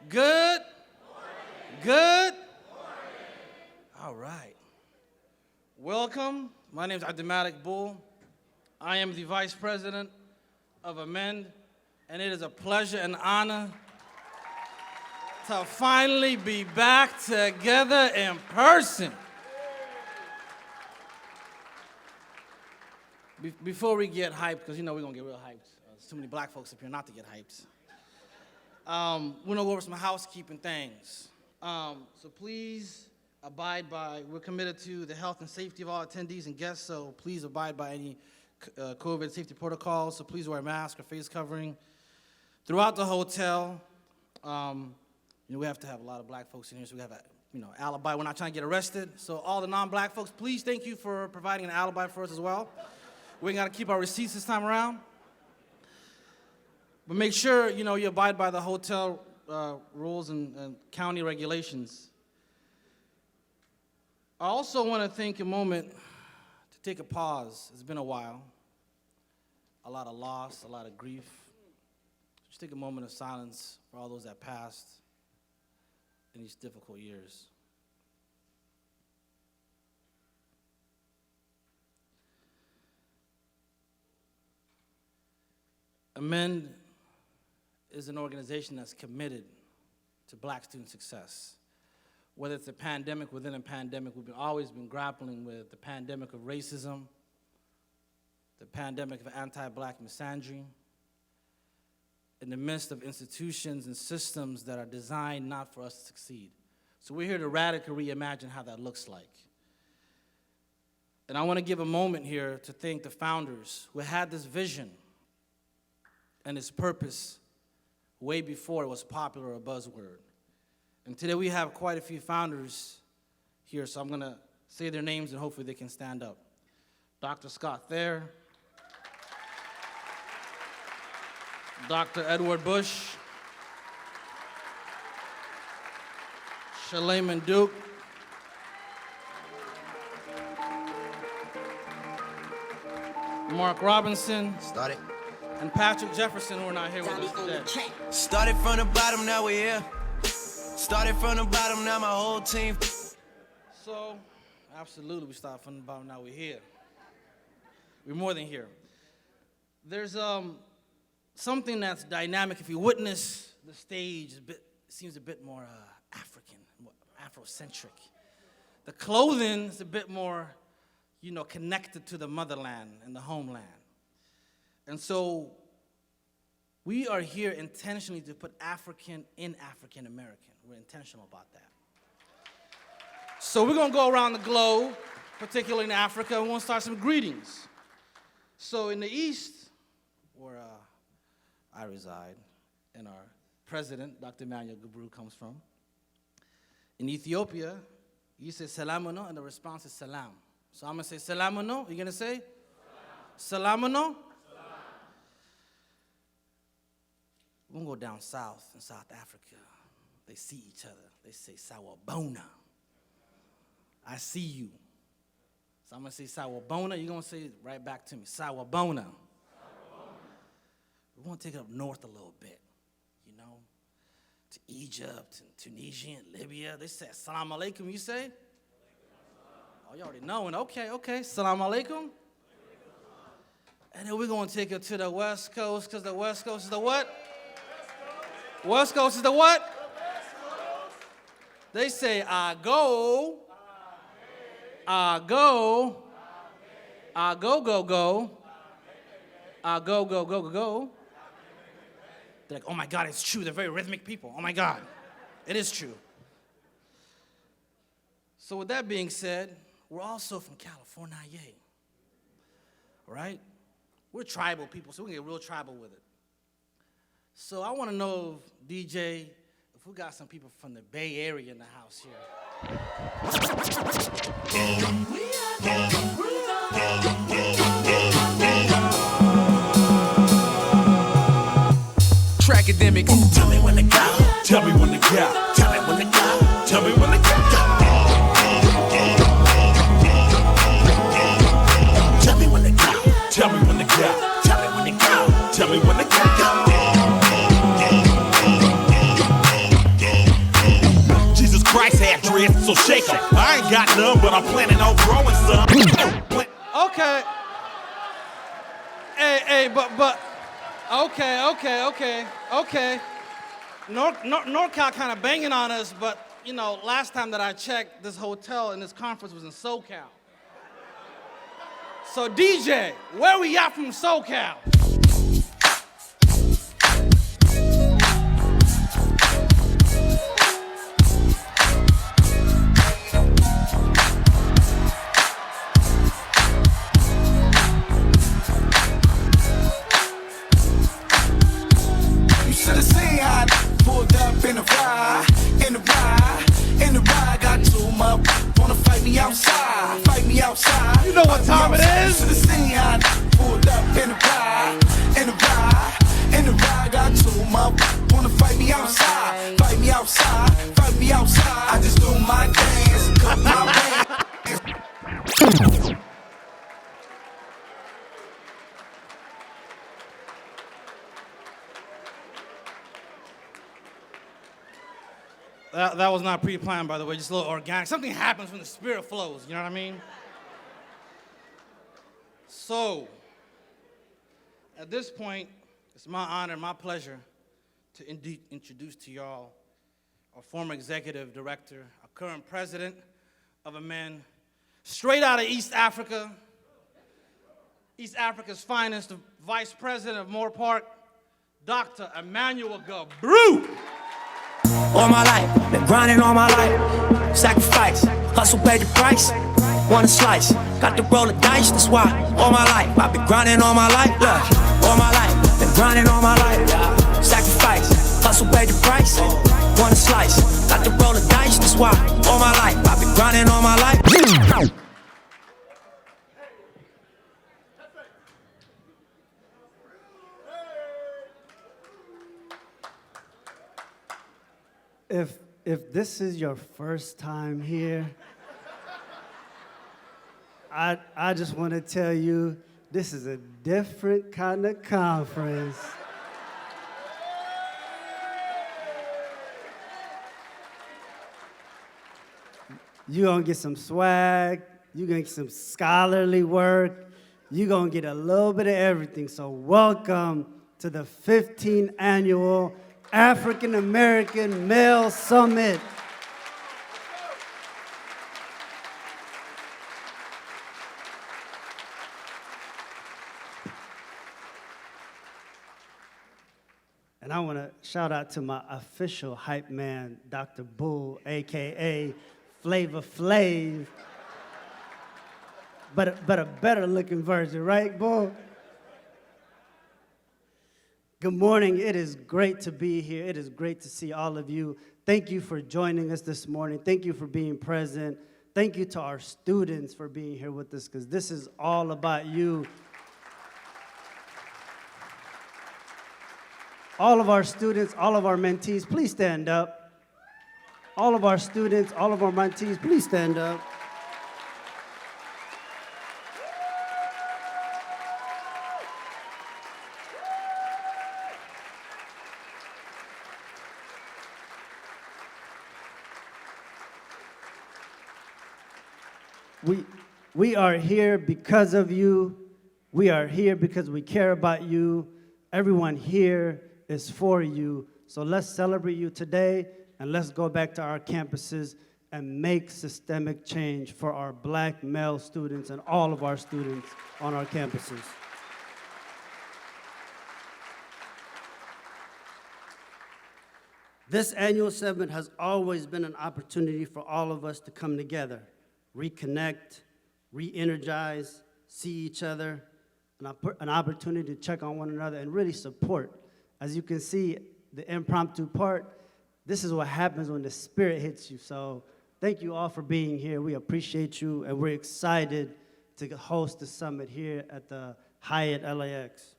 Good? Good? All right. Welcome. My name is A2MEND. I am the Vice President of A2MEND, and it is a pleasure and honor to finally be back together in person. Before we get hyped, because you know we're going to get real hyped. There's too many black folks up here not to get hyped. We're going to go over some housekeeping things. So please abide by, we're committed to the health and safety of all attendees and guests, so please abide by any COVID safety protocols. So please wear a mask or face covering. Throughout the hotel, we have to have a lot of black folks in here, so we have a alibi. We're not trying to get arrested. So all the non-black folks, please thank you for providing an alibi for us as well. We ain't got to keep our receipts this time around. But make sure, you abide by the hotel rules and county regulations. I also want to take a moment to take a pause. It's been a while. A lot of loss, a lot of grief. Just take a moment of silence for all those that passed in these difficult years. A2MEND is an organization that's committed to black student success. Whether it's a pandemic within a pandemic, we've always been grappling with the pandemic of racism, the pandemic of anti-black misandry, in the midst of institutions and systems that are designed not for us to succeed. So we're here to radically reimagine how that looks like. And I want to give a moment here to thank the founders who had this vision and its purpose way before it was popular or a buzzword. And today we have quite a few founders here, so I'm going to say their names and hopefully they can stand up. Dr. Scott Thayer, Dr. Edward Bush, Shalayman Duke, Mark Robinson, and Patrick Jefferson, who are not here with us today. Started from the bottom, now we're here. Started from the bottom, now my whole team. So, absolutely, we started from the bottom, now we're here. We're more than here. There's something that's dynamic. If you witness the stage, it seems a bit more African, more Afrocentric. The clothing is a bit more, connected to the motherland and the homeland. And so we are here intentionally to put African in African American. We're intentional about that. So we're going to go around the globe, particularly in Africa, and we're going to start some greetings. So in the East, where I reside, and our president, Dr. Emmanuel Gabru, comes from, in Ethiopia, you say salamuno, and the response is salam. So I'm going to say salamuno. You're going to say? Salamuno. We're going to go down south in South Africa. They see each other. They say, sawabona. I see you. So I'm going to say sawabona. You're going to say it right back to me. Sawabona. We want to take it up north a little bit, to Egypt and Tunisia and Libya. They say, assalamu alaikum, you say? Oh, you already know. Okay. Assalamu alaikum. And then we're going to take it to the West Coast, because the West Coast is the what? West Coast is the what? They say, I go. I go. I go. I go. They're like, oh my God, it's true. They're very rhythmic people. Oh my God, it is true. So with that being said, we're also from California, right? We're tribal people, so we can get real tribal with it. So I want to know, DJ, if we got some people from the Bay Area in the house here. Trackademic. Tell me when to go. Tell me when to go. Tell me when to go. Tell me when to go. Tell me when to go. Tell me when to go. Tell me when to go. Tell me when to go. it, so shake 'em. I ain't got none, but I'm planning on growing some. Okay. Hey, but, okay. NorCal kind of banging on us, but, you know, last time that I checked, this hotel and this conference was in SoCal. So DJ, where we at from SoCal? You should have seen how I pulled up in the ride, got two up, wanna fight me outside. You know what time it is? You should have seen how I pulled up in the ride, got two up, wanna fight me outside. I just do my dance, cut my band. That was not pre-planned, by the way, just a little organic. Something happens when the spirit flows, you know what I mean? So, at this point, it's my honor, my pleasure to introduce to y'all our former executive director, our current president of A2MEND, straight out of East Africa, East Africa's finest, the vice president of Moore Park, Dr. Emmanuel Gabru. All my life, been grinding all my life. Sacrifice, hustle paid the price. Want a slice, got to roll the dice, that's why. All my life, I've been grinding all my life. Look, all my life, been grinding all my life. Sacrifice, hustle paid the price. Want a slice, got to roll the dice, that's why. All my life, I've been grinding all my life. If this is your first time here, I just want to tell you, this is a different kind of conference. You're going to get some swag, you're going to get some scholarly work, you're going to get a little bit of everything. So welcome to the 15th annual African American Male Summit. And I want to shout out to my official hype man, Dr. Bull, AKA Flavor Flav. But a better looking version, right, Bull? Good morning. It is great to be here. It is great to see all of you. Thank you for joining us this morning. Thank you for being present. Thank you to our students for being here with us, because this is all about you. All of our students, all of our mentees, please stand up. All of our students, all of our mentees, please stand up. We are here because of you. We are here because we care about you. Everyone here is for you. So let's celebrate you today, and let's go back to our campuses and make systemic change for our Black male students and all of our students on our campuses. This annual summit has always been an opportunity for all of us to come together, reconnect, re-energize, see each other, an opportunity to check on one another and really support. As you can see, the impromptu part, this is what happens when the spirit hits you. So thank you all for being here. We appreciate you, and we're excited to host the summit here at the Hyatt LAX.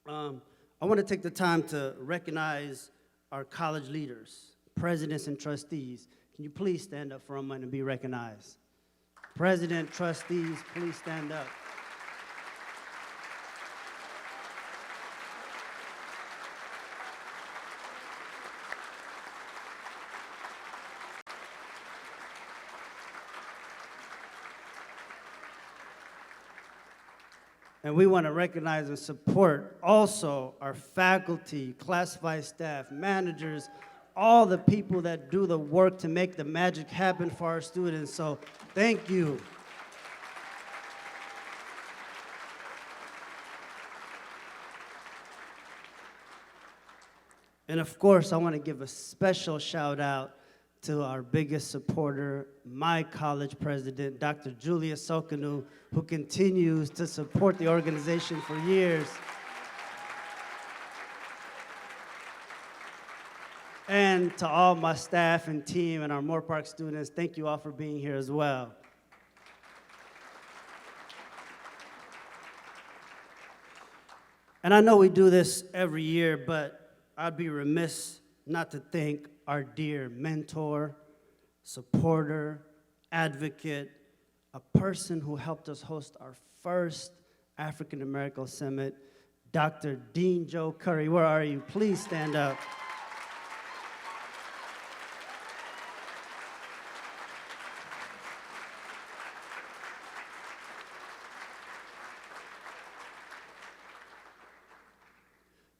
I want to take the time to recognize our college leaders, presidents, and trustees. Can you please stand up for a moment and be recognized? President, trustees, please stand up. And we want to recognize and support also our faculty, classified staff, managers, all the people that do the work to make the magic happen for our students. So thank you. And of course, I want to give a special shout out to our biggest supporter, my college president, Dr. Julia Sokanu, who continues to support the organization for years. And to all my staff and team and our Moore Park students, thank you all for being here as well. And I know we do this every year, but I'd be remiss not to thank our dear mentor, supporter, advocate, a person who helped us host our first African American Summit, Dr. Dean Joe Curry. Where are you? Please stand up.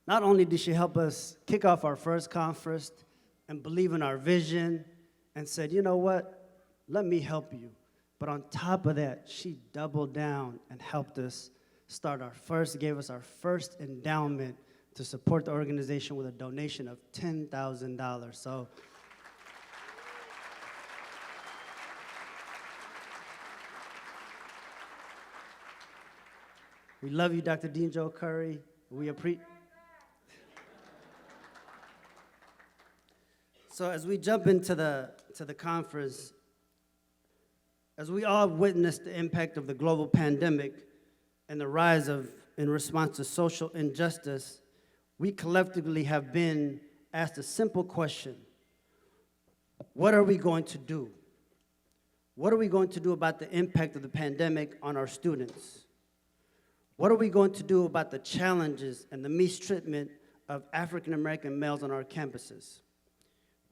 Not only did she help us kick off our first conference and believe in our vision and said, you know what, let me help you. But on top of that, she doubled down and helped us gave us our first endowment to support the organization with a donation of $10,000. So we love you, Dr. Dean Joe Curry. We appreciate. So as we jump into the conference, as we all witnessed the impact of the global pandemic and the rise in response to social injustice, we collectively have been asked a simple question: what are we going to do? What are we going to do about the impact of the pandemic on our students? What are we going to do about the challenges and the mistreatment of African American males on our campuses?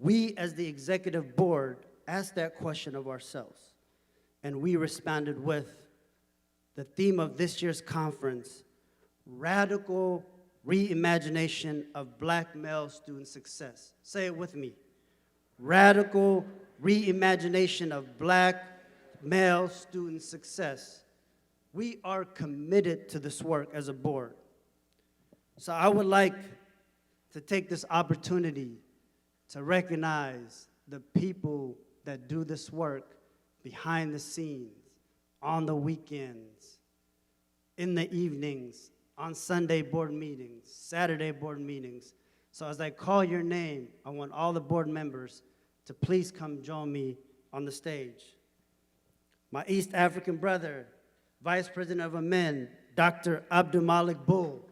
We, as the executive board, asked that question of ourselves, and we responded with the theme of this year's conference: radical reimagination of Black male student success. Say it with me. Radical reimagination of Black male student success. We are committed to this work as a board. So I would like to take this opportunity to recognize the people that do this work behind the scenes, on the weekends, in the evenings, on Sunday board meetings, Saturday board meetings. So as I call your name, I want all the board members to please come join me on the stage. My East African brother, Vice President of A2MEND, Dr. Abdulmalik Bull.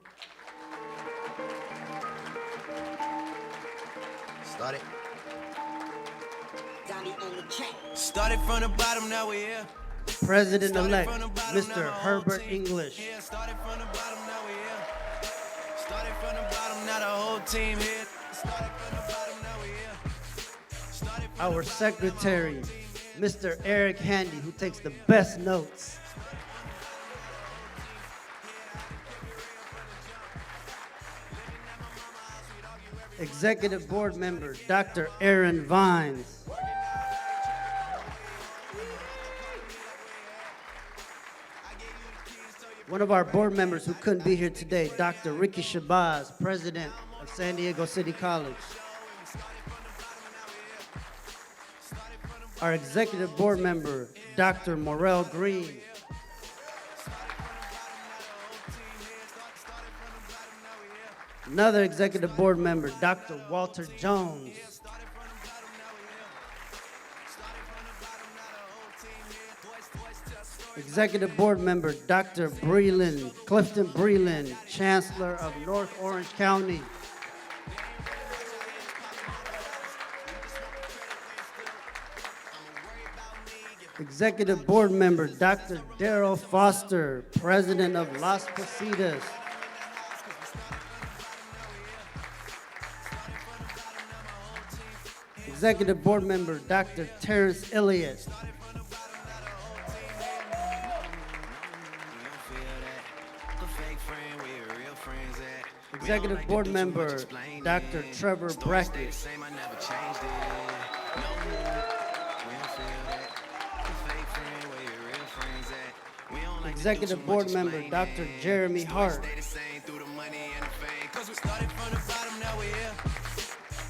Started. Started from the bottom, now we're here. President-elect, Mr. Herbert English. Yeah, started from the bottom, now we're here. Started from the bottom, now the whole team here. Started from the bottom, now we're here. Our secretary, Mr. Eric Handy, who takes the best notes. Executive board member, Dr. Aaron Vines. One of our board members who couldn't be here today, Dr. Ricky Shabazz, president of San Diego City College. Our executive board member, Dr. Morel Green. Another executive board member, Dr. Walter Jones. Executive board member, Dr. Clifton Breland, Chancellor of North Orange County. Executive board member, Dr. Darrell Foster, President of Las Positas. Executive board member, Dr. Terrence Elliott. Executive Board Member, Dr. Trevor Brackett. Same, I never changed it. No, we don't feel that. The fake friend, where your real friends at? We don't like to do Executive too Board much Member, explaining. Dr. Jeremy Hart. Stay the same through the money and the fame. 'Cause we started from the bottom, now we here.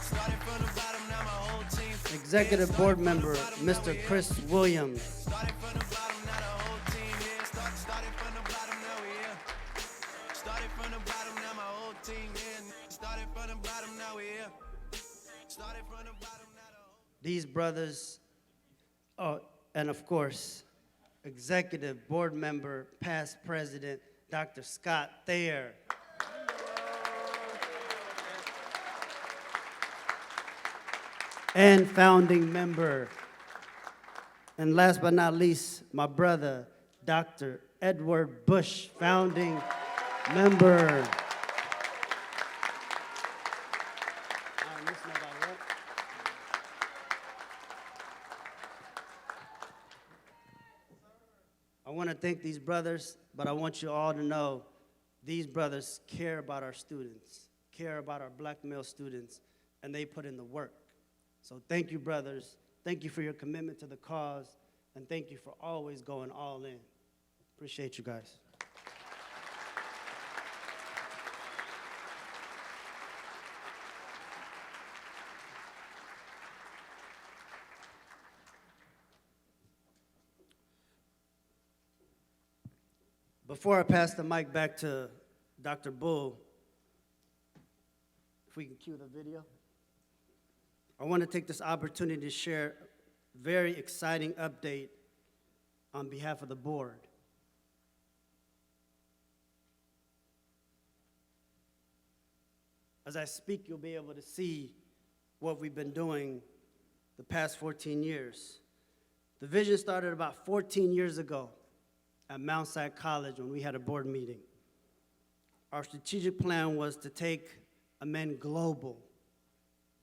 Started from the bottom, now my whole team. Executive Board Member, Mr. Chris Williams. Started from the bottom, now the whole team here. Started from the bottom, now we here. Started from the bottom, now my whole team here. Started from the bottom, now we here. Started from the bottom, now the whole. These brothers, oh, and of course, Executive Board Member, past President, Dr. Scott Thayer. And founding member. And last but not least, my brother, Dr. Edward Bush, founding member. I want to thank these brothers, but I want you all to know these brothers care about our students, care about our black male students, and they put in the work. So thank you, brothers. Thank you for your commitment to the cause, and thank you for always going all in. Appreciate you guys. Before I pass the mic back to Dr. Bull, if we can cue the video, I want to take this opportunity to share a very exciting update on behalf of the board. As I speak, you'll be able to see what we've been doing the past 14 years. The vision started about 14 years ago at Mount Si College when we had a board meeting. Our strategic plan was to take A2MEND global,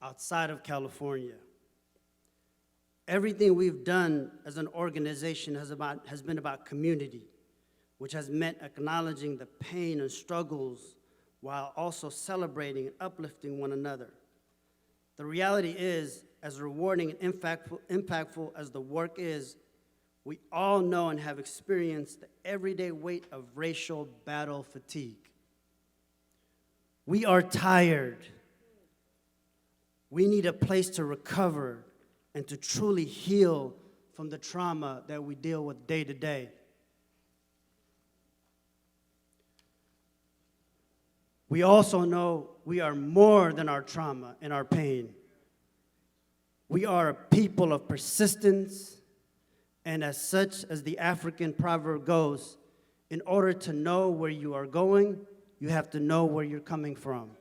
outside of California. Everything we've done as an organization has been about community, which has meant acknowledging the pain and struggles while also celebrating and uplifting one another. The reality is, as rewarding and impactful as the work is, we all know and have experienced the everyday weight of racial battle fatigue. We are tired. We need a place to recover and to truly heal from the trauma that we deal with day to day. We also know we are more than our trauma and our pain. We are a people of persistence, and as such, as the African proverb goes, in order to know where you are going, you have to know where you're coming from.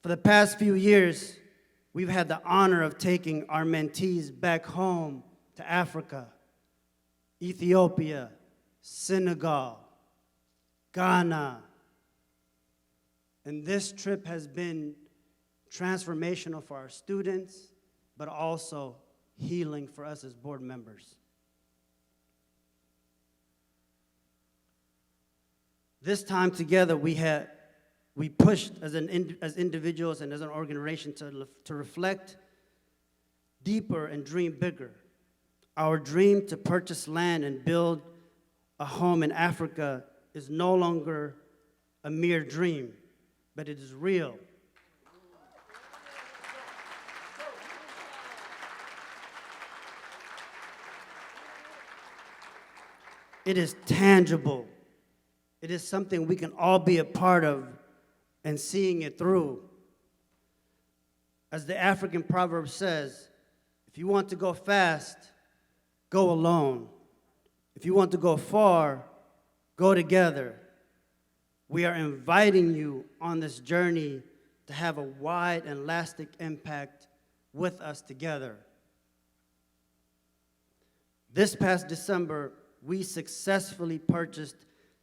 For the past few years, we've had the honor of taking our mentees back home to Africa, Ethiopia, Senegal, Ghana. And this trip has been transformational for our students, but also healing for us as board members. This time together, we pushed as individuals and as an organization to reflect deeper and dream bigger. Our dream to purchase land and build a home in Africa is no longer a mere dream, but it is real. It is tangible. It is something we can all be a part of and seeing it through. As the African proverb says, if you want to go fast, go alone. If you want to go far, go together. We are inviting you on this journey to have a wide and lasting impact with us together. This past December, we successfully purchased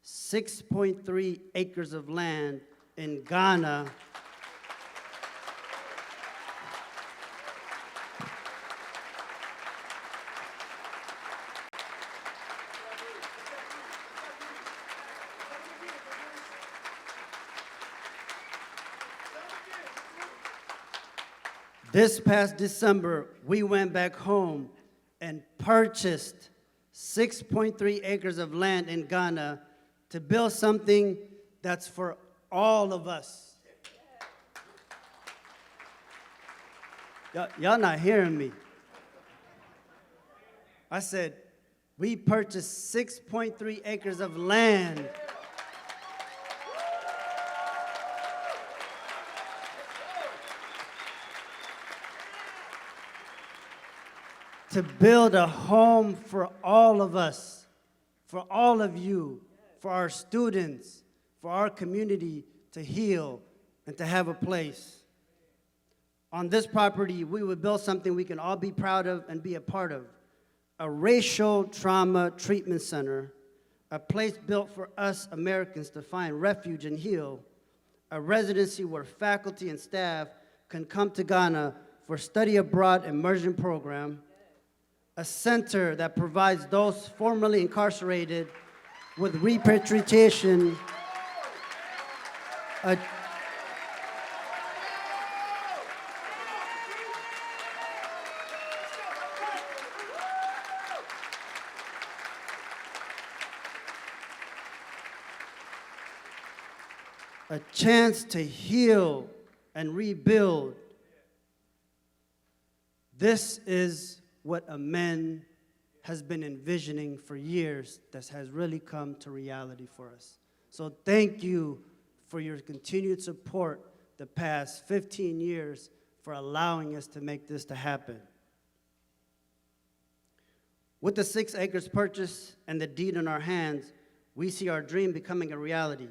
6.3 acres of land in Ghana. This past December, we went back home and purchased 6.3 acres of land in Ghana to build something that's for all of us. Y'all not hearing me. I said, we purchased 6.3 acres of land to build a home for all of us, for all of you, for our students, for our community to heal and to have a place. On this property, we would build something we can all be proud of and be a part of. A racial trauma treatment center, a place built for us Americans to find refuge and heal, a residency where faculty and staff can come to Ghana for study abroad immersion program, a center that provides those formerly incarcerated with repatriation, a chance to heal and rebuild. This is what A2MEND has been envisioning for years that has really come to reality for us. So thank you for your continued support the past 15 years for allowing us to make this to happen. With the 6 acres purchased and the deed in our hands, we see our dream becoming a reality.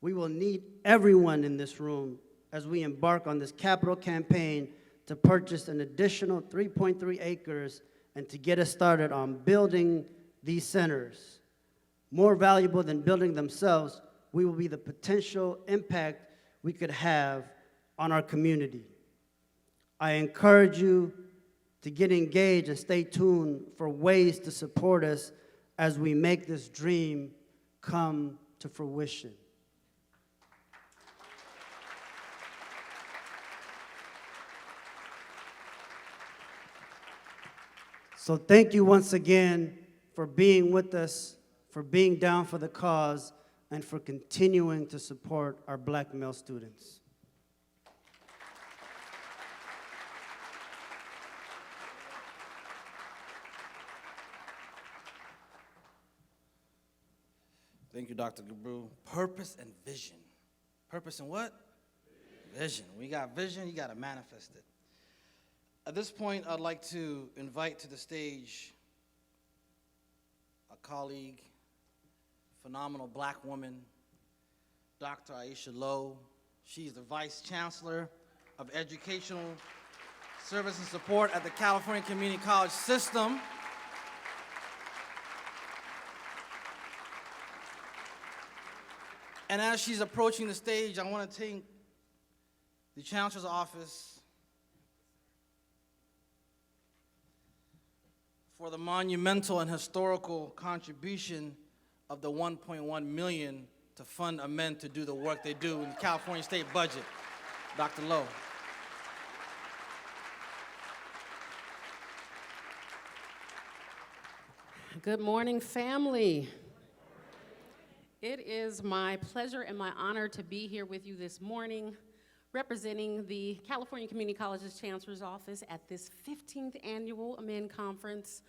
We will need everyone in this room as we embark on this capital campaign to purchase an additional 3.3 acres and to get us started on building these centers. More valuable than building themselves, we will be the potential impact we could have on our community. I encourage you to get engaged and stay tuned for ways to support us as we make this dream come to fruition. So thank you once again for being with us, for being down for the cause, and for continuing to support our Black male students. Thank you, Dr. Gabru. Purpose and vision. Purpose and what? Vision. We got vision, you got to manifest it. At this point, I'd like to invite to the stage a colleague, phenomenal Black woman, Dr. Aisha Lowe. She's the Vice Chancellor of Educational Service and Support at the California Community College System. And as she's approaching the stage, I want to thank the Chancellor's Office for the monumental and historical contribution of the $1.1 million to fund A2MEND to do the work they do in the California state budget. Dr. Lowe. Good morning, family. It is my pleasure and my honor to be here with you this morning, representing the California Community College's Chancellor's Office at this 15th annual A2MEND conference.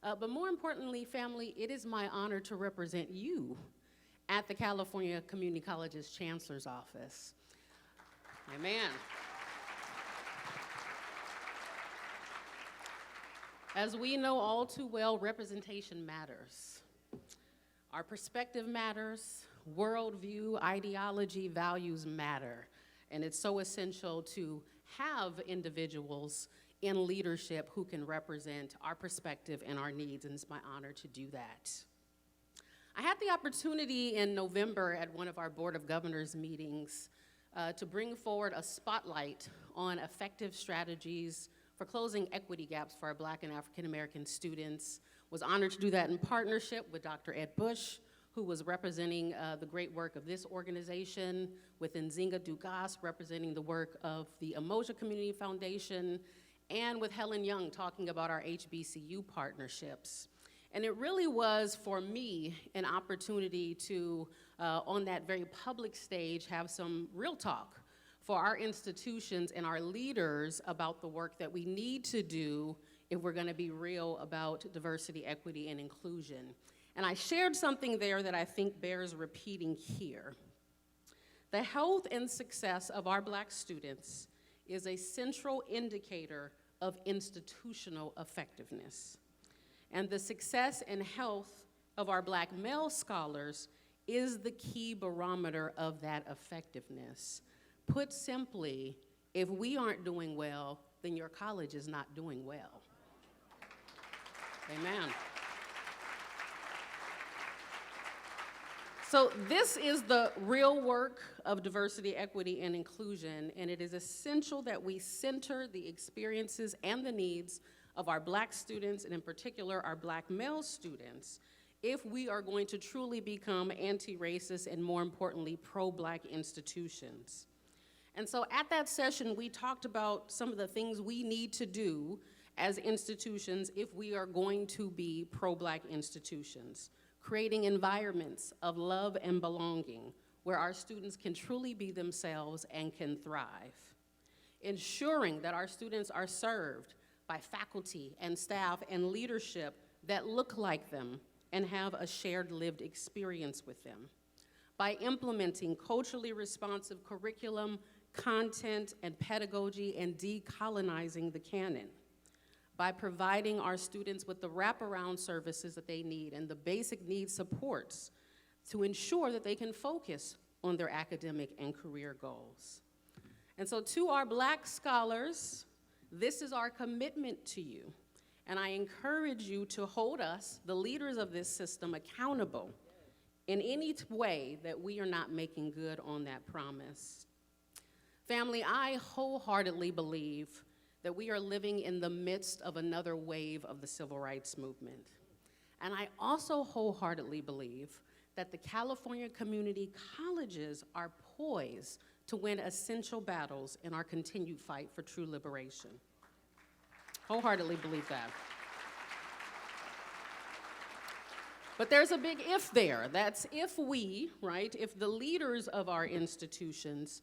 But more importantly, family, it is my honor to represent you at the California Community College's Chancellor's Office. Amen. As we know all too well, representation matters. Our perspective matters, worldview, ideology, values matter. And it's so essential to have individuals in leadership who can represent our perspective and our needs, and it's my honor to do that. I had the opportunity in November at one of our Board of Governors meetings to bring forward a spotlight on effective strategies for closing equity gaps for our Black and African American students. Was honored to do that in partnership with Dr. Ed Bush, who was representing the great work of this organization, with Nzinga Dugas representing the work of the Emoja Community Foundation, and with Helen Young talking about our HBCU partnerships. And it really was, for me, an opportunity to, on that very public stage, have some real talk for our institutions and our leaders about the work that we need to do if we're gonna be real about diversity, equity, and inclusion. And I shared something there that I think bears repeating here. The health and success of our Black students is a central indicator of institutional effectiveness. And the success and health of our Black male scholars is the key barometer of that effectiveness. Put simply, if we aren't doing well, then your college is not doing well. Amen. So this is the real work of diversity, equity, and inclusion, and it is essential that we center the experiences and the needs of our Black students, and in particular our Black male students, if we are going to truly become anti-racist and, more importantly, pro-Black institutions. And so at that session, we talked about some of the things we need to do as institutions if we are going to be pro-Black institutions. Creating environments of love and belonging where our students can truly be themselves and can thrive. Ensuring that our students are served by faculty and staff and leadership that look like them and have a shared lived experience with them. By implementing culturally responsive curriculum, content, and pedagogy, and decolonizing the canon. By providing our students with the wraparound services that they need and the basic needs supports to ensure that they can focus on their academic and career goals. And so to our Black scholars, this is our commitment to you. And I encourage you to hold us, the leaders of this system, accountable in any way that we are not making good on that promise. Family, I wholeheartedly believe that we are living in the midst of another wave of the civil rights movement. And I also wholeheartedly believe that the California community colleges are poised to win essential battles in our continued fight for true liberation. Wholeheartedly believe that. But there's a big if there. That's if we, right, if the leaders of our institutions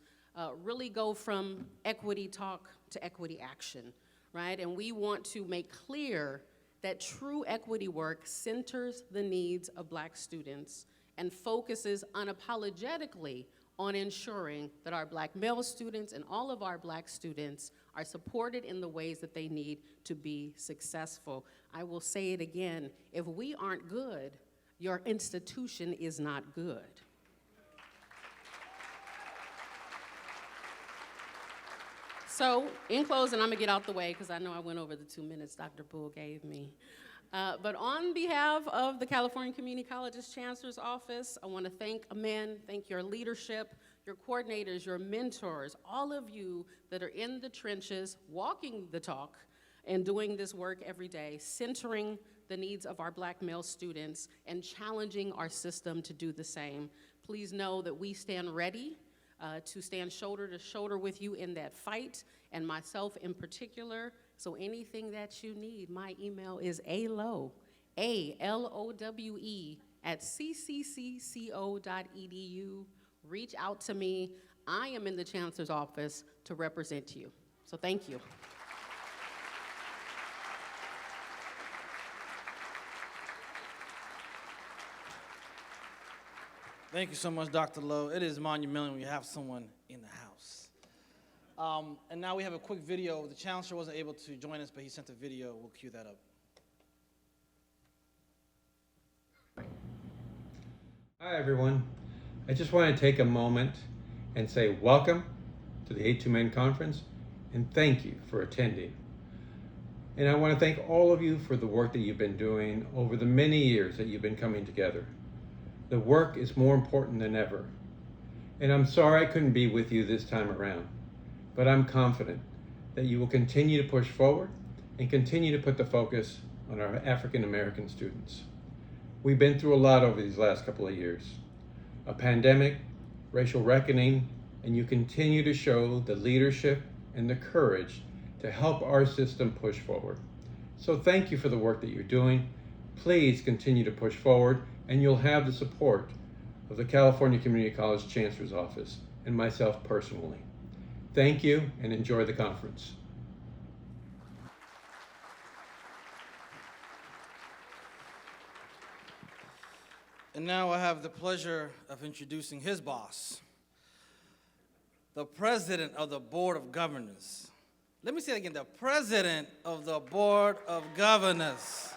really go from equity talk to equity action, right? And we want to make clear that true equity work centers the needs of Black students and focuses unapologetically on ensuring that our Black male students and all of our Black students are supported in the ways that they need to be successful. I will say it again, if we aren't good, your institution is not good. So, in closing, I'm gonna get out the way because I know I went over the 2 minutes Dr. Poole gave me. But on behalf of the California Community College's Chancellor's Office, I wanna thank A2MEND, thank your leadership, your coordinators, your mentors, all of you that are in the trenches, walking the talk, and doing this work every day, centering the needs of our Black male students and challenging our system to do the same. Please know that we stand ready to stand shoulder to shoulder with you in that fight, and myself in particular. So anything that you need, my email is alowe, ALOWE, @cccco.edu. Reach out to me. I am in the Chancellor's office to represent you. So thank you. Thank you so much, Dr. Lowe. It is monumental when you have someone in the house. And now we have a quick video. The Chancellor wasn't able to join us, but he sent a video. We'll cue that up. Hi, everyone. I just want to take a moment and say welcome to the A2MEND conference and thank you for attending. And I want to thank all of you for the work that you've been doing over the many years that you've been coming together. The work is more important than ever. And I'm sorry I couldn't be with you this time around, but I'm confident that you will continue to push forward and continue to put the focus on our African American students. We've been through a lot over these last couple of years. A pandemic, racial reckoning, and you continue to show the leadership and the courage to help our system push forward. So thank you for the work that you're doing. Please continue to push forward, and you'll have the support of the California Community College Chancellor's Office and myself personally. Thank you, and enjoy the conference. And now I have the pleasure of introducing his boss, the president of the Board of Governors. Let me say it again, the president of the Board of Governors.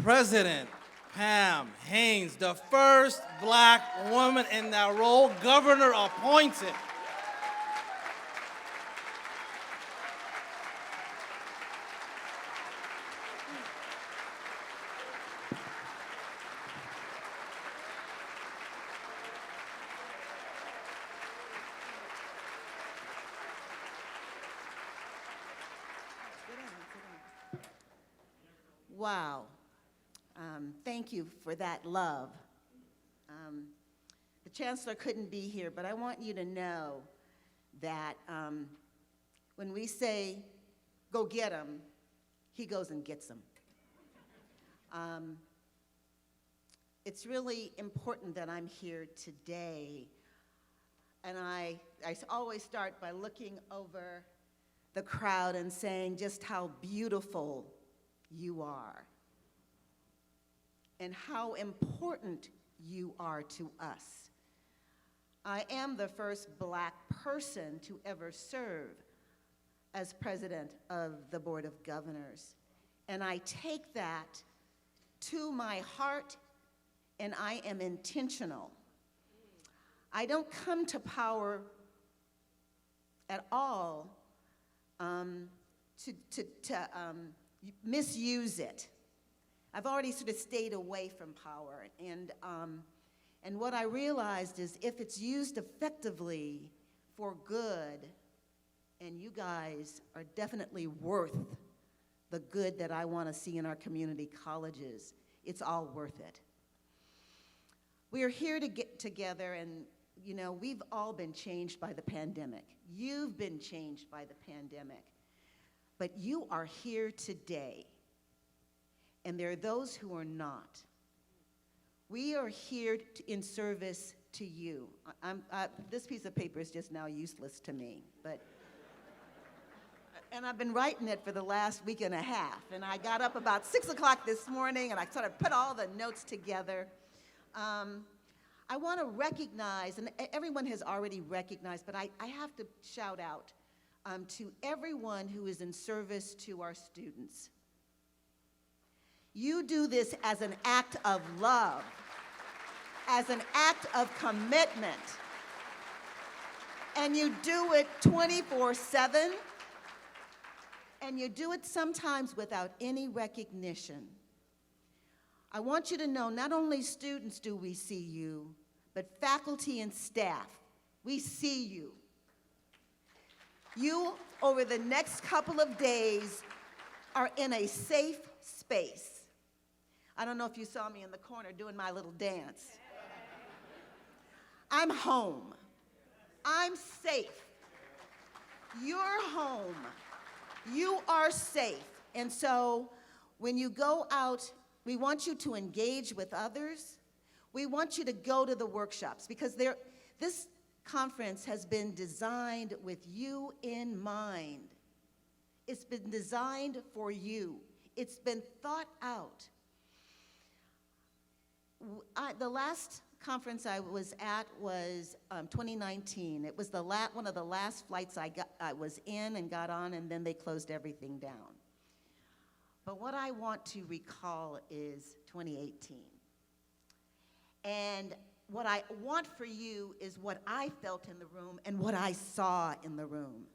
President Pam Haynes, the first black woman in that role, governor appointed. Wow. Thank you for that love. The Chancellor couldn't be here, but I want you to know that when we say, go get him, he goes and gets them. It's really important that I'm here today, and I always start by looking over the crowd and saying just how beautiful you are and how important you are to us. I am the first black person to ever serve as president of the Board of Governors, and I take that to my heart, and I am intentional. I don't come to power at all to misuse it. I've already sort of stayed away from power, and what I realized is if it's used effectively for good, and you guys are definitely worth the good that I want to see in our community colleges, it's all worth it. We are here to get together, and you know, we've all been changed by the pandemic. You've been changed by the pandemic. But you are here today, and there are those who are not. We are here in service to you. This piece of paper is just now useless to me, and I've been writing it for the last week and a half, and I got up about 6 o'clock this morning, and I sort of put all the notes together. I want to recognize, and everyone has already recognized, but I have to shout out to everyone who is in service to our students. You do this as an act of love, as an act of commitment, and you do it 24/7, and you do it sometimes without any recognition. I want you to know, not only students do we see you, but faculty and staff, we see you. You, over the next couple of days, are in a safe space. I don't know if you saw me in the corner doing my little dance. I'm home. I'm safe. You're home. You are safe. And so when you go out, we want you to engage with others. We want you to go to the workshops, because this conference has been designed with you in mind. It's been designed for you. It's been thought out. The last conference I was at was 2019. It was one of the last flights I was in and got on, and then they closed everything down. But what I want to recall is 2018. And what I want for you is what I felt in the room and what I saw in the room.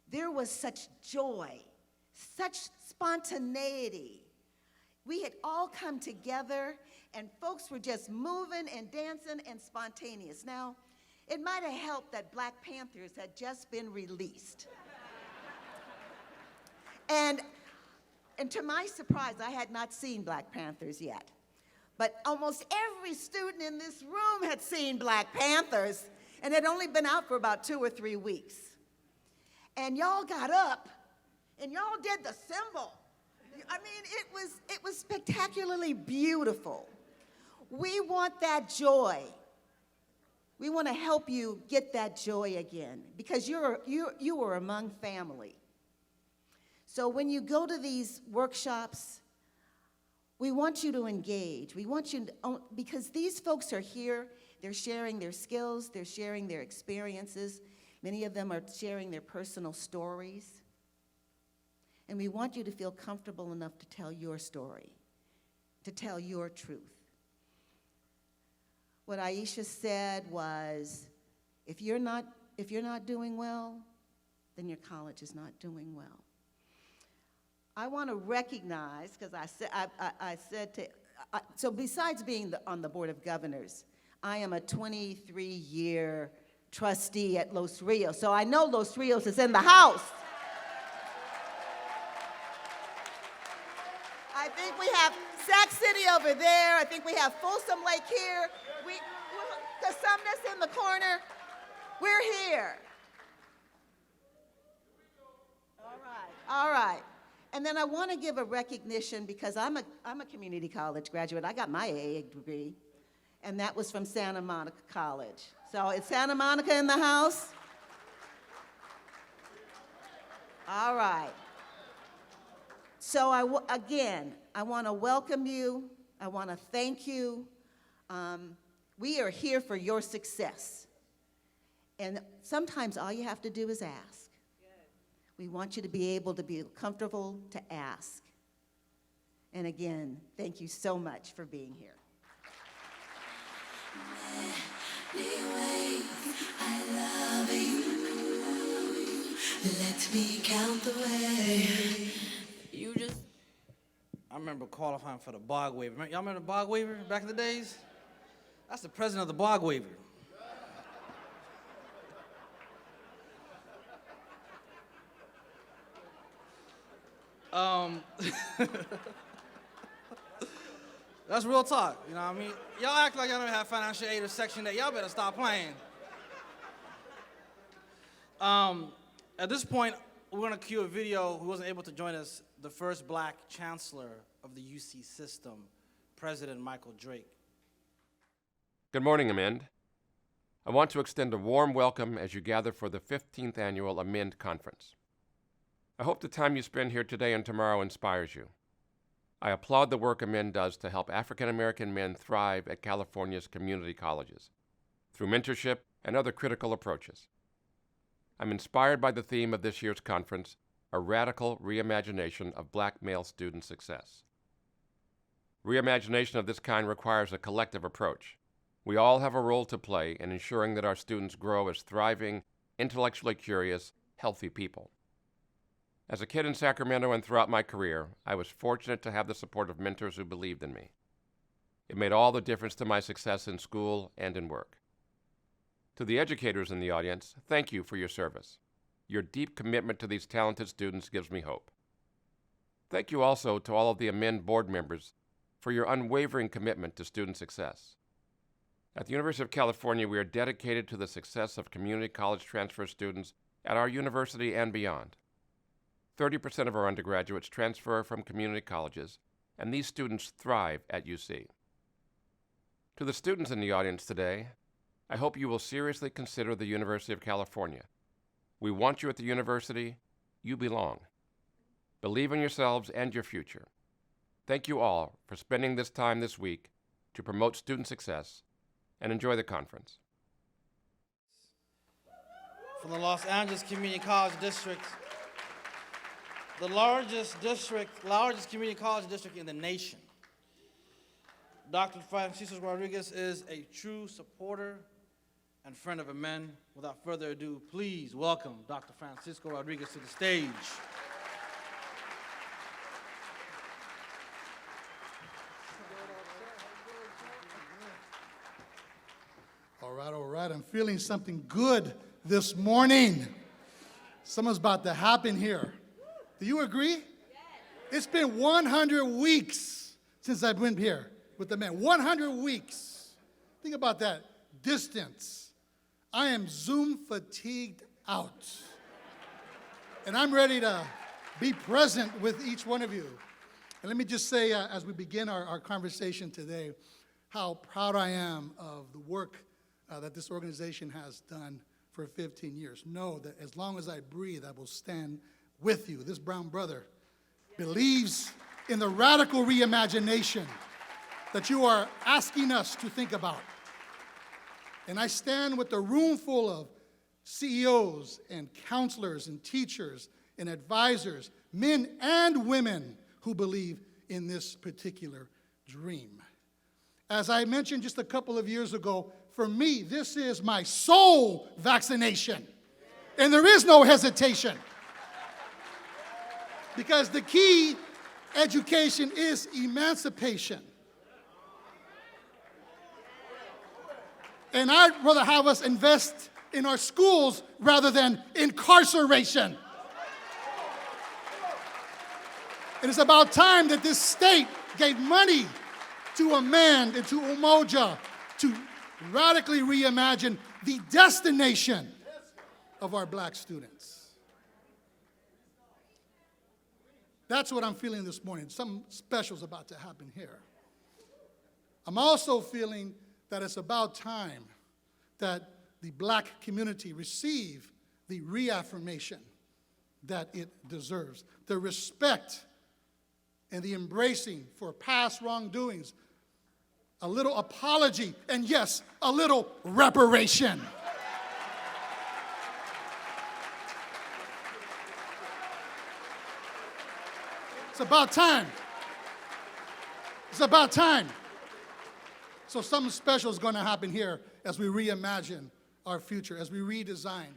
There was such joy, such spontaneity. We had all come together, and folks were just moving and dancing and spontaneous. Now, it might have helped that Black Panthers had just been released. And and to my surprise, I had not seen Black Panthers yet. But almost every student in this room had seen Black Panthers, and had only been out for about 2 or 3 weeks. And y'all got up, and y'all did the symbol. I mean, it was spectacularly beautiful. We want that joy. We want to help you get that joy again, because you were among family. So when you go to these workshops, we want you to engage. We want you to, because these folks are here, they're sharing their skills, they're sharing their experiences. Many of them are sharing their personal stories. And we want you to feel comfortable enough to tell your story, to tell your truth. What Aisha said was, if you're not doing well, then your college is not doing well. I want to recognize, because I said to, so besides being on the Board of Governors, I am a 23-year trustee at Los Rios, so I know Los Rios is in the house. I think we have Sac City over there. I think we have Folsom Lake here. Casumnes in the corner. We're here. All right. And then I want to give a recognition, because I'm a community college graduate. I got my AA degree, and that was from Santa Monica College. So is Santa Monica in the house? All right. So again, I want to welcome you. I want to thank you. We are here for your success. And sometimes all you have to do is ask. We want you to be able to be comfortable to ask. And again, thank you so much for being here. I love you. Let me count the way. You just. I remember qualifying for the bog waiver. Y'all remember the bog waiver back in the days? That's the president of the bog waiver. That's real talk, you know what I mean? Y'all act like y'all don't have financial aid or Section 8. Y'all better stop playing. At this point, we're gonna cue a video. Who wasn't able to join us, the first Black chancellor of the UC system, President Michael Drake. Good morning, A2MEND. I want to extend a warm welcome as you gather for the 15th annual A2MEND conference. I hope the time you spend here today and tomorrow inspires you. I applaud the work A2MEND does to help African American men thrive at California's community colleges through mentorship and other critical approaches. I'm inspired by the theme of this year's conference, a radical reimagination of Black male student success. Reimagination of this kind requires a collective approach. We all have a role to play in ensuring that our students grow as thriving, intellectually curious, healthy people. As a kid in Sacramento and throughout my career, I was fortunate to have the support of mentors who believed in me. It made all the difference to my success in school and in work. To the educators in the audience, thank you for your service. Your deep commitment to these talented students gives me hope. Thank you also to all of the A2MEND board members for your unwavering commitment to student success. At the University of California, we are dedicated to the success of community college transfer students at our university and beyond. 30% of our undergraduates transfer from community colleges, and these students thrive at UC. To the students in the audience today, I hope you will seriously consider the University of California. We want you at the university. You belong. Believe in yourselves and your future. Thank you all for spending this time this week to promote student success, and enjoy the conference. From the Los Angeles Community College District, the largest community college district in the nation. Dr. Francisco Rodriguez is a true supporter and friend of A2MEND. Without further ado, please welcome Dr. Francisco Rodriguez to the stage. All right. I'm feeling something good this morning. Something's about to happen here. Do you agree? Yes. It's been 100 weeks since I've been here with the men. 100 weeks. Think about that. Distance. I am Zoom fatigued out. And I'm ready to be present with each one of you. And let me just say, as we begin our conversation today, how proud I am of the work that this organization has done for 15 years. Know that as long as I breathe, I will stand with you. This brown brother believes in the radical reimagination that you are asking us to think about. And I stand with a room full of CEOs and counselors and teachers and advisors, men and women who believe in this particular dream. As I mentioned just a couple of years ago, for me, this is my soul vaccination. And there is no hesitation. Because the key education is emancipation. And I'd rather have us invest in our schools rather than incarceration. And it's about time that this state gave money to A2MEND and to Umoja to radically reimagine the destination of our black students. That's what I'm feeling this morning. Something special is about to happen here. I'm also feeling that it's about time that the black community receive the reaffirmation that it deserves, the respect and the embracing for past wrongdoings, a little apology, and yes, a little reparation. It's about time. It's about time. So something special is going to happen here as we reimagine our future, as we redesign.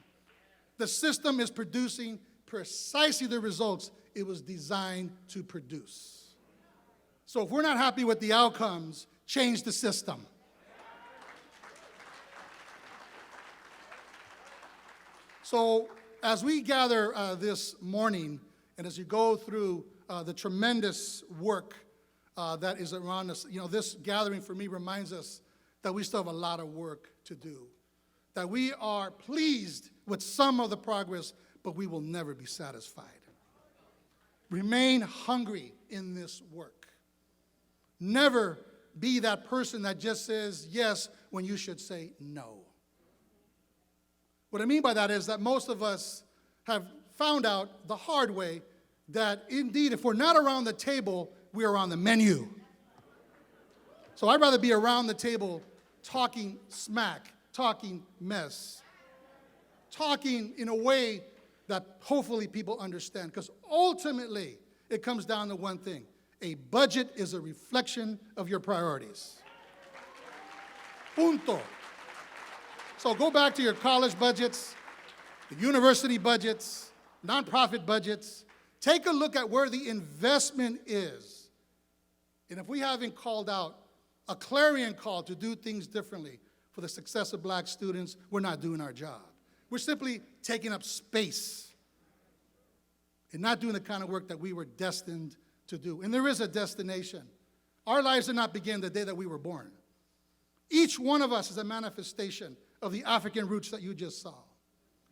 The system is producing precisely the results it was designed to produce. So if we're not happy with the outcomes, change the system. So as we gather this morning, and as you go through the tremendous work that is around us, this gathering for me reminds us that we still have a lot of work to do, that we are pleased with some of the progress, but we will never be satisfied. Remain hungry in this work. Never be that person that just says yes when you should say no. What I mean by that is that most of us have found out the hard way that indeed, if we're not around the table, we're on the menu. So I'd rather be around the table talking smack, talking mess, talking in a way that hopefully people understand. Because ultimately, it comes down to one thing. A budget is a reflection of your priorities. Punto. So go back to your college budgets, the university budgets, nonprofit budgets. Take a look at where the investment is. And if we haven't called out a clarion call to do things differently for the success of black students, we're not doing our job. We're simply taking up space and not doing the kind of work that we were destined to do. And there is a destination. Our lives did not begin the day that we were born. Each one of us is a manifestation of the African roots that you just saw.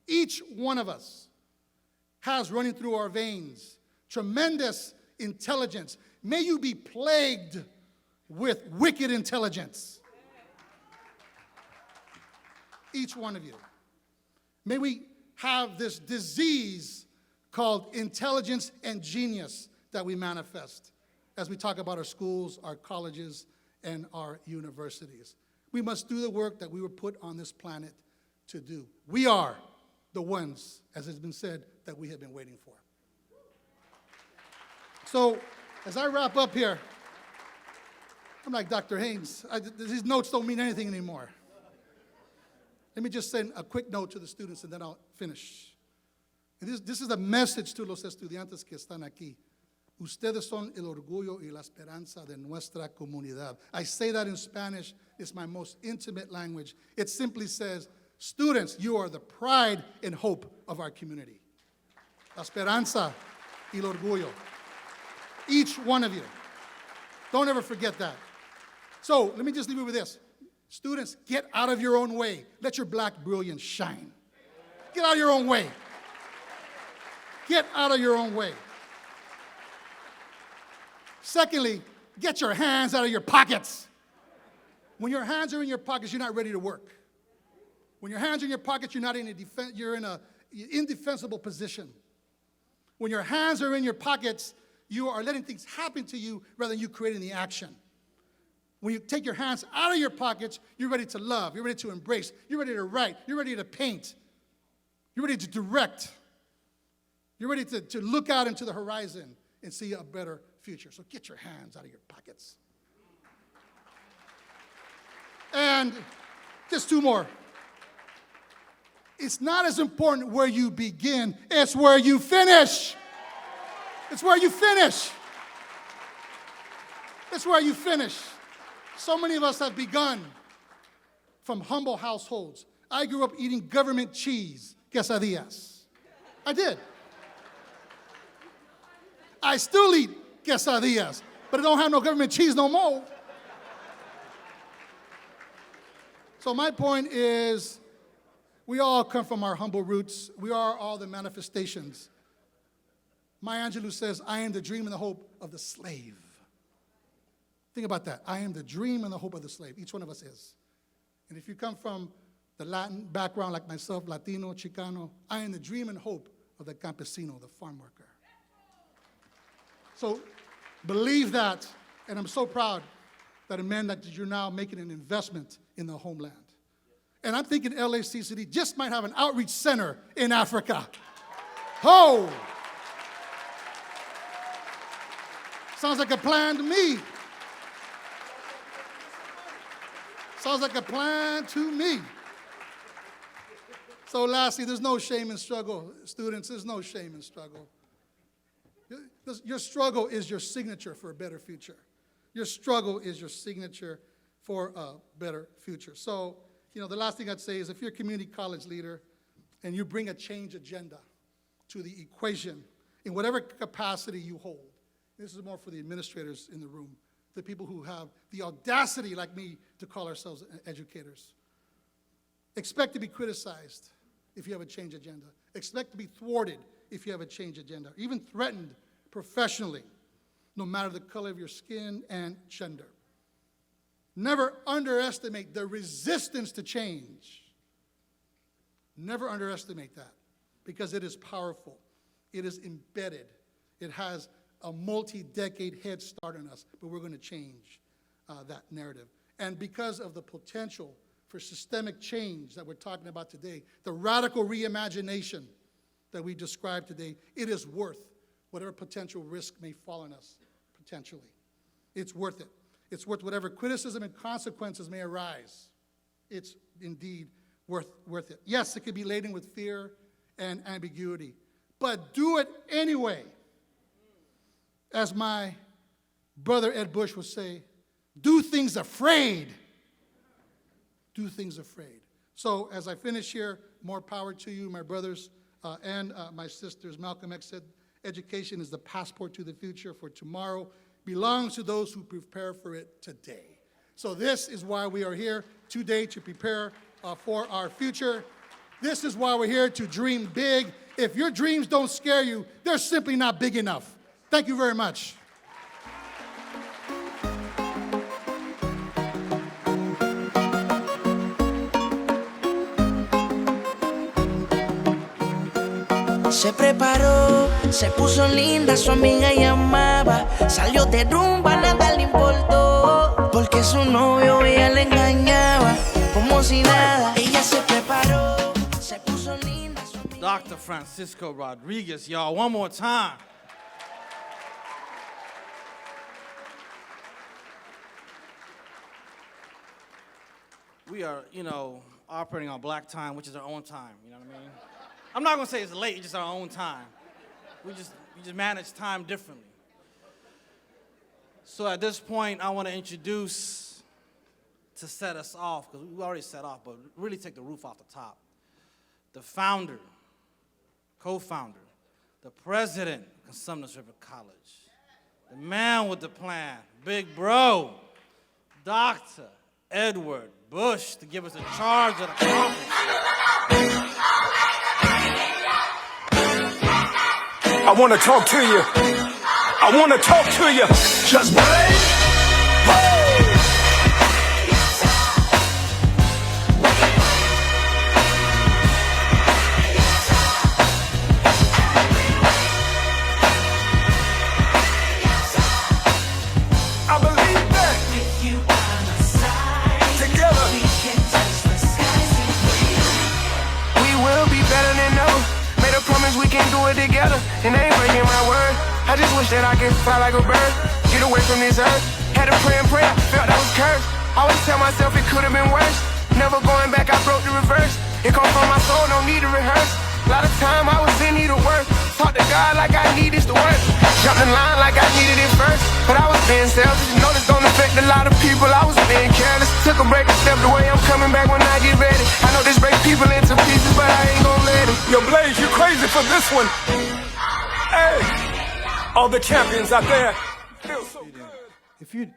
Each one of us has running through our veins tremendous intelligence. May you be plagued with wicked intelligence. Each one of you. May we have this disease called intelligence and genius that we manifest as we talk about our schools, our colleges, and our universities. We must do the work that we were put on this planet to do. We are the ones, as has been said, that we have been waiting for. So, as I wrap up here, I'm like Dr. Haynes. These notes don't mean anything anymore. Let me just send a quick note to the students and then I'll finish. And this is a message to los estudiantes que están aquí. Ustedes son el orgullo y la esperanza de nuestra comunidad. I say that in Spanish. It's my most intimate language. It simply says, students, you are the pride and hope of our community. La esperanza y el orgullo. Each one of you. Don't ever forget that. So let me just leave you with this. Students, get out of your own way. Let your black brilliance shine. Get out of your own way. Get out of your own way. Secondly, get your hands out of your pockets. When your hands are in your pockets, you're not ready to work. When your hands are in your pockets, you're in an indefensible position. When your hands are in your pockets, you are letting things happen to you rather than you creating the action. When you take your hands out of your pockets, you're ready to love, you're ready to embrace, you're ready to write, you're ready to paint, you're ready to direct, you're ready to look out into the horizon and see a better future. So get your hands out of your pockets. And just two more. It's not as important where you begin, it's where you finish. It's where you finish. It's where you finish. So many of us have begun from humble households. I grew up eating government cheese, quesadillas. I did. I still eat quesadillas, but I don't have no government cheese no more. So my point is, we all come from our humble roots. We are all the manifestations. Maya Angelou says, I am the dream and the hope of the slave. Think about that. I am the dream and the hope of the slave. Each one of us is. And if you come from the Latin background like myself, Latino, Chicano, I am the dream and hope of the campesino, the farm worker. So believe that, and I'm so proud that that you're now making an investment in the homeland. And I'm thinking LACCD just might have an outreach center in Africa. Oh! Sounds like a plan to me. Sounds like a plan to me. So lastly, there's no shame in struggle. Students, there's no shame in struggle. Your struggle is your signature for a better future. Your struggle is your signature for a better future. So, the last thing I'd say is if you're a community college leader and you bring a change agenda to the equation in whatever capacity you hold, this is more for the administrators in the room, the people who have the audacity, like me, to call ourselves educators. Expect to be criticized if you have a change agenda. Expect to be thwarted if you have a change agenda, even threatened professionally, no matter the color of your skin and gender. Never underestimate the resistance to change. Never underestimate that, because it is powerful. It is embedded. It has a multi-decade head start on us, but we're going to change that narrative. And because of the potential for systemic change that we're talking about today, the radical reimagination that we described today, it is worth whatever potential risk may fall on us, potentially. It's worth it. It's worth whatever criticism and consequences may arise. It's indeed worth it. Yes, it could be laden with fear and ambiguity, but do it anyway. As my brother Ed Bush would say, do things afraid. Do things afraid. So as I finish here, more power to you, my brothers and my sisters. Malcolm X said, education is the passport to the future, for tomorrow belongs to those who prepare for it today. So this is why we are here today, to prepare for our future. This is why we're here, to dream big. If your dreams don't scare you, they're simply not big enough. Thank you very much. Se preparó, se puso linda, su amiga llamaba. Salió de rumba, nada le importó, porque su novio ella le engañaba. Como si nada, ella se preparó, se puso linda, su amiga. Dr. Francisco Rodriguez, y'all, one more time. We are, operating on black time, which is our own time, you know what I mean? I'm not gonna say it's late, it's just our own time. We just manage time differently. So at this point, I wanna introduce, to set us off, because we already set off, but really take the roof off the top, the founder, co-founder, the president of Sumner River College, the man with the plan, big bro, Dr. Edward Bush, to give us a charge of the conference. I want to talk to you. I want to talk to you. Just break. I believe that. With you by my side, together we can touch the sky. We will be better than ever. Made a promise we can do it together, and I ain't breaking my word. I just wish that I could fly like a bird, get away from this earth. Had to pray and pray, felt that was cursed. Always tell myself it could have been worse. Never going back, I broke the reverse. It come from my soul, no need to rehearse. A lot of time I was in need of work. Talk to God like I need this to work. Jumped in line like I needed it first. But I was being selfish. You know this don't affect a lot of people. I was being careless. Took a break and stepped away. I'm coming back when I get ready. I know this breaks people into pieces, but I ain't gon' let it. Yo, Blaze, you crazy for this one. Hey, all the champions out there. Feel so good. If you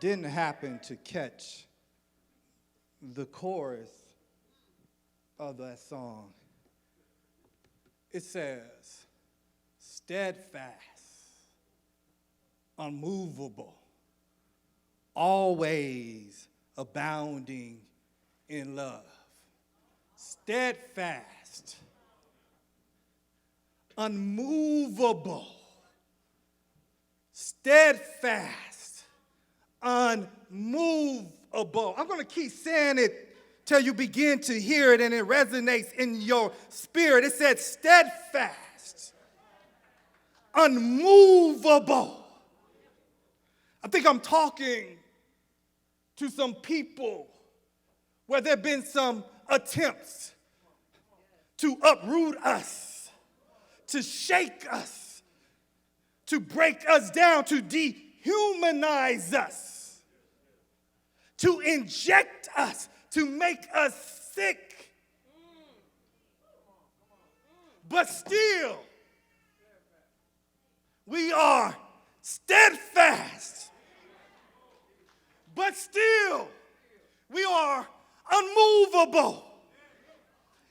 didn't happen to catch the chorus of that song, it says, steadfast, unmovable, always abounding in love. Steadfast, unmovable, steadfast, unmovable. I'm going to keep saying it till you begin to hear it and it resonates in your spirit. It said steadfast, unmovable. I think I'm talking to some people where there have been some attempts to uproot us, to shake us, to break us down, to dehumanize us, to inject us, to make us sick. But still, we are steadfast. But still, we are unmovable.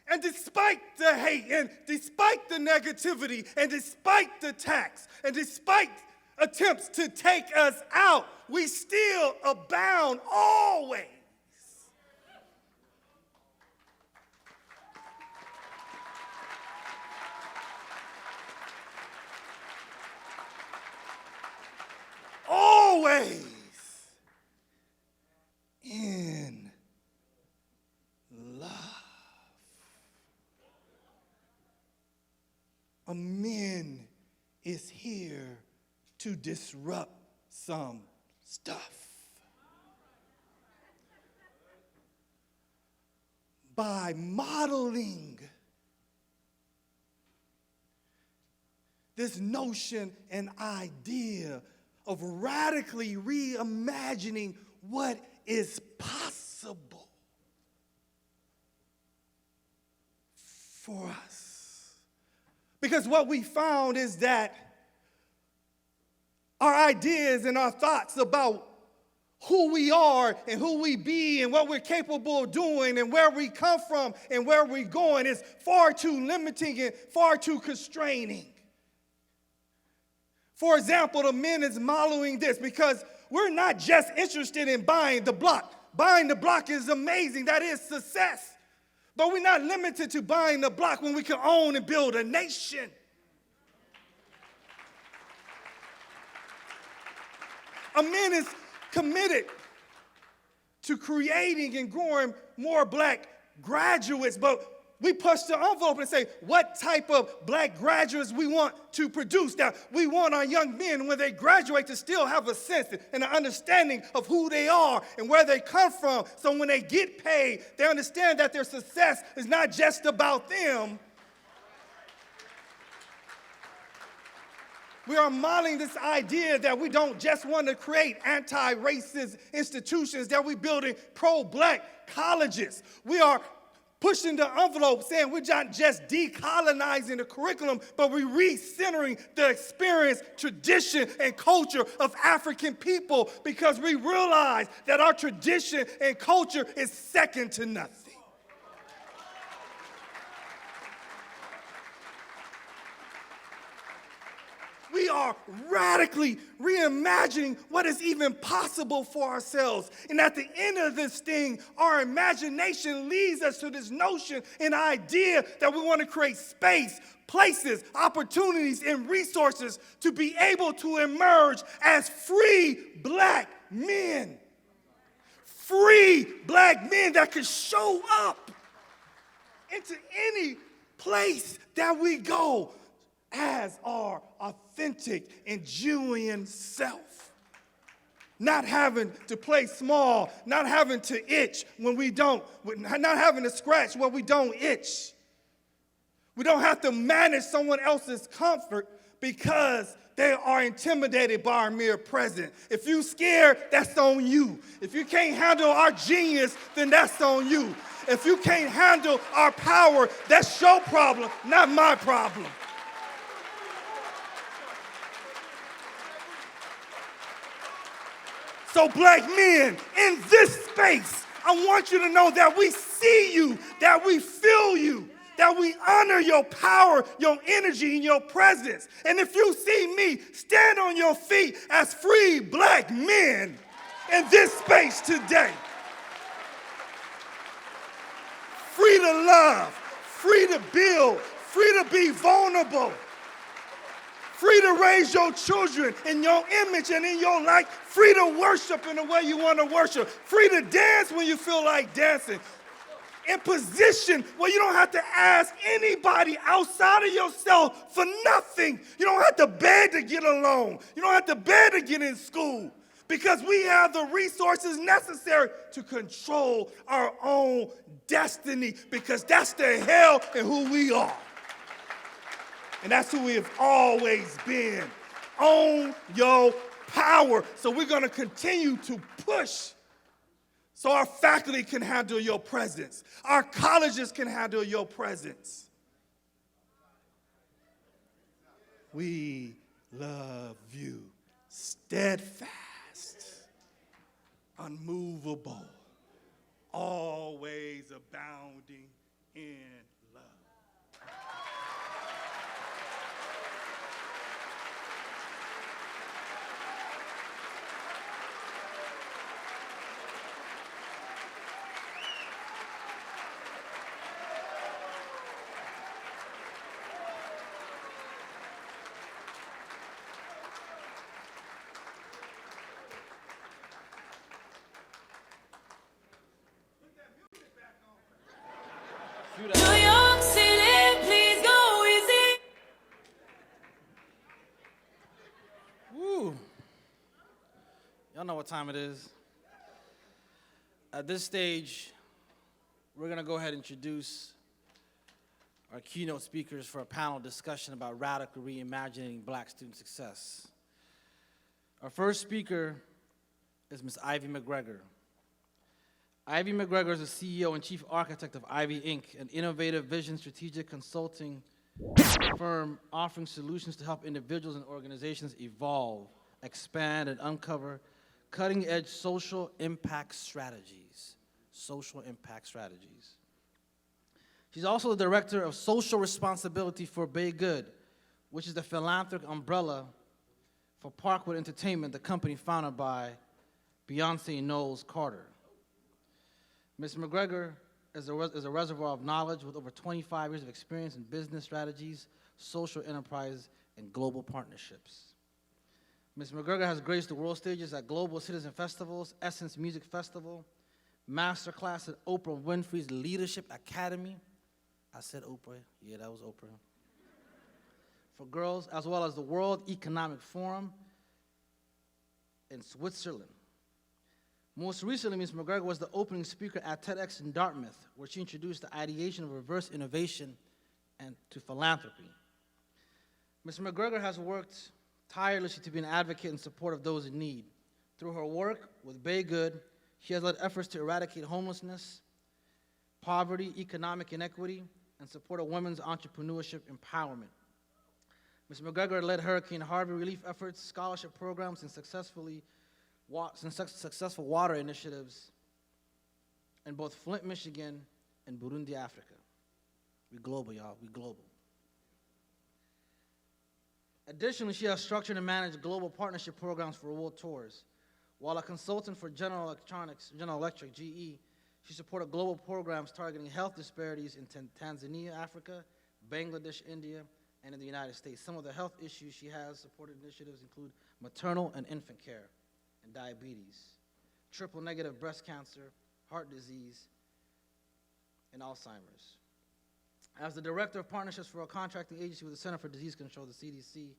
And despite the hate, and despite the negativity, and despite the attacks, and despite attempts to take us out, we still abound always. Always in love. A2MEND is here to disrupt some stuff. By modeling this notion and idea of radically reimagining what is possible for us. Because what we found is that our ideas and our thoughts about who we are and who we be and what we're capable of doing and where we come from and where we're going is far too limiting and far too constraining. For example, A2MEND is modeling this because we're not just interested in buying the block. Buying the block is amazing. That is success. But we're not limited to buying the block when we can own and build a nation. A2MEND is committed to creating and growing more black graduates, but we push the envelope and say, what type of black graduates we want to produce? Now, we want our young men, when they graduate, to still have a sense and an understanding of who they are and where they come from. So when they get paid, they understand that their success is not just about them. We are modeling this idea that we don't just want to create anti-racist institutions, that we're building pro-black colleges. We are pushing the envelope, saying we're not just decolonizing the curriculum, but we're recentering the experience, tradition, and culture of African people, because we realize that our tradition and culture is second to nothing. We are radically reimagining what is even possible for ourselves. And at the end of this thing, our imagination leads us to this notion and idea that we want to create space, places, opportunities, and resources to be able to emerge as free black men. Free black men that can show up into any place that we go as our authentic and genuine self. Not having to play small, not having to itch when we don't, not having to scratch when we don't itch. We don't have to manage someone else's comfort because they are intimidated by our mere presence. If you're scared, that's on you. If you can't handle our genius, then that's on you. If you can't handle our power, that's your problem, not my problem. So black men, in this space, I want you to know that we see you, that we feel you, that we honor your power, your energy, and your presence. And if you see me, stand on your feet as free black men in this space today. Free to love, free to build, free to be vulnerable. Free to raise your children in your image and in your life. Free to worship in the way you want to worship. Free to dance when you feel like dancing. In position where you don't have to ask anybody outside of yourself for nothing. You don't have to beg to get along. You don't have to beg to get in school. Because we have the resources necessary to control our own destiny. Because that's the hell in who we are. And that's who we have always been. Own your power. So we're going to continue to push so our faculty can handle your presence. Our colleges can handle your presence. We love you. Steadfast, unmovable, always abounding in love. New York City, please go easy. Woo. Y'all know what time it is. At this stage, we're going to go ahead and introduce our keynote speakers for a panel discussion about radical reimagining black student success. Our first speaker is Ms. Ivy McGregor. Ivy McGregor is the CEO and chief architect of Ivy Inc., an innovative vision strategic consulting firm offering solutions to help individuals and organizations evolve, expand, and uncover cutting-edge social impact strategies. Social impact strategies. She's also the director of social responsibility for Bay Good, which is the philanthropic umbrella for Parkwood Entertainment, the company founded by Beyonce Knowles Carter. Ms. McGregor is a reservoir of knowledge with over 25 years of experience in business strategies, social enterprise, and global partnerships. Ms. McGregor has graced the world stages at global citizen festivals, Essence Music Festival, masterclass at Oprah Winfrey's Leadership Academy. I said Oprah, yeah, that was Oprah. For girls, as well as the World Economic Forum in Switzerland. Most recently, Ms. McGregor was the opening speaker at TEDx in Dartmouth, where she introduced the ideation of reverse innovation and to philanthropy. Ms. McGregor has worked tirelessly to be an advocate in support of those in need. Through her work with Bay Good, she has led efforts to eradicate homelessness, poverty, economic inequity, and support of women's entrepreneurship empowerment. Ms. McGregor led Hurricane Harvey relief efforts, scholarship programs, and successful water initiatives in both Flint, Michigan, and Burundi, Africa. We global, y'all, we global. Additionally, she has structured and managed global partnership programs for world tours. While a consultant for General Electric, GE, she supported global programs targeting health disparities in Tanzania, Africa, Bangladesh, India, and in the United States. Some of the health issues she has supported initiatives include maternal and infant care, and diabetes, triple-negative breast cancer, heart disease, and Alzheimer's. As the Director of Partnerships for a contracting agency with the Center for Disease Control, the CDC,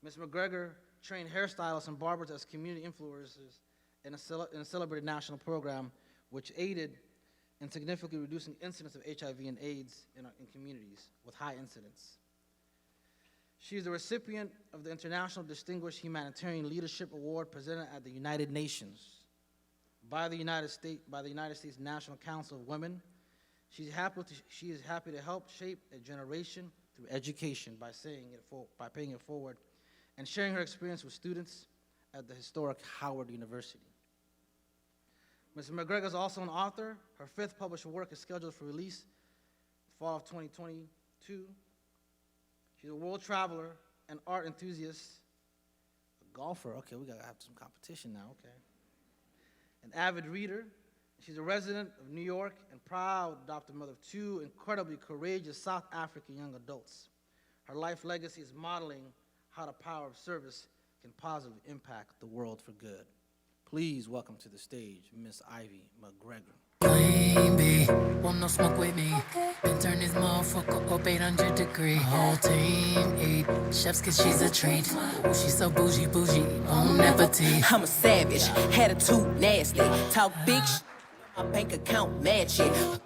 Ms. McGregor trained hairstylists and barbers as community influencers in a celebrated national program which aided in significantly reducing incidence of HIV and AIDS in communities with high incidence. She is the recipient of the International Distinguished Humanitarian Leadership Award presented at the United Nations by the United States National Council of Women. She is happy to help shape a generation through education by paying it forward and sharing her experience with students at the historic Howard University. Ms. McGregor is also an author. Her 5th published work is scheduled for release fall of 2022. She's a world traveler, an art enthusiast, a golfer. Okay, we gotta have some competition now, okay. An avid reader. She's a resident of New York and proud adopted mother of 2 incredibly courageous South African young adults. Her life legacy is modeling how the power of service can positively impact the world for good. Please welcome to the stage, Miss Ivy McGregor. Queen bee, want no smoke with me. Then turn this motherfucker up 800 degrees. Whole team eat chefs cause she's a treat. Ooh, she's so bougie, on appetite. I'm a savage, attitude nasty. Talk big my bank account match it.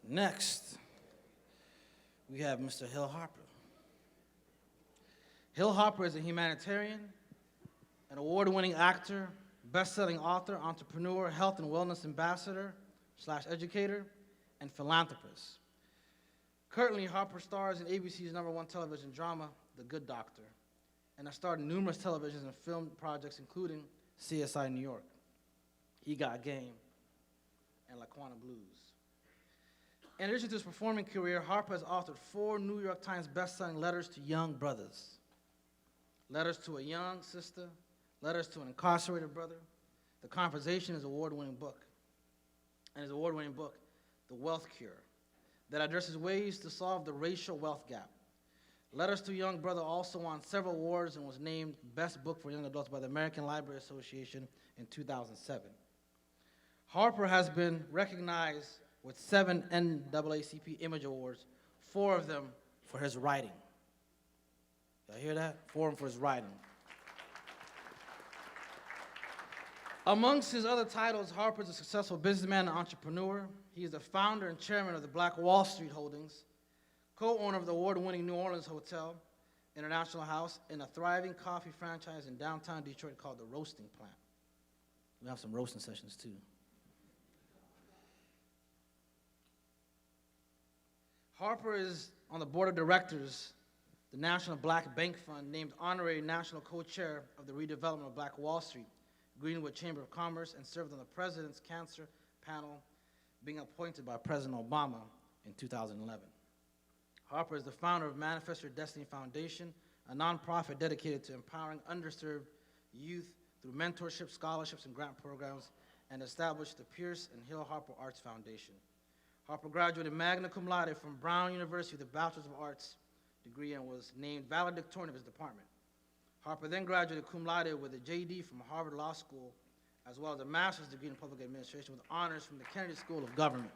Next, we have Mr. Hill Harper. Hill Harper is a humanitarian, an award-winning actor, best-selling author, entrepreneur, health and wellness ambassador / educator, and philanthropist. Currently, Harper stars in ABC's #1 television drama, The Good Doctor, and has starred in numerous television and film projects, including CSI New York, He Got Game, and Laquana Blues. In addition to his performing career, Harper has authored 4 New York Times best-selling letters to young brothers, letters to a young sister, letters to an incarcerated brother. The Conversation is an award-winning book, and his award-winning book, The Wealth Cure, that addresses ways to solve the racial wealth gap. Letters to a Young Brother also won several awards and was named Best Book for Young Adults by the American Library Association in 2007. Harper has been recognized with 7 NAACP Image Awards, 4 of them for his writing. Y'all hear that? 4 of them for his writing. Amongst his other titles, Harper is a successful businessman and entrepreneur. He is the founder and chairman of the Black Wall Street Holdings, co-owner of the award-winning New Orleans Hotel, International House, and a thriving coffee franchise in downtown Detroit called the Roasting Plant. We have some roasting sessions too. Harper is on the board of directors, the National Black Bank Fund, named honorary national co-chair of the redevelopment of Black Wall Street, Greenwood Chamber of Commerce, and served on the President's Cancer Panel, being appointed by President Obama in 2011. Harper is the founder of Manifest Your Destiny Foundation, a nonprofit dedicated to empowering underserved youth through mentorship, scholarships, and grant programs, and established the Pierce and Hill Harper Arts Foundation. Harper graduated magna cum laude from Brown University with a Bachelor's of Arts degree and was named valedictorian of his department. Harper then graduated cum laude with a JD from Harvard Law School, as well as a master's degree in public administration with honors from the Kennedy School of Government.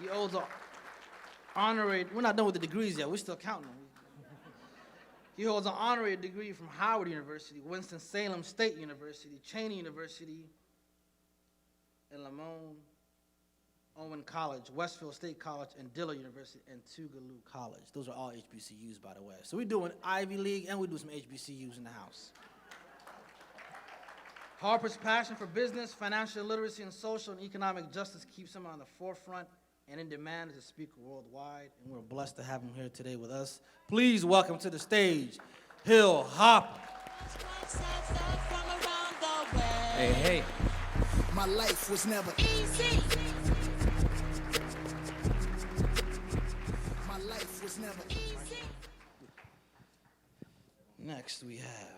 He holds an honorary, we're not done with the degrees yet, we're still counting them. He holds an honorary degree from Howard University, Winston-Salem State University, Cheney University, and Lamone Owen College, Westfield State College, and Dillard University, and Tougaloo College. Those are all HBCUs, by the way. So we're doing Ivy League, and we do some HBCUs in the house. Harper's passion for business, financial literacy, and social and economic justice keeps him on the forefront and in demand as a speaker worldwide, and we're blessed to have him here today with us. Please welcome to the stage, Hill Hopper. Hey, hey. My life was never easy. My life was never easy. Next, we have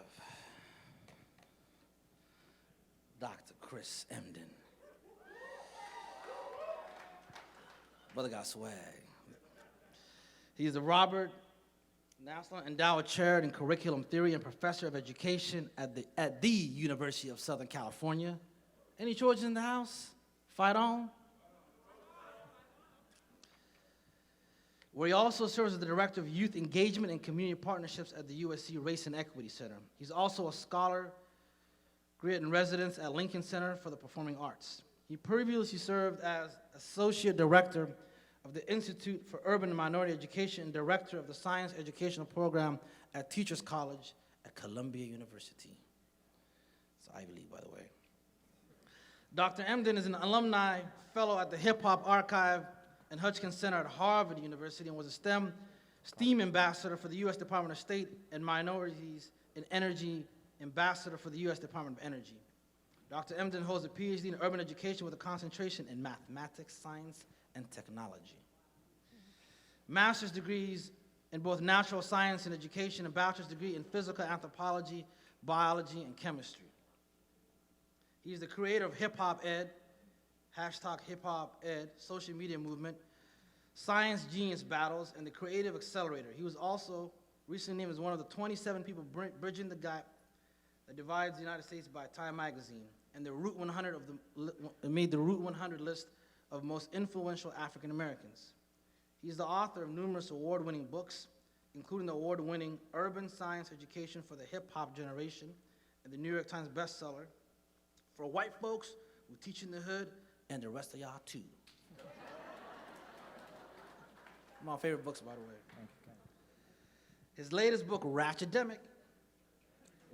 Dr. Chris Emden. Brother got swag. He's the Robert National Endowed Chair in Curriculum Theory and Professor of Education at the University of Southern California. Any Georgians in the house? Fight on. Where he also serves as the Director of Youth Engagement and Community Partnerships at the USC Race and Equity Center. He's also a scholar, graduate in residence at Lincoln Center for the Performing Arts. He previously served as Associate Director of the Institute for Urban and Minority Education and Director of the Science Educational Program at Teachers College at Columbia University. It's Ivy League, by the way. Dr. Emden is an alumni fellow at the Hip Hop Archive and Hutchins Center at Harvard University and was a STEAM ambassador for the U.S. Department of State and Minorities in Energy ambassador for the U.S. Department of Energy. Dr. Emden holds a PhD in urban education with a concentration in mathematics, science, and technology. Master's degrees in both natural science and education, and bachelor's degree in physical anthropology, biology, and chemistry. He's the creator of Hip Hop Ed, #HipHopEd, social media movement, Science Genius Battles, and the Creative Accelerator. He was also recently named as one of the 27 people bridging the gap that divides the United States by Time Magazine, and the Root 100 made the Root 100 list of most influential African Americans. He's the author of numerous award-winning books, including the award-winning Urban Science Education for the Hip Hop Generation and the New York Times bestseller For White Folks Who Teach in the Hood and the Rest of Y'all Too. My favorite books, by the way. His latest book, Ratchetdemic,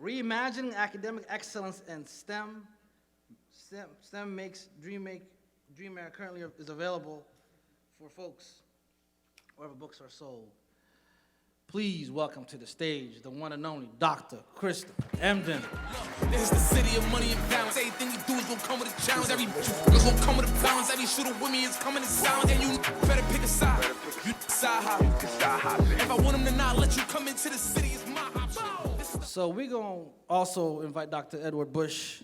Reimagining Academic Excellence and STEM Makes Dream Maker, currently is available for folks wherever books are sold. Please welcome to the stage the one and only Dr. Christopher Emden. This is the city of money and balance. Everything you do is gonna come with a challenge. Every is gonna come with a balance. Every shooter with me is coming in silence. And you better pick a side. You side hop. If I want them to not let you come into the city, it's my option. So we're gonna also invite Dr. Edward Bush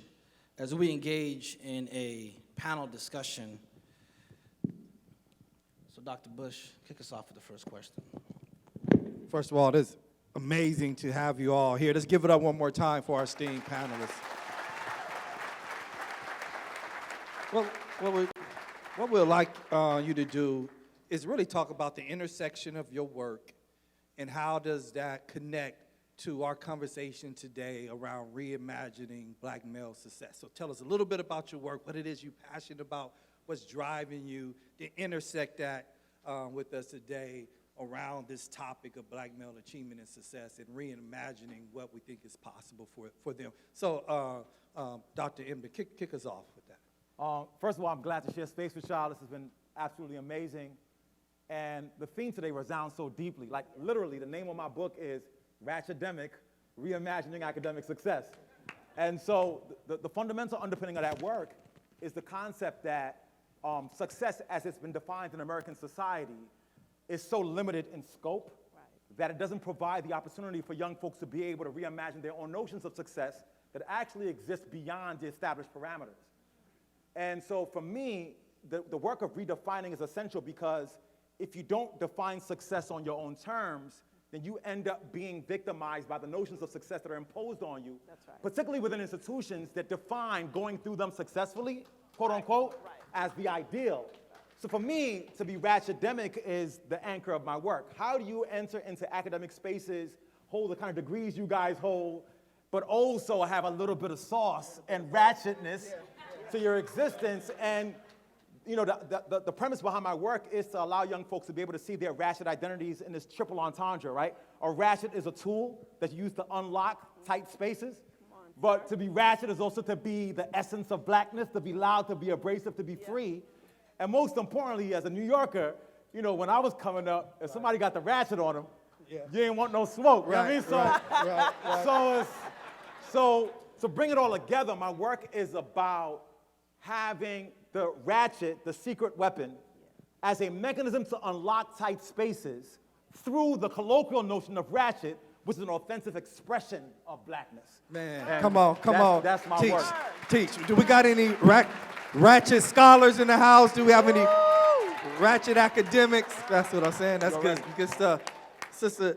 as we engage in a panel discussion. So Dr. Bush, kick us off with the first question. First of all, it is amazing to have you all here. Let's give it up one more time for our esteemed panelists. Well, what we'd like you to do is really talk about the intersection of your work and how does that connect to our conversation today around reimagining Black male success. So tell us a little bit about your work, what it is you're passionate about, what's driving you to intersect that with us today around this topic of Black male achievement and success and reimagining what we think is possible for them. So Dr. Emden, kick us off with that. First of all, I'm glad to share space with y'all. This has been absolutely amazing. And the theme today resounds so deeply. Like literally, the name of my book is Ratchetdemic, Reimagining Academic Success. And so the fundamental underpinning of that work is the concept that success as it's been defined in American society is so limited in scope that it doesn't provide the opportunity for young folks to be able to reimagine their own notions of success that actually exist beyond the established parameters. And so for me, the work of redefining is essential because if you don't define success on your own terms, then you end up being victimized by the notions of success that are imposed on you, particularly within institutions that define going through them successfully, quote unquote, as the ideal. So for me, to be ratchetdemic is the anchor of my work. How do you enter into academic spaces, hold the kind of degrees you guys hold, but also have a little bit of sauce and ratchetness to your existence? And you know, the premise behind my work is to allow young folks to be able to see their ratchet identities in this triple entendre, right? A ratchet is a tool that's used to unlock tight spaces But to be ratchet is also to be the essence of blackness, to be loud, to be abrasive, to be free. And most importantly, as a New Yorker, you know, when I was coming up, if somebody got the ratchet on them, you ain't want no smoke. You know what I mean? So, to bring it all together, my work is about having the ratchet, the secret weapon, as a mechanism to unlock tight spaces through the colloquial notion of ratchet, which is an offensive expression of blackness. Man, And come on. That's my teach, work. Teach. Do we got any ratchet scholars in the house? Do we have any ratchet academics? That's what I'm saying. That's good stuff. Sister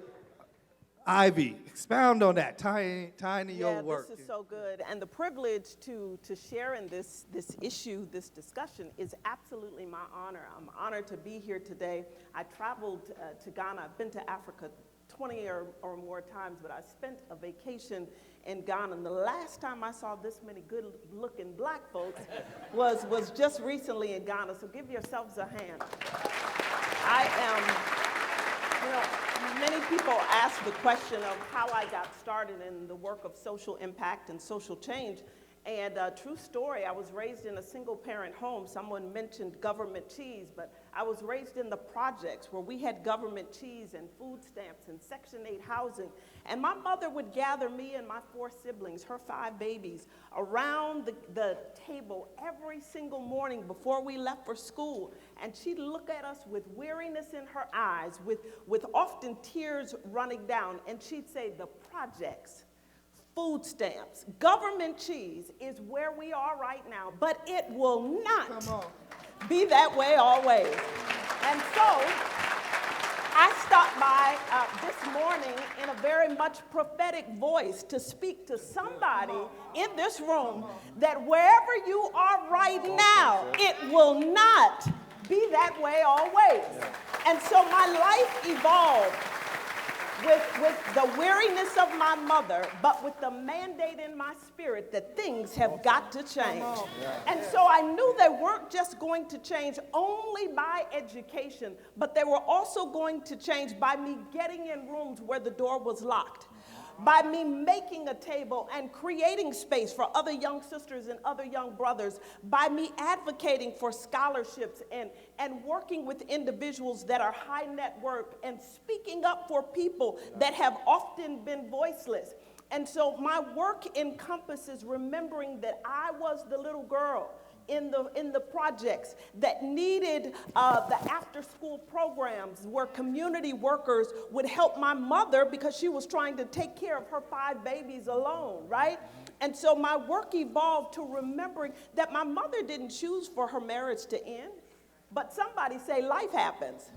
Ivy, expound on that. Tie into your work. This is so good. And the privilege to share in this issue, this discussion, is absolutely my honor. I'm honored to be here today. I traveled to Ghana. I've been to Africa 20 or more times, but I spent a vacation in Ghana. And the last time I saw this many good-looking black folks was just recently in Ghana. So give yourselves a hand. I am, you know, many people ask the question of how I got started in the work of social impact and social change. And true story, I was raised in a single-parent home. Someone mentioned government cheese, but I was raised in the projects where we had government cheese and food stamps and Section 8 housing. And my mother would gather me and my 4 siblings, her 5 babies, around the table every single morning before we left for school. And she'd look at us with weariness in her eyes, with often tears running down, and she'd say, the projects, food stamps, government cheese is where we are right now, but it will not be that way always. And so I stopped by this morning in a very much prophetic voice to speak to somebody in this room that wherever you are right now, it will not be that way always. And so my life evolved with the weariness of my mother, but with the mandate in my spirit that things have got to change. And so I knew they weren't just going to change only by education, but they were also going to change by me getting in rooms where the door was locked, by me making a table and creating space for other young sisters and other young brothers, by me advocating for scholarships and working with individuals that are high net worth and speaking up for people that have often been voiceless. And so my work encompasses remembering that I was the little girl in the projects that needed the after-school programs where community workers would help my mother because she was trying to take care of her 5 babies alone, right? And so my work evolved to remembering that my mother didn't choose for her marriage to end, but somebody say life happens.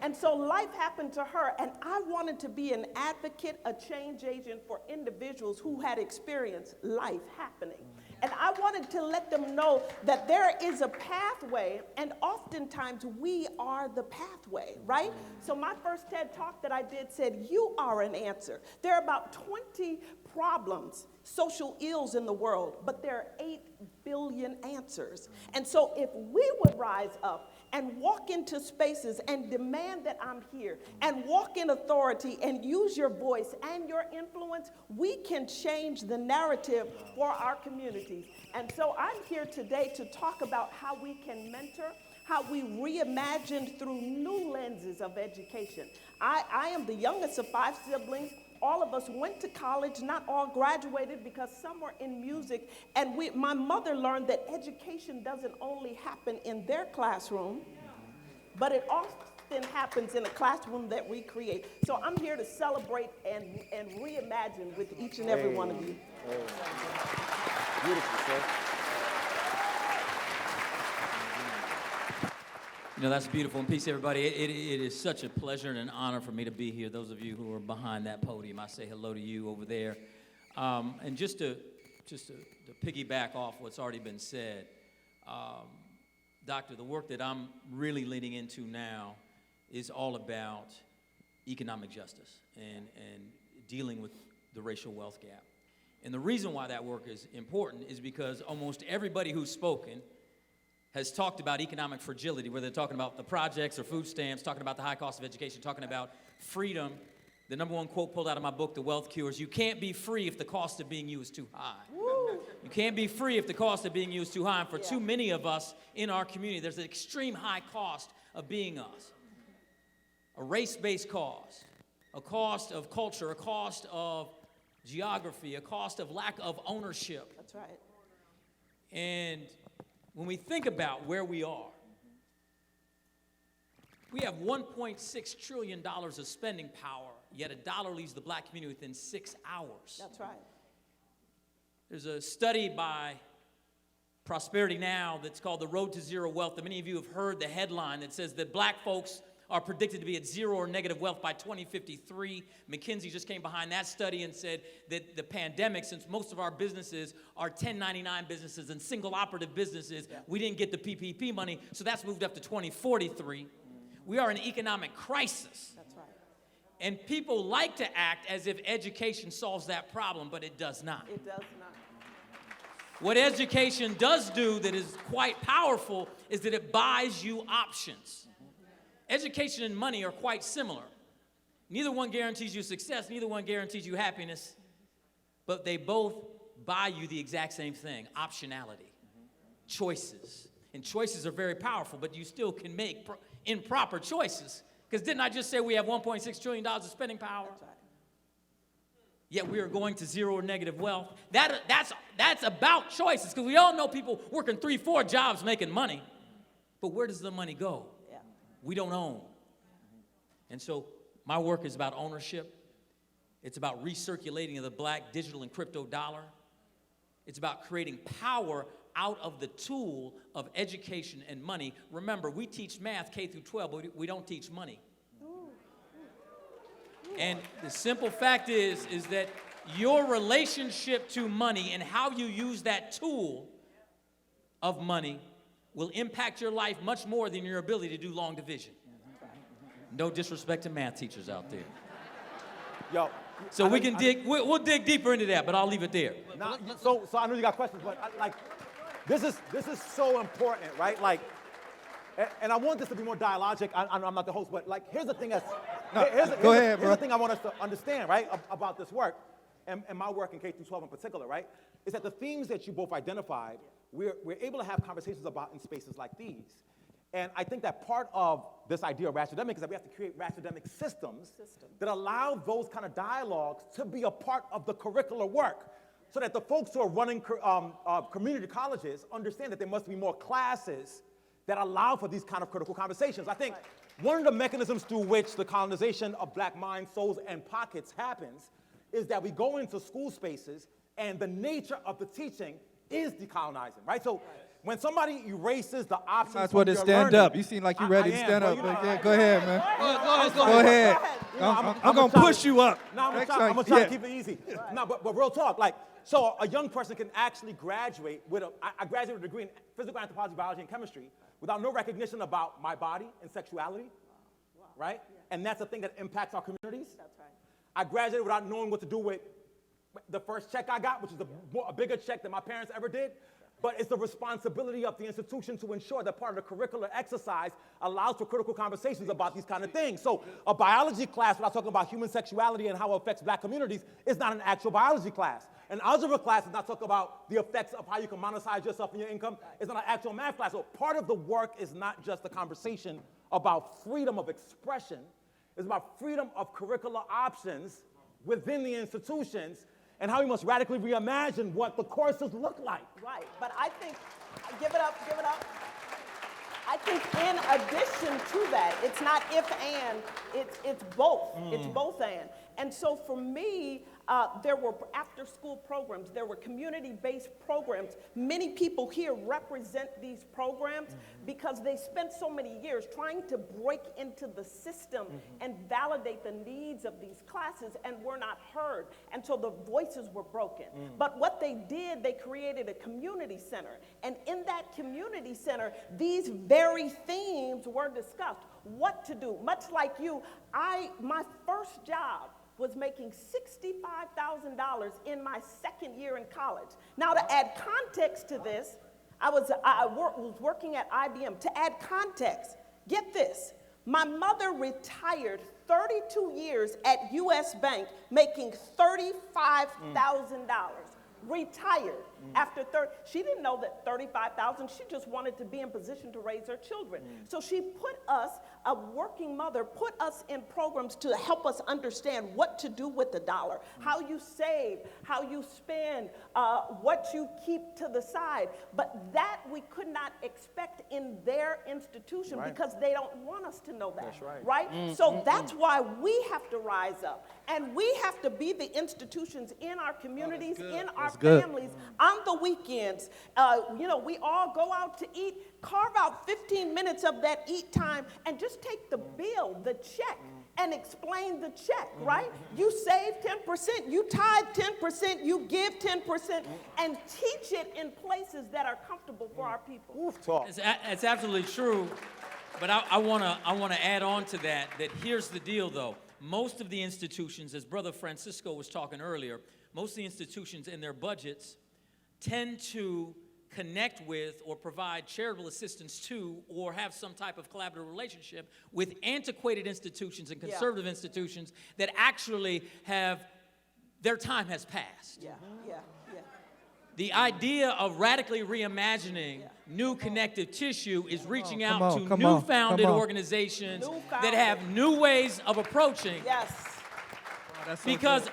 And so life happened to her, and I wanted to be an advocate, a change agent for individuals who had experienced life happening. And I wanted to let them know that there is a pathway, and oftentimes we are the pathway, right? So my first TED Talk that I did said, you are an answer. There are about 20 problems, social ills in the world, but there are 8 billion answers. And so if we would rise up and walk into spaces and demand that I'm here and walk in authority and use your voice and your influence, we can change the narrative for our communities. And so I'm here today to talk about how we can mentor, how we reimagine through new lenses of education. I am the youngest of 5 siblings. All of us went to college, not all graduated because some were in music. And my mother learned that education doesn't only happen in their classroom, but it often happens in a classroom that we create. So I'm here to celebrate and reimagine with each and every one of you. Beautiful, sir. You know, that's beautiful. And peace, everybody. It is such a pleasure and an honor for me to be here. Those of you who are behind that podium, I say hello to you over there. And just to piggyback off what's already been said, Doctor, the work that I'm really leaning into now is all about economic justice and dealing with the racial wealth gap. And the reason why that work is important is because almost everybody who's spoken has talked about economic fragility, whether they're talking about the projects or food stamps, talking about the high cost of education, talking about freedom The number one quote pulled out of my book, The Wealth Cure, is you can't be free if the cost of being you is too high. You can't be free if the cost of being you is too high. And for too many of us in our community, there's an extreme high cost of being us. A race-based cost, a cost of culture, a cost of geography, a cost of lack of ownership. That's right. And when we think about where we are, we have $1.6 trillion of spending power, yet a dollar leaves the black community within 6 hours. That's right. There's a study by Prosperity Now that's called The Road to Zero Wealth, that many of you have heard the headline that says that black folks are predicted to be at zero or negative wealth by 2053. McKinsey just came behind that study and said that the pandemic, since most of our businesses are 1099 businesses and single operative businesses, we didn't get the PPP money, so that's moved up to 2043. We are in an economic crisis. That's right. And people like to act as if education solves that problem, but it does not. It does not. What education does do that is quite powerful is that it buys you options. Education and money are quite similar. Neither one guarantees you success, neither one guarantees you happiness, but they both buy you the exact same thing, optionality, choices. And choices are very powerful, but you still can make improper choices. Because didn't I just say we have $1.6 trillion of spending power? That's right. Yet we are going to zero or negative wealth. That's about choices, because we all know people working 3-4 jobs making money. But where does the money go? We don't own. And so my work is about ownership. It's about recirculating of the black digital and crypto dollar. It's about creating power out of the tool of education and money. Remember, we teach math K through 12, but we don't teach money. And the simple fact is that your relationship to money and how you use that tool of money will impact your life much more than your ability to do long division. No disrespect to math teachers out there. Yo, so we can we'll dig deeper into that, but I'll leave it there. Now, so I know you got questions, but this is so important, right? Like, and I want this to be more dialogic. I'm not the host, but like, here's the thing here's the thing I want us to understand, right, about this work, and my work in K through 12 in particular, right, is that the themes that you both identified, we're able to have conversations about in spaces like these. And I think that part of this idea of ratchetemic is that we have to create ratchetemic systems that allow those kind of dialogues to be a part of the curricular work, so that the folks who are running community colleges understand that there must be more classes that allow for these kind of critical conversations. I think one of the mechanisms through which the colonization of black minds, souls, and pockets happens is that we go into school spaces and the nature of the teaching is decolonizing, right? So when somebody erases the options That's what it stand up. You seem like you're ready to stand up. Go ahead, man. Go ahead. I'm going to push you up. No, I'm going to try to keep it easy. No, but real talk, like, so a young person can actually graduate with I graduated with a degree in physical anthropology, biology, and chemistry without no recognition about my body and sexuality, right? And that's a thing that impacts our communities. That's right. I graduated without knowing what to do with the first check I got, which is a bigger check than my parents ever did. But it's the responsibility of the institution to ensure that part of the curricular exercise allows for critical conversations about these kind of things. So a biology class, when I'm talking about human sexuality and how it affects black communities, is not an actual biology class. An algebra class is not talking about the effects of how you can monetize yourself and your income. It's not an actual math class. So part of the work is not just a conversation about freedom of expression. It's about freedom of curricular options within the institutions and how we must radically reimagine what the courses look like. Right, but I think, give it up. I think in addition to that, it's not if and, it's both. It's both and. And so for me, there were after-school programs, there were community-based programs. Many people here represent these programs because they spent so many years trying to break into the system and validate the needs of these classes and were not heard. And so the voices were broken. But what they did, they created a community center. And in that community center, these very themes were discussed. What to do, much like you, my first job was making $65,000 in my second year in college. Now, to add context to this, I was working at IBM. To add context, get this, my mother retired 32 years at U.S. Bank, making $35,000. Retired after 30. She didn't know that 35,000, she just wanted to be in position to raise her children. So she put us, a working mother, put us in programs to help us understand what to do with the dollar, how you save, how you spend, what you keep to the side. But that we could not expect in their institution because they don't want us to know that. That's right. So that's why we have to rise up. And we have to be the institutions in our communities, in our families, on the weekends. We all go out to eat. Carve out 15 minutes of that eat time and just take the bill, the check, and explain the check, right? You save 10%, you tithe 10%, you give 10%, and teach it in places that are comfortable for our people. It's absolutely true, but I want to add on to that here's the deal, though. Most of the institutions, as Brother Francisco was talking earlier, most of the institutions in their budgets tend to connect with or provide charitable assistance to or have some type of collaborative relationship with antiquated institutions and conservative institutions that actually have, their time has passed. The idea of radically reimagining new connective tissue is reaching out to new-founded organizations that have new ways of approaching. Because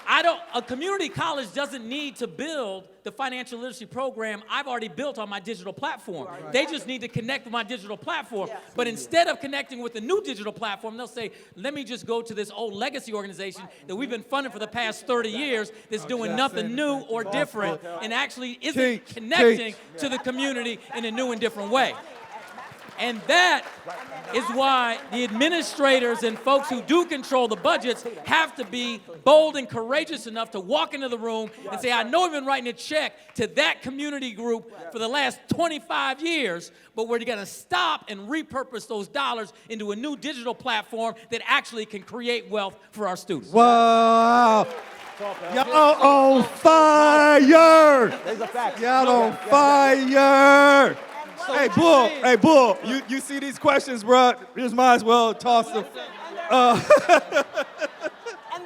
a community college doesn't need to build the financial literacy program I've already built on my digital platform. They just need to connect with my digital platform. But instead of connecting with the new digital platform, they'll say, let me just go to this old legacy organization that we've been funding for the past 30 years that's doing nothing new or different and actually isn't connecting to the community in a new and different way. And that is why the administrators and folks who do control the budgets have to be bold and courageous enough to walk into the room and say, I know I've been writing a check to that community group for the last 25 years, but we're going to stop and repurpose those dollars into a new digital platform that actually can create wealth for our students. Wow. Y'all on fire! There's a fact. Y'all on fire! Hey, Bull, you see these questions, bro? You just might as well toss them. And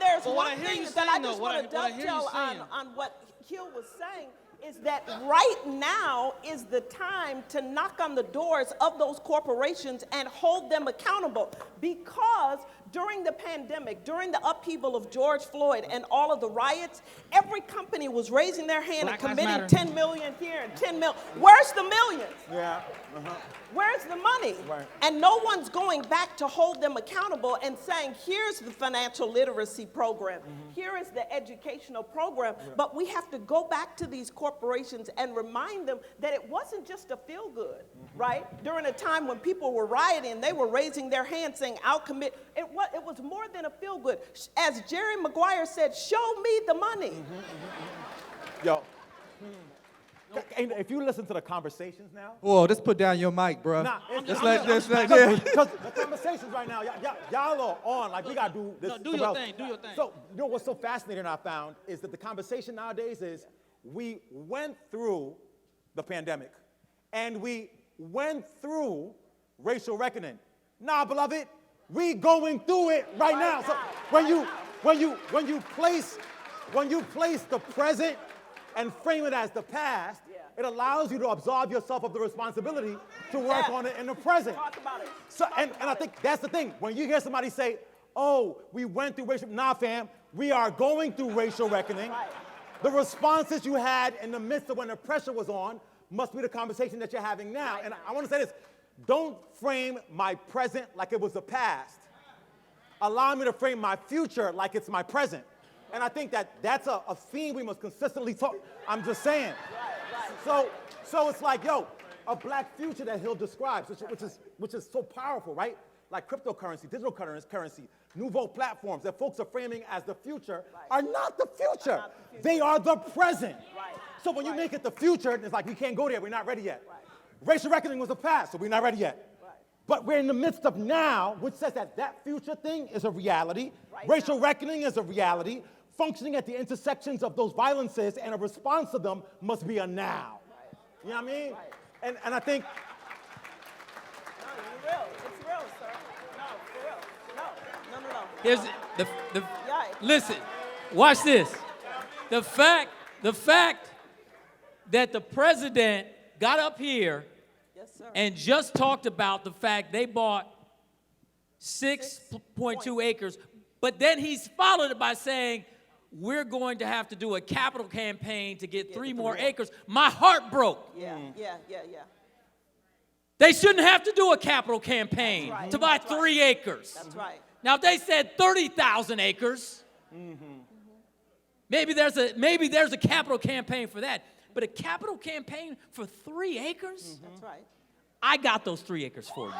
there's one thing that I just want to dovetail on what Hill was saying, is that right now is the time to knock on the doors of those corporations and hold them accountable, because during the pandemic, during the upheaval of George Floyd and all of the riots, every company was raising their hand and committing 10 million here and 10 million. Where's the millions? Where's the money? And no one's going back to hold them accountable and saying, here's the financial literacy program, here is the educational program, but we have to go back to these corporations and remind them that it wasn't just a feel-good, right? During a time when people were rioting, they were raising their hands saying, I'll commit. It was more than a feel-good. As Jerry Maguire said, show me the money. Yo. If you listen to the conversations now. Whoa, just put down your mic, bro. Because the conversations right now, y'all are on, like we got to do this. Do your thing. So, what's so fascinating I found is that the conversation nowadays is we went through the pandemic and we went through racial reckoning. Nah, beloved, we going through it right now. So when you place the present and frame it as the past, it allows you to absolve yourself of the responsibility to work on it in the present. Talk about it. So, and I think that's the thing. When you hear somebody say, oh, we went through racial, nah, fam, we are going through racial reckoning. The responses you had in the midst of when the pressure was on must be the conversation that you're having now. And I want to say this, don't frame my present like it was the past. Allow me to frame my future like it's my present. And I think that's a theme we must consistently talk. I'm just saying. So it's like, yo, a black future that Hill describes, which is so powerful, right? Like cryptocurrency, digital currency, nouveau platforms that folks are framing as the future are not the future. They are the present. So when you make it the future, it's like we can't go there. We're not ready yet. Racial reckoning was the past, so we're not ready yet. But we're in the midst of now, which says that future thing is a reality. Racial reckoning is a reality. Functioning at the intersections of those violences and a response to them must be a now. You know what I mean? And I think... No, you're real. It's real, sir. No, for real. No. Here's listen, watch this. The fact that the president got up here and just talked about the fact they bought 6.2 acres, but then he's followed it by saying, we're going to have to do a capital campaign to get 3 more acres. My heart broke. Yeah. They shouldn't have to do a capital campaign to buy 3 acres. That's right. Now, if they said 30,000 acres, maybe there's a capital campaign for that. But a capital campaign for 3 acres? That's right. I got those 3 acres for you.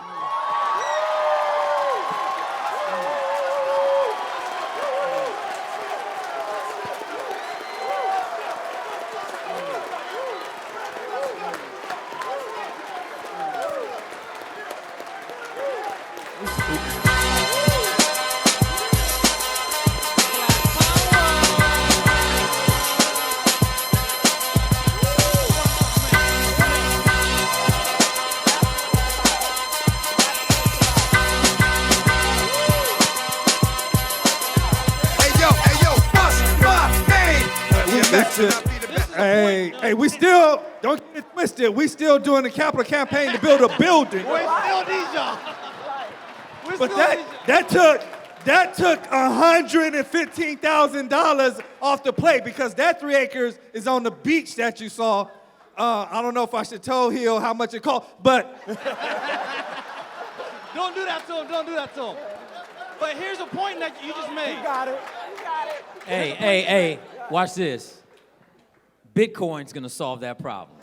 Hey, we still, don't get it twisted, we still doing the capital campaign to build a building. We still need y'all. But that took $115,000 off the plate because that 3 acres is on the beach that you saw. I don't know if I should tell Hill how much it cost, but. Don't do that to him. But here's a point that you just made. You got it. Hey, watch this. Bitcoin's gonna solve that problem.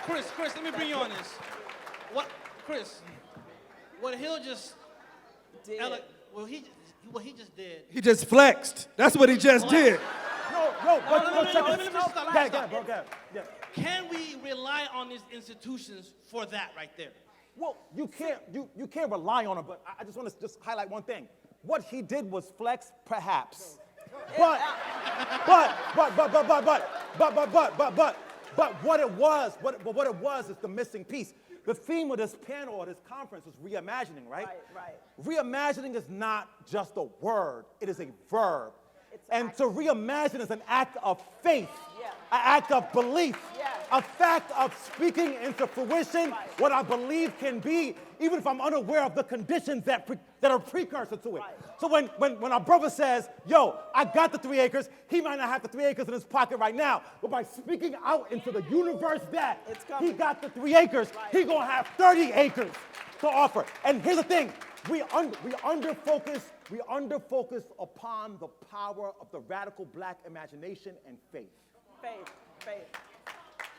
Chris, let me bring you on this. What Hill just did. What he just did. He just flexed. That's what he just did. Let me stop. Can we rely on these institutions for that right there? Well, you can't rely on it, but I just want to just highlight one thing. What he did was flex, perhaps. But what it was is the missing piece. The theme of this panel or this conference was reimagining, right? Right. Reimagining is not just a word, it is a verb. And to reimagine is an act of faith, an act of belief, a fact of speaking into fruition what I believe can be, even if I'm unaware of the conditions that are precursor to it. So when our brother says, yo, I got the 3 acres, he might not have the 3 acres in his pocket right now, but by speaking out into the universe that he got the 3 acres, he gonna have 30 acres to offer. And here's the thing, we under-focus upon the power of the radical black imagination and faith. Faith.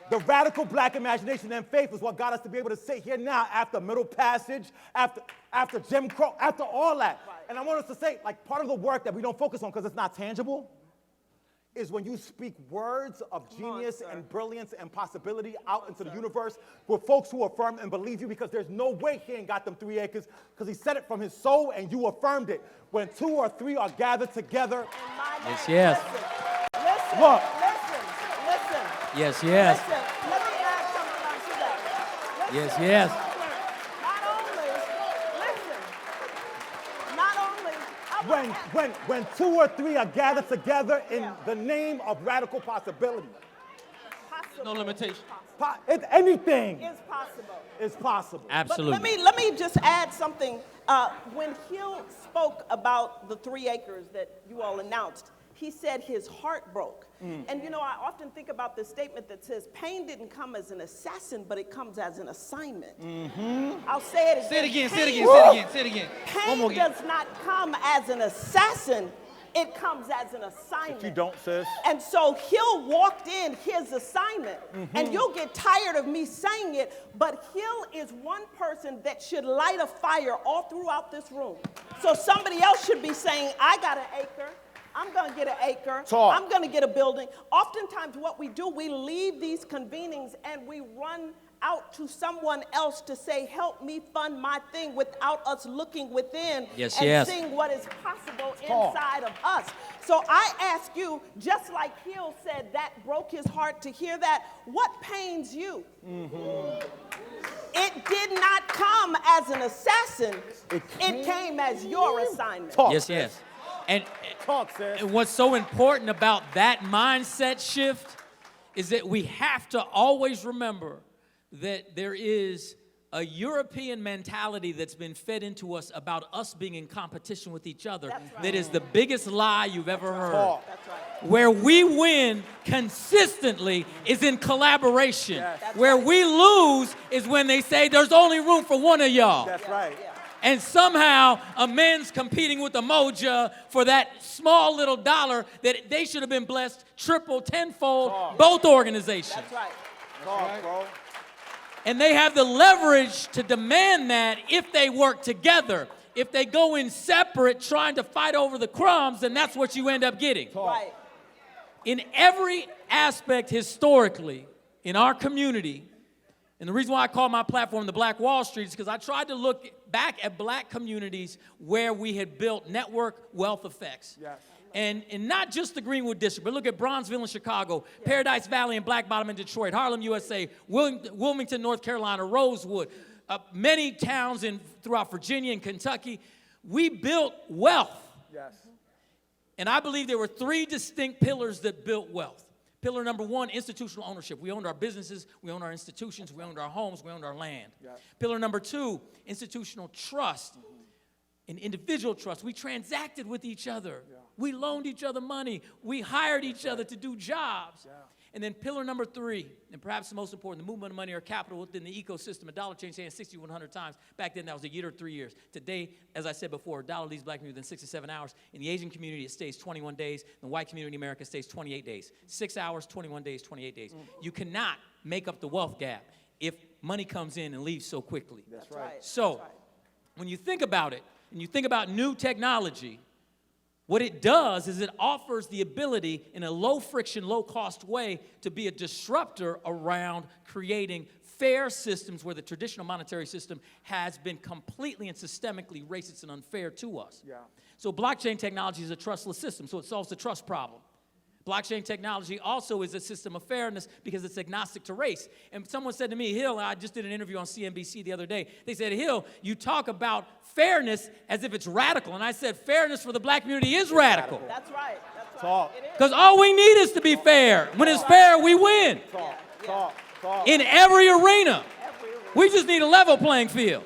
The radical black imagination and faith is what got us to be able to sit here now after Middle Passage, after Jim Crow, after all that. Right. And I want us to say, like, part of the work that we don't focus on because it's not tangible is when you speak words of genius and brilliance and possibility out into the universe with folks who affirm and believe you, because there's no way he ain't got them 3 acres because he said it from his soul and you affirmed it. When 2 or 3 are gathered together. Yes. Listen. Look. Listen. Yes. Listen, let me add something onto that. Listen. Yes. When 2 or 3 are gathered together in the name of radical possibility. No limitation. Anything is possible. Is possible. Absolutely. But let me just add something. When Hill spoke about the 3 acres that you all announced, he said his heart broke. And you know, I often think about this statement that says, pain didn't come as an assassin, but it comes as an assignment. I'll say it again. Say it again. Pain does not come as an assassin, it comes as an assignment. If you don't, sis. And so Hill walked in his assignment, and you'll get tired of me saying it, but Hill is one person that should light a fire all throughout this room. So somebody else should be saying, I got an acre. I'm going to get an acre. I'm going to get a building. Oftentimes what we do, we leave these convenings and we run out to someone else to say, help me fund my thing, without us looking within and seeing what is possible inside of us. So I ask you, just like Hill said, that broke his heart to hear that, what pains you? It did not come as an assassin. It came as your assignment. Yes. And what's so important about that mindset shift is that we have to always remember that there is a European mentality that's been fed into us about us being in competition with each other. That is the biggest lie you've ever heard. Where we win consistently is in collaboration. Where we lose is when they say there's only room for one of y'all. That's right. And somehow A2MEND's competing with Umoja for that small little dollar that they should have been blessed triple, tenfold, both organizations. That's right. Bro. And they have the leverage to demand that if they work together. If they go in separate trying to fight over the crumbs, then that's what you end up getting. Right. In every aspect historically in our community, and the reason why I call my platform the Black Wall Street is because I tried to look back at black communities where we had built network wealth effects. Yes. And not just the Greenwood District, but look at Bronzeville in Chicago, Paradise Valley and Black Bottom in Detroit, Harlem, USA, Wilmington, North Carolina, Rosewood, many towns throughout Virginia and Kentucky. We built wealth. Yes. And I believe there were three distinct pillars that built wealth. Pillar number one, institutional ownership. We owned our businesses, we owned our institutions, we owned our homes, we owned our land. Yes. Pillar number two, institutional trust. And individual trust. We transacted with each other. Yeah. We loaned each other money. We hired each other to do jobs. Yeah. And then pillar number three, and perhaps the most important, the movement of money or capital within the ecosystem. A dollar changed hands 6,100 times. Back then, that was a year or 3 years. Today, as I said before, a dollar leaves black community within 67 hours. In the Asian community, it stays 21 days. In the white community in America, it stays 28 days. 6 hours, 21 days, 28 days. You cannot make up the wealth gap if money comes in and leaves so quickly. That's right. So, when you think about it, and you think about new technology, what it does is it offers the ability in a low-friction, low-cost way to be a disruptor around creating fair systems where the traditional monetary system has been completely and systemically racist and unfair to us. Yeah. So blockchain technology is a trustless system, so it solves the trust problem. Blockchain technology also is a system of fairness because it's agnostic to race. And someone said to me, Hill, I just did an interview on CNBC the other day. They said, Hill, you talk about fairness as if it's radical. And I said, fairness for the black community is radical. That's right. Talk. Because all we need is to be fair. When it's fair, we win. Talk. In every arena. We just need a level playing field.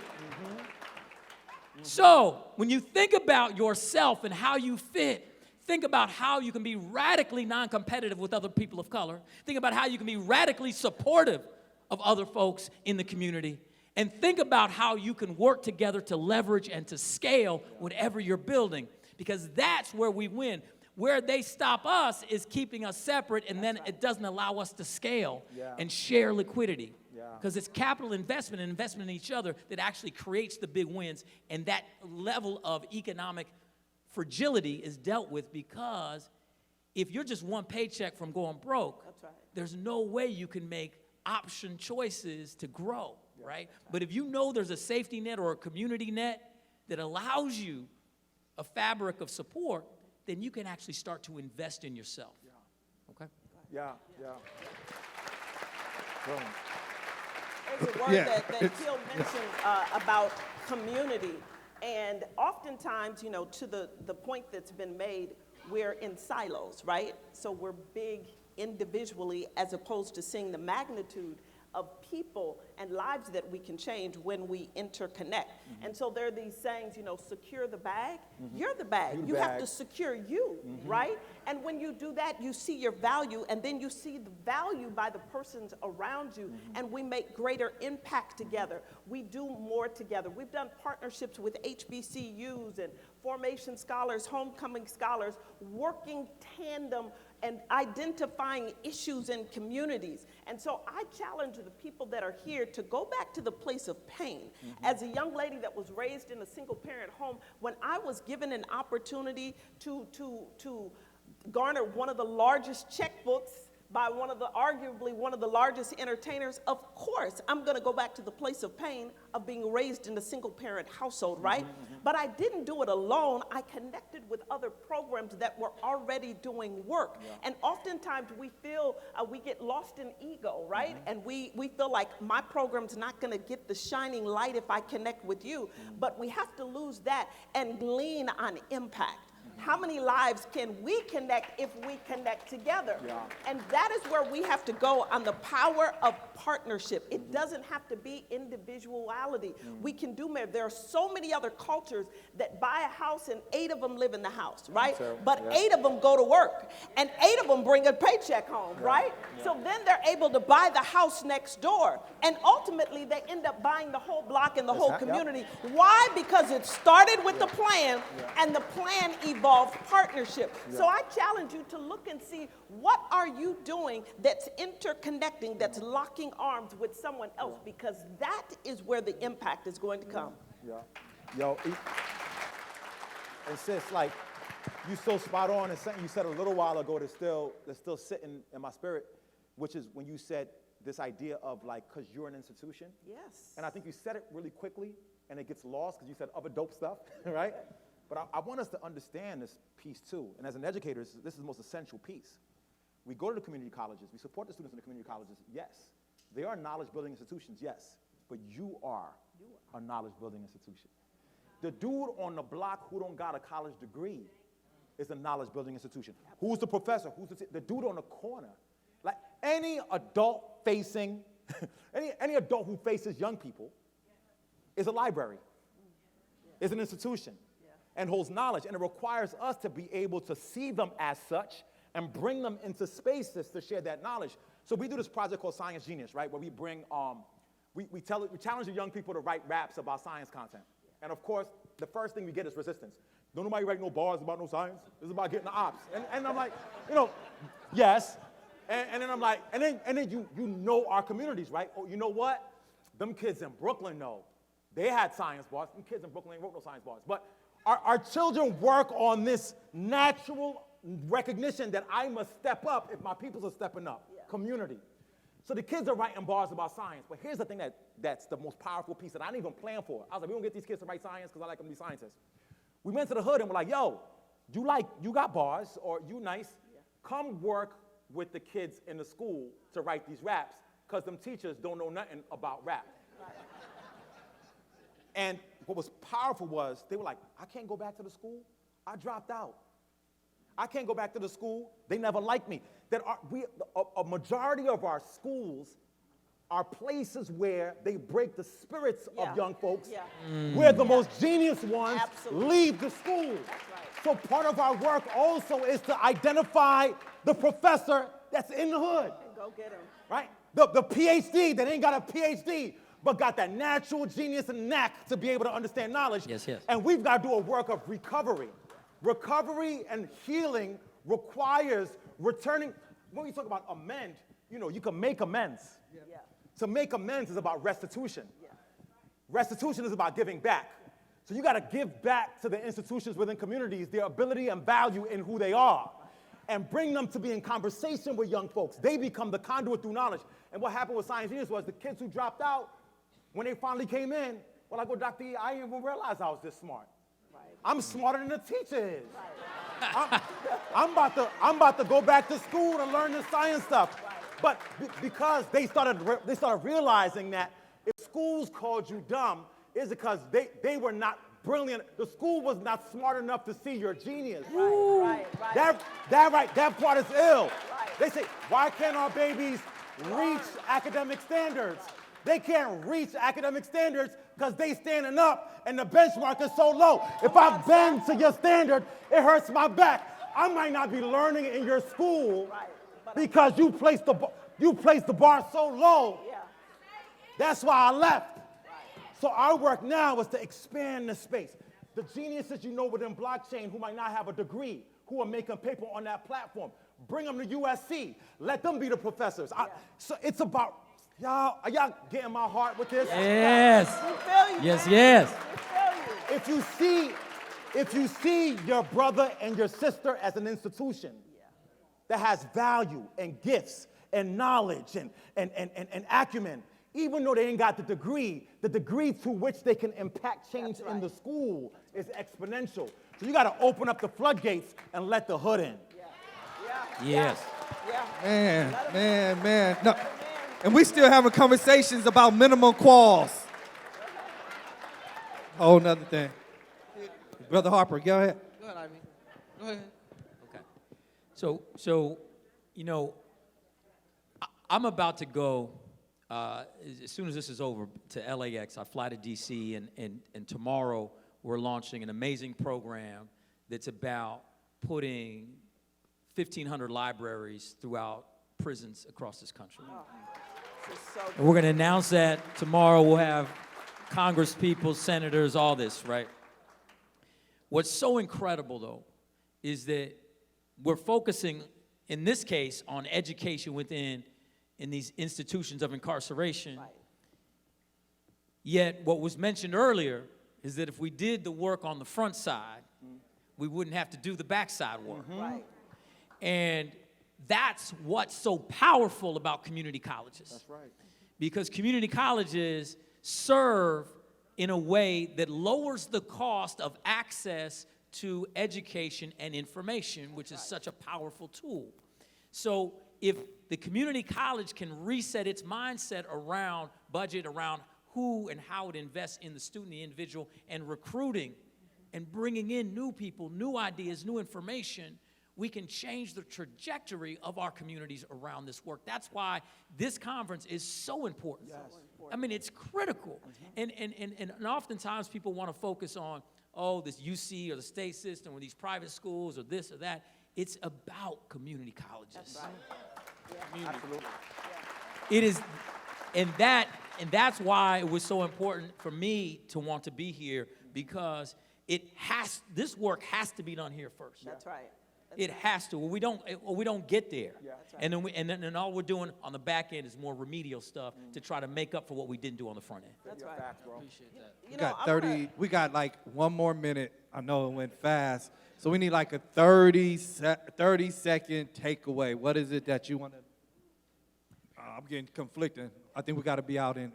So, when you think about yourself and how you fit, think about how you can be radically non-competitive with other people of color. Think about how you can be radically supportive of other folks in the community. And think about how you can work together to leverage and to scale whatever you're building. Because that's where we win. Where they stop us is keeping us separate, and then it doesn't allow us to scale and share liquidity. Because it's capital investment and investment in each other that actually creates the big wins. And that level of economic fragility is dealt with because if you're just one paycheck from going broke, there's no way you can make option choices to grow, right? But if you know there's a safety net or a community net that allows you a fabric of support, then you can actually start to invest in yourself. Okay? Yeah. There's a word that Phil mentioned about community. And oftentimes, to the point that's been made, we're in silos, right? So we're big individually as opposed to seeing the magnitude of people and lives that we can change when we interconnect. And so there are these sayings, secure the bag. You're the bag. You have to secure you, right? And when you do that, you see your value, and then you see the value by the persons around you, and we make greater impact together. We do more together. We've done partnerships with HBCUs and formation scholars, homecoming scholars, working tandem and identifying issues in communities. And so I challenge the people that are here to go back to the place of pain. As a young lady that was raised in a single-parent home, when I was given an opportunity to garner one of the largest checkbooks by arguably one of the largest entertainers, of course, I'm gonna go back to the place of pain of being raised in a single parent household, right? But I didn't do it alone. I connected with other programs that were already doing work. And oftentimes we feel, we get lost in ego, right? And we feel like my program's not gonna get the shining light if I connect with you. But we have to lose that and lean on impact. How many lives can we connect if we connect together? And that is where we have to go on the power of partnership. It doesn't have to be individuality. We can do more. There are so many other cultures that buy a house and 8 of them live in the house, right? But 8 of them go to work and 8 of them bring a paycheck home, right? So then they're able to buy the house next door. And ultimately they end up buying the whole block and the whole community. Why? Because it started with the plan and the plan evolved partnership. So I challenge you to look and see, what are you doing that's interconnecting, that's locking arms with someone else, because that is where the impact is going to come. Yo, and sis, like, you so spot on, and something you said a little while ago that's still sitting in my spirit, which is when you said this idea of, like, because you're an institution. Yes. And I think you said it really quickly, and it gets lost because you said other dope stuff, right? But I want us to understand this piece too. And as an educator, this is the most essential piece. We go to the community colleges. We support the students in the community colleges. Yes. They are knowledge-building institutions, yes. But you are a knowledge-building institution. The dude on the block who don't got a college degree is a knowledge-building institution. Who's the professor? Who's the dude on the corner? Like any adult facing, any adult who faces young people is a library, is an institution, and holds knowledge. And it requires us to be able to see them as such and bring them into spaces to share that knowledge. So we do this project called Science Genius, right? Where we bring, we challenge the young people to write raps about science content. And of course, the first thing we get is resistance. Don't nobody write no bars about no science. This is about getting the ops. And I'm like, yes. And then I'm like, and then you know our communities, right? Oh, you know what? Them kids in Brooklyn know. They had science bars. Them kids in Brooklyn ain't wrote no science bars. But our children work on this natural recognition that I must step up if my peoples are stepping up. Community. So the kids are writing bars about science. But here's the thing that's the most powerful piece that I didn't even plan for. I was like, we don't get these kids to write science because I like them to be scientists. We went to the hood and we're like, yo, you got bars, or you nice. Come work with the kids in the school to write these raps, because them teachers don't know nothing about rap. And what was powerful was, they were like, I can't go back to the school. I dropped out. I can't go back to the school. They never liked me. A majority of our schools are places where they break the spirits of young folks, where the most genius ones leave the school. So part of our work also is to identify the professor that's in the hood. And go get him. Right? The PhD that ain't got a PhD, but got that natural genius and knack to be able to understand knowledge. Yes, yes. And we've got to do a work of recovery. Recovery and healing requires returning. When we talk about amend, you can make amends. Yeah. To make amends is about restitution. Restitution is about giving back. So you got to give back to the institutions within communities their ability and value in who they are, and bring them to be in conversation with young folks. They become the conduit through knowledge. And what happened with Science Genius was the kids who dropped out, when they finally came in, well, I go, Dr. E, I didn't even realize I was this smart. I'm smarter than the teacher is. I'm about to go back to school to learn the science stuff. But because they started realizing that if schools called you dumb, it's because they were not brilliant. The school was not smart enough to see your genius. Right. That part is ill. They say, why can't our babies reach academic standards? They can't reach academic standards because they standing up and the benchmark is so low. If I bend to your standard, it hurts my back. I might not be learning in your school because you placed the bar so low. That's why I left. So our work now is to expand the space. The geniuses within blockchain who might not have a degree, who are making paper on that platform, bring them to USC. Let them be the professors. So it's about, are y'all getting my heart with this? Yes. Yes, yes. If you see your brother and your sister as an institution, that has value and gifts and knowledge and acumen, even though they ain't got the degree through which they can impact change in the school is exponential. So you got to open up the floodgates and let the hood in. Yes. Man. No. And we still having conversations about minimum quals. Whole nother thing. Brother Harper, go ahead. Go ahead, Ivy. Go ahead. Okay. So you know, I'm about to go, as soon as this is over, to LAX. I fly to DC, and tomorrow we're launching an amazing program that's about putting 1,500 libraries throughout prisons across this country. And we're going to announce that tomorrow. We'll have Congress people, senators, all this, right? What's so incredible, though, is that we're focusing, in this case, on education within in these institutions of incarceration. Right. Yet what was mentioned earlier is that if we did the work on the front side, we wouldn't have to do the backside work. Right. And that's what's so powerful about community colleges. That's right. Because community colleges serve in a way that lowers the cost of access to education and information, which is such a powerful tool. So if the community college can reset its mindset around budget, around who and how it invests in the student, the individual, and recruiting and bringing in new people, new ideas, new information, we can change the trajectory of our communities around this work. That's why this conference is so important. Yes. I mean, it's critical. And oftentimes people want to focus on, oh, this UC or the state system or these private schools or this or that. It's about community colleges. That's right. Yeah. Absolutely. It is, and that's why it was so important for me to want to be here, because this work has to be done here first. That's right. It has to, or we don't get there. Yeah. And then all we're doing on the back end is more remedial stuff to try to make up for what we didn't do on the front end. That's right. Appreciate that. We got 30, we got like one more minute. I know it went fast. So we need like a 30-second takeaway. What is it that you want to, I'm getting conflicting. I think we got to be out in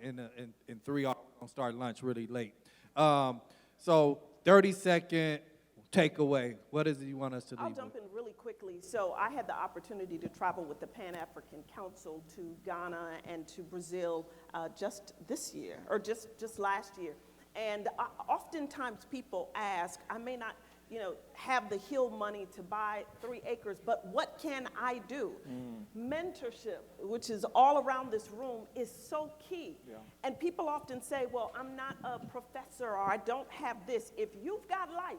3 hours. We're going to start lunch really late. So 30-second takeaway. What is it you want us to leave I'll jump in really quickly. So I had the opportunity to travel with the Pan-African Council to Ghana and to Brazil just this year, or just last year. And oftentimes people ask, I may not, have the Hill money to buy 3 acres, but what can I do? Mentorship, which is all around this room, is so key. Yeah. And people often say, well, I'm not a professor, or I don't have this. If you've got life,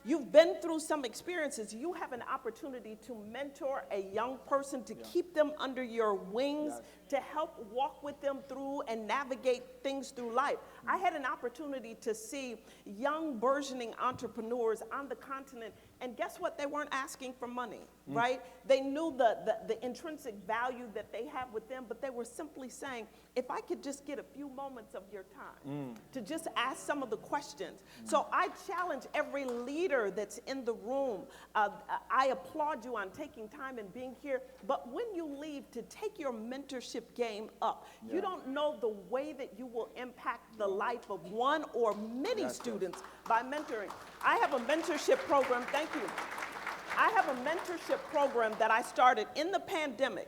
you've been through some experiences, you have an opportunity to mentor a young person, to keep them under your wings, to help walk with them through and navigate things through life. I had an opportunity to see young burgeoning entrepreneurs on the continent, and guess what? They weren't asking for money, right? They knew the intrinsic value that they have with them, but they were simply saying, if I could just get a few moments of your time to just ask some of the questions. So I challenge every leader that's in the room. I applaud you on taking time and being here, but when you leave, to take your mentorship game up. Yeah. You don't know the way that you will impact the life of one or many students by mentoring. I have a mentorship program, thank you. I have a mentorship program that I started in the pandemic,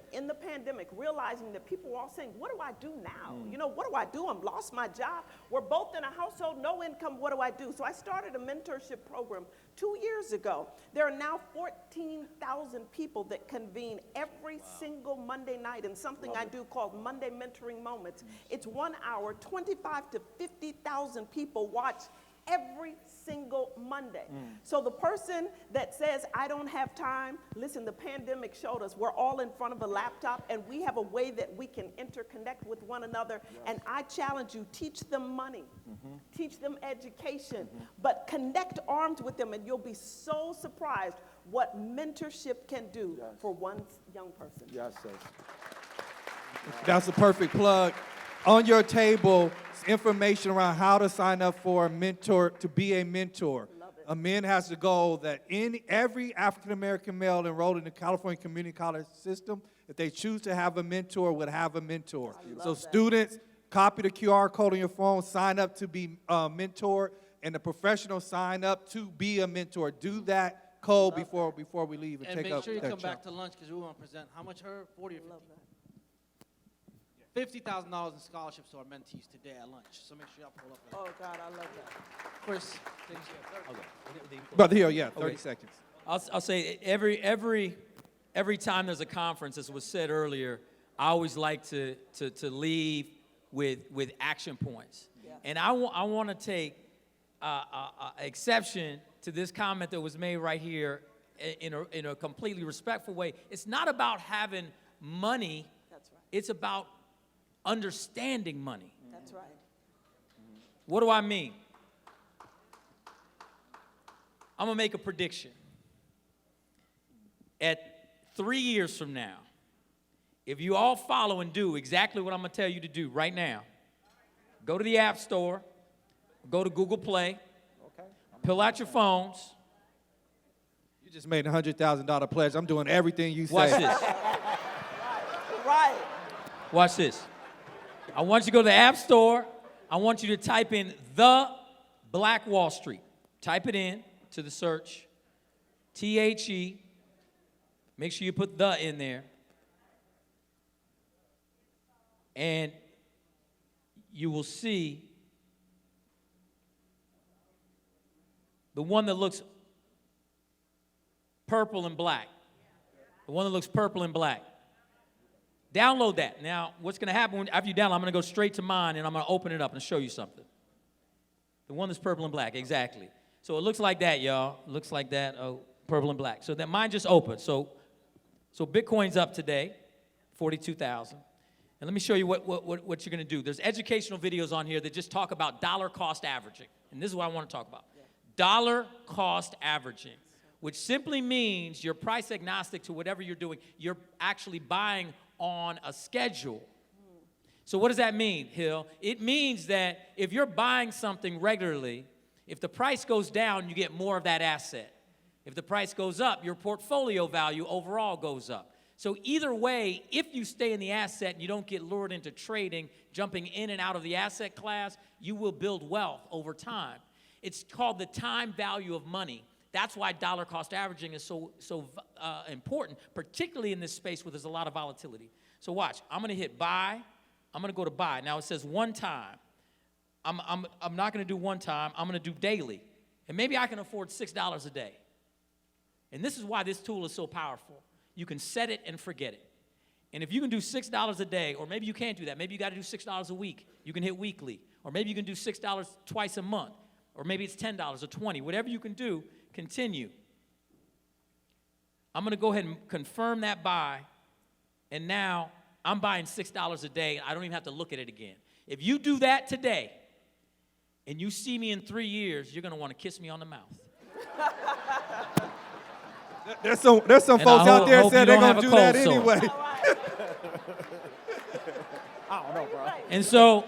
realizing that people were all saying, what do I do now? What do I do? I'm lost my job. We're both in a household, no income, what do I do? So I started a mentorship program 2 years ago. There are now 14,000 people that convene every single Monday night in something I do called Monday Mentoring Moments. It's 1 hour, 25 to 50,000 people watch every single Monday. So the person that says, I don't have time, listen, the pandemic showed us we're all in front of a laptop, and we have a way that we can interconnect with one another. And I challenge you, teach them money, teach them education, but connect arms with them, and you'll be so surprised what mentorship can do for one young person. Yes, sir. That's a perfect plug. On your table, information around how to sign up for a mentor, to be a mentor. AMEND has the goal that every African-American male enrolled in the California Community College system, if they choose to have a mentor, would have a mentor. So students, copy the QR code on your phone, sign up to be mentored, and the professionals sign up to be a mentor. Do that code before we leave and take up make sure you that come back chunk. to lunch because we want to present how much her 40 or 50. $50,000 in scholarships to our mentees today at lunch. So make sure y'all pull up. Oh, God, I love that. Chris, thanks. Brother Hill, yeah, 30 Okay. seconds. I'll say every time there's a conference, as was said earlier, I always like to leave with action points. Yeah. And I want to take exception to this comment that was made right here in a completely respectful way. It's not about having money. That's right. It's about understanding money. That's right. What do I mean? I'm going to make a prediction. At 3 years from now, if you all follow and do exactly what I'm going to tell you to do right now, go to the App Store, go to Google Play, pull out your phones. You just made a $100,000 pledge. I'm doing everything you say. Watch this. Right. Watch this. I want you to go to the App Store. I want you to type in The Black Wall Street. Type it in to the search. THE. Make sure you put the in there. And you will see the one that looks purple and black. The one that looks purple and black. Download that. Now, what's going to happen after you download, I'm going to go straight to mine, and I'm going to open it up and show you something. The one that's purple and black, exactly. So it looks like that, y'all. It looks like that, purple and black. So that mine just opened. So Bitcoin's up today, 42,000. And let me show you what you're going to do. There's educational videos on here that just talk about dollar cost averaging. And this is what I want to talk about. Dollar cost averaging, which simply means you're price agnostic to whatever you're doing. You're actually buying on a schedule. So what does that mean, Hill? It means that if you're buying something regularly, if the price goes down, you get more of that asset. If the price goes up, your portfolio value overall goes up. So either way, if you stay in the asset and you don't get lured into trading, jumping in and out of the asset class, you will build wealth over time. It's called the time value of money. That's why dollar cost averaging is so important, particularly in this space where there's a lot of volatility. So watch, I'm going to hit buy. I'm going to go to buy. Now it says one time. I'm not going to do one time. I'm going to do daily. And maybe I can afford $6 a day. And this is why this tool is so powerful. You can set it and forget it. And if you can do $6 a day, or maybe you can't do that. Maybe you got to do $6 a week. You can hit weekly. Or maybe you can do $6 twice a month. Or maybe it's $10 or $20. Whatever you can do, continue. I'm going to go ahead and confirm that buy. And now I'm buying $6 a day. I don't even have to look at it again. If you do that today, and you see me in 3 years, you're going to want to kiss me on the mouth. There's some folks out there saying they're going to do that anyway. I don't know, bro. And so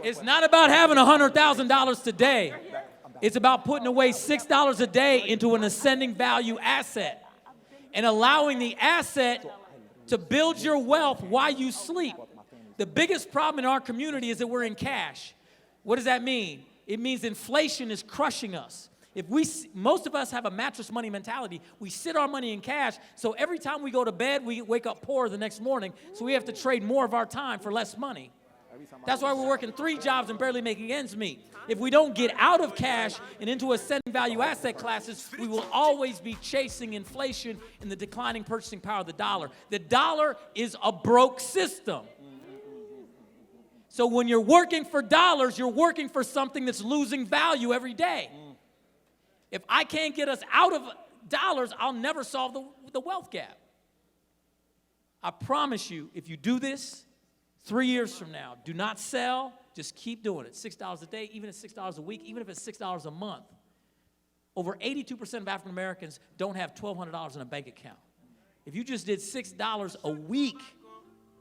it's not about having $100,000 today. It's about putting away $6 a day into an ascending value asset and allowing the asset to build your wealth while you sleep. The biggest problem in our community is that we're in cash. What does that mean? It means inflation is crushing us. Most of us have a mattress money mentality. We sit our money in cash, so every time we go to bed, we wake up poor the next morning, so we have to trade more of our time for less money. That's why we're working 3 jobs and barely making ends meet. If we don't get out of cash and into ascending value asset classes, we will always be chasing inflation and the declining purchasing power of the dollar. The dollar is a broke system. So when you're working for dollars, you're working for something that's losing value every day. If I can't get us out of dollars, I'll never solve the wealth gap. I promise you, if you do this, 3 years from now, do not sell, just keep doing it. $6 a day, even at $6 a week, even if it's $6 a month. Over 82% of African Americans don't have $1,200 in a bank account. If you just did $6 a week,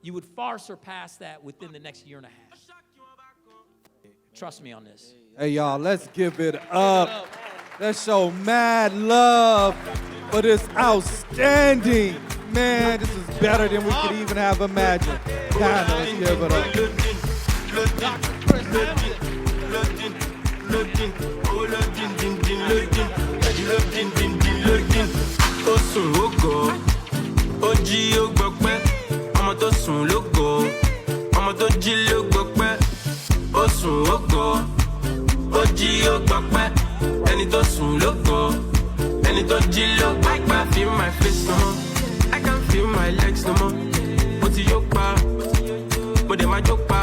you would far surpass that within the next year and a half. Trust me on this. Hey, y'all, let's give it up. Let's show mad love for this outstanding. Man, this is better than we could even have imagined. Let's give it up. Ó sùn ó gọ̀, ó jí ó gbọpẹ́, ọmọ tó sùn ló gọ̀, ọmọ tó jí ló gbọpẹ́. Ó sùn ó gọ̀, ó jí ó gbọpẹ́, ẹni tó sùn ló gọ̀, ẹni tó jí ló gbọpẹ́. I can feel my face no more, I can feel my legs no more. Mo ti yó pa, mo dẹ̀ máa jó pa.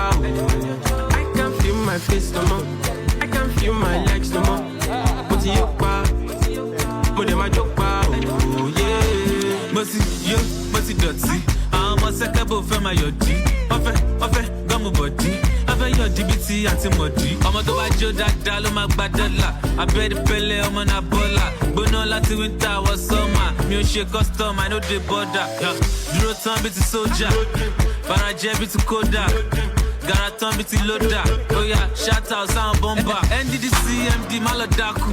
I can feel my face no more, I can feel my legs no more. Mo ti yó pa, mo dẹ̀ máa jó pa. Mo ti yó, mo ti dọ̀tí, àwọn ọmọ sẹ́kẹ́bù fẹ́ máa yọ̀dí. Wọ́n fẹ́ gọ́mù bọ̀dí, wọ́n fẹ́ yọ̀dí bíi ti àti mọ̀dí. Ọmọ tó bá jó dáadáa ló máa gba dọ́là. Abẹ́rẹ́ pẹ́lẹ́ ọmọ náà bọ́là. Gbóná láti wíńtà wọ sọ́mà. Mi ò ṣe custom, I no dey border. Dúró tán bíi ti sójà, farajẹ́ bíi ti kódà. Gara tán bíi ti lódà. Oya shout out sáwọn bọ́mbà. NDDC MD má lọ dákú.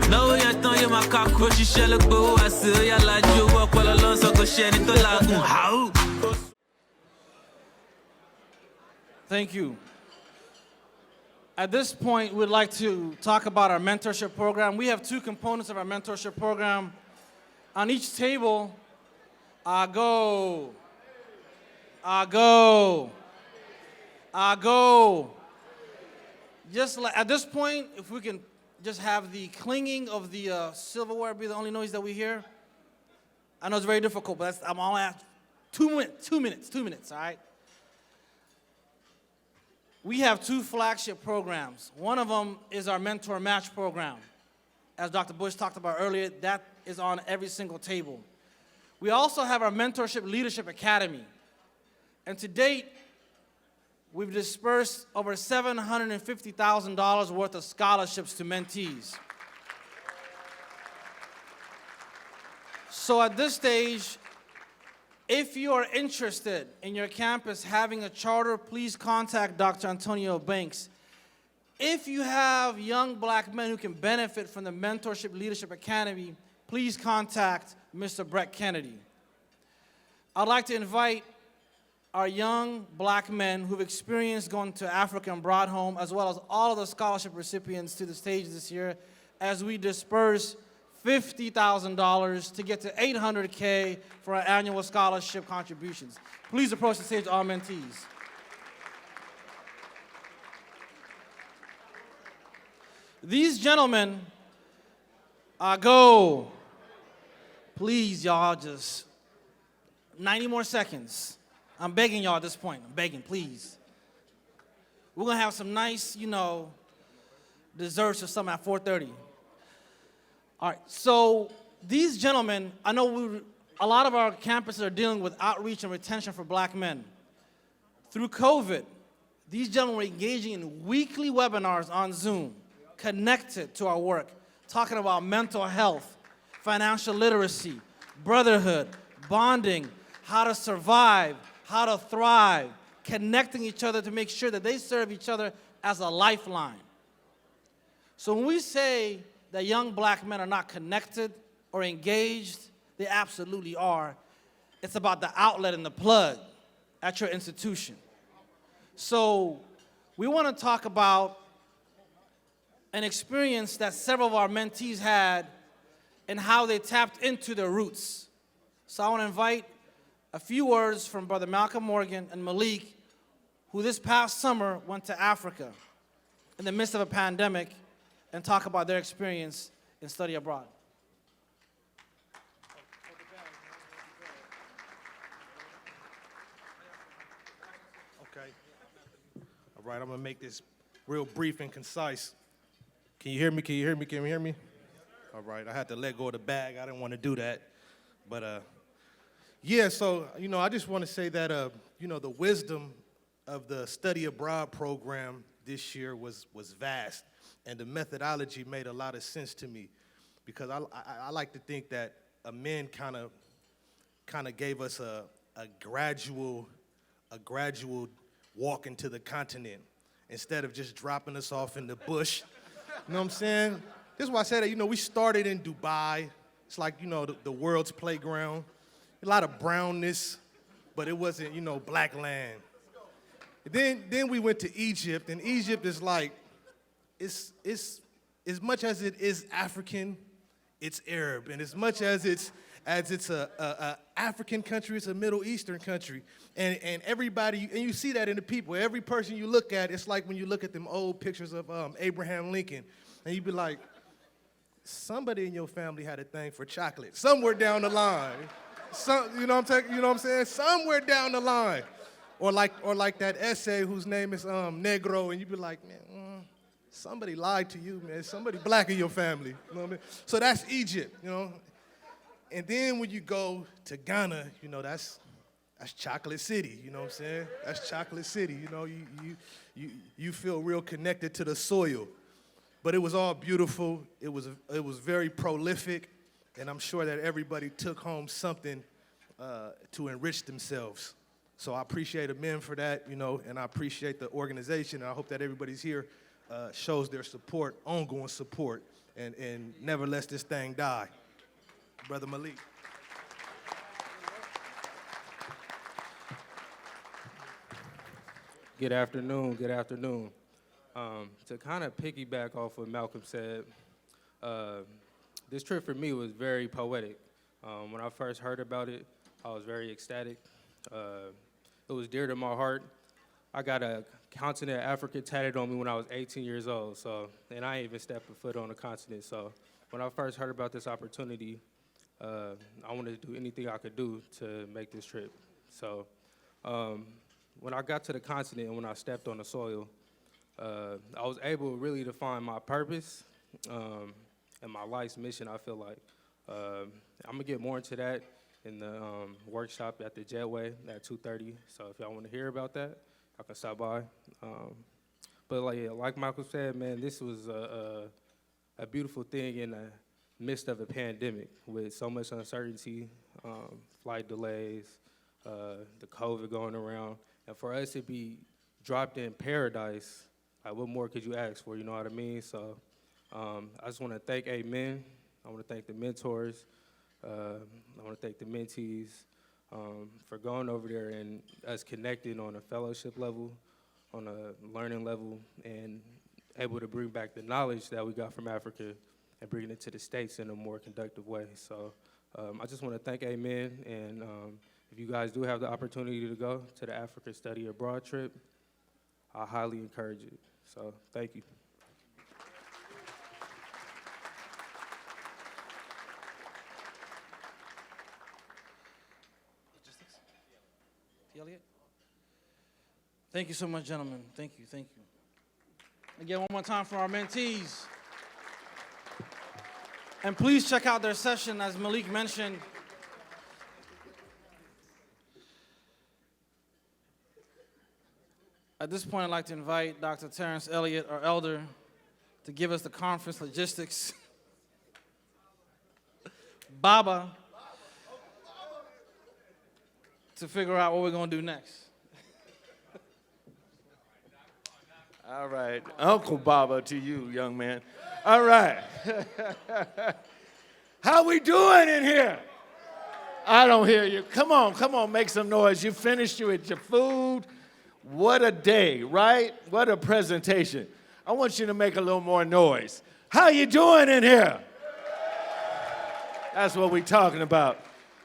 Náwó yẹn tán yé máa kákú. Ó ṣiṣẹ́ ló gbowó àṣẹ. Oya lajú owó ọpọlọ ló ń sọ kò ṣe ẹni tó làágùn. Thank you. At this point, we'd like to talk about our mentorship program. We have two components of our mentorship program. On each table, go. Just like, at this point, if we can just have the clinging of the silverware be the only noise that we hear. I know it's very difficult, but I'm only at 2 minutes, all right? We have two flagship programs. One of them is our Mentor Match program. As Dr. Bush talked about earlier, that is on every single table. We also have our Mentorship Leadership Academy. And to date, we've dispersed over $750,000 worth of scholarships to mentees. So at this stage, if you are interested in your campus having a charter, please contact Dr. Antonio Banks. If you have young black men who can benefit from the Mentorship Leadership Academy, please contact Mr. Brett Kennedy. I'd like to invite our young black men who've experienced going to Africa and brought home, as well as all of the scholarship recipients to the stage this year, as we disperse $50,000 to get to $800K for our annual scholarship contributions. Please approach the stage, all mentees. These gentlemen go. Please, y'all, just 90 more seconds. I'm begging y'all at this point. I'm begging, please. We're gonna have some nice, desserts or something at 4:30. All right, so these gentlemen, I know a lot of our campuses are dealing with outreach and retention for black men. Through COVID, these gentlemen were engaging in weekly webinars on Zoom, connected to our work, talking about mental health, financial literacy, brotherhood, bonding, how to survive, how to thrive, connecting each other to make sure that they serve each other as a lifeline. So when we say that young black men are not connected or engaged, they absolutely are. It's about the outlet and the plug at your institution. So we want to talk about an experience that several of our mentees had and how they tapped into their roots. So I want to invite a few words from Brother Malcolm Morgan and Malik, who this past summer went to Africa in the midst of a pandemic, and talk about their experience in study abroad. Okay. All right, I'm gonna make this real brief and concise. Can you hear me? Can you hear me? Can you hear me? All right, I had to let go of the bag. I didn't want to do that. But yeah, so, I just want to say that, the wisdom of the study abroad program this year was vast. And the methodology made a lot of sense to me, because I like to think that A2MEND kind of gave us a gradual walk into the continent, instead of just dropping us off in the bush. You know what I'm saying? this is why I said that, we started in Dubai. It's like, the world's playground. A lot of brownness, but it wasn't, black land. Then we went to Egypt, and Egypt is like, it's as much as it is African, it's Arab. And as much as it's a African country, it's a Middle Eastern country. And everybody, and you see that in the people. Every person you look at, it's like when you look at them old pictures of Abraham Lincoln, and you be like, somebody in your family had a thing for chocolate somewhere down the line. You know what I'm saying? Somewhere down the line. Or like that essay whose name is Negro, and you be like, man, somebody lied to you, man. Somebody black in your family. You know what I mean? So that's Egypt, And then when you go to Ghana, that's Chocolate City, you know what I'm saying? That's Chocolate City, you feel real connected to the soil. But it was all beautiful. It was very prolific, and I'm sure that everybody took home something to enrich themselves. So I appreciate A2MEND for that, and I appreciate the organization, and I hope that everybody's here shows their support, ongoing support, and never lets this thing die. Brother Malik. Good afternoon, good afternoon. To kind of piggyback off what Malcolm said, this trip for me was very poetic. When I first heard about it, I was very ecstatic. It was dear to my heart. I got a continent of Africa tatted on me when I was 18 years old, and I ain't even stepped a foot on the continent. So when I first heard about this opportunity, I wanted to do anything I could do to make this trip. So when I got to the continent and when I stepped on the soil, I was able really to find my purpose and my life's mission, I feel like. I'm gonna get more into that in the workshop at the Jetway at 2:30. So if y'all wanna hear about that, y'all can stop by. But like Michael said, man, this was a beautiful thing in the midst of a pandemic with so much uncertainty, flight delays, the COVID going around. And for us to be dropped in paradise, like what more could you ask for, you know what I mean? So I just want to thank A2MEND. I want to thank the mentors. I want to thank the mentees for going over there and us connecting on a fellowship level, on a learning level, and able to bring back the knowledge that we got from Africa and bring it to the States in a more conductive way. So I just want to thank A2MEND, and if you guys do have the opportunity to go to the Africa Study Abroad trip, I highly encourage it. So thank you. Elliot? Thank you so much, gentlemen. Thank you, thank you. Again, one more time for our mentees. And please check out their session, as Malik mentioned. At this point, I'd like to invite Dr. Terrence Elliott, our elder, to give us the conference logistics. Baba, to figure out what we're going to do next. All right, Uncle Baba to you, young man. All right. How we doing in here? I don't hear you. Come on, make some noise. You finished with your food. What a day, right? What a presentation. I want you to make a little more noise. How you doing in here? That's what we're talking about.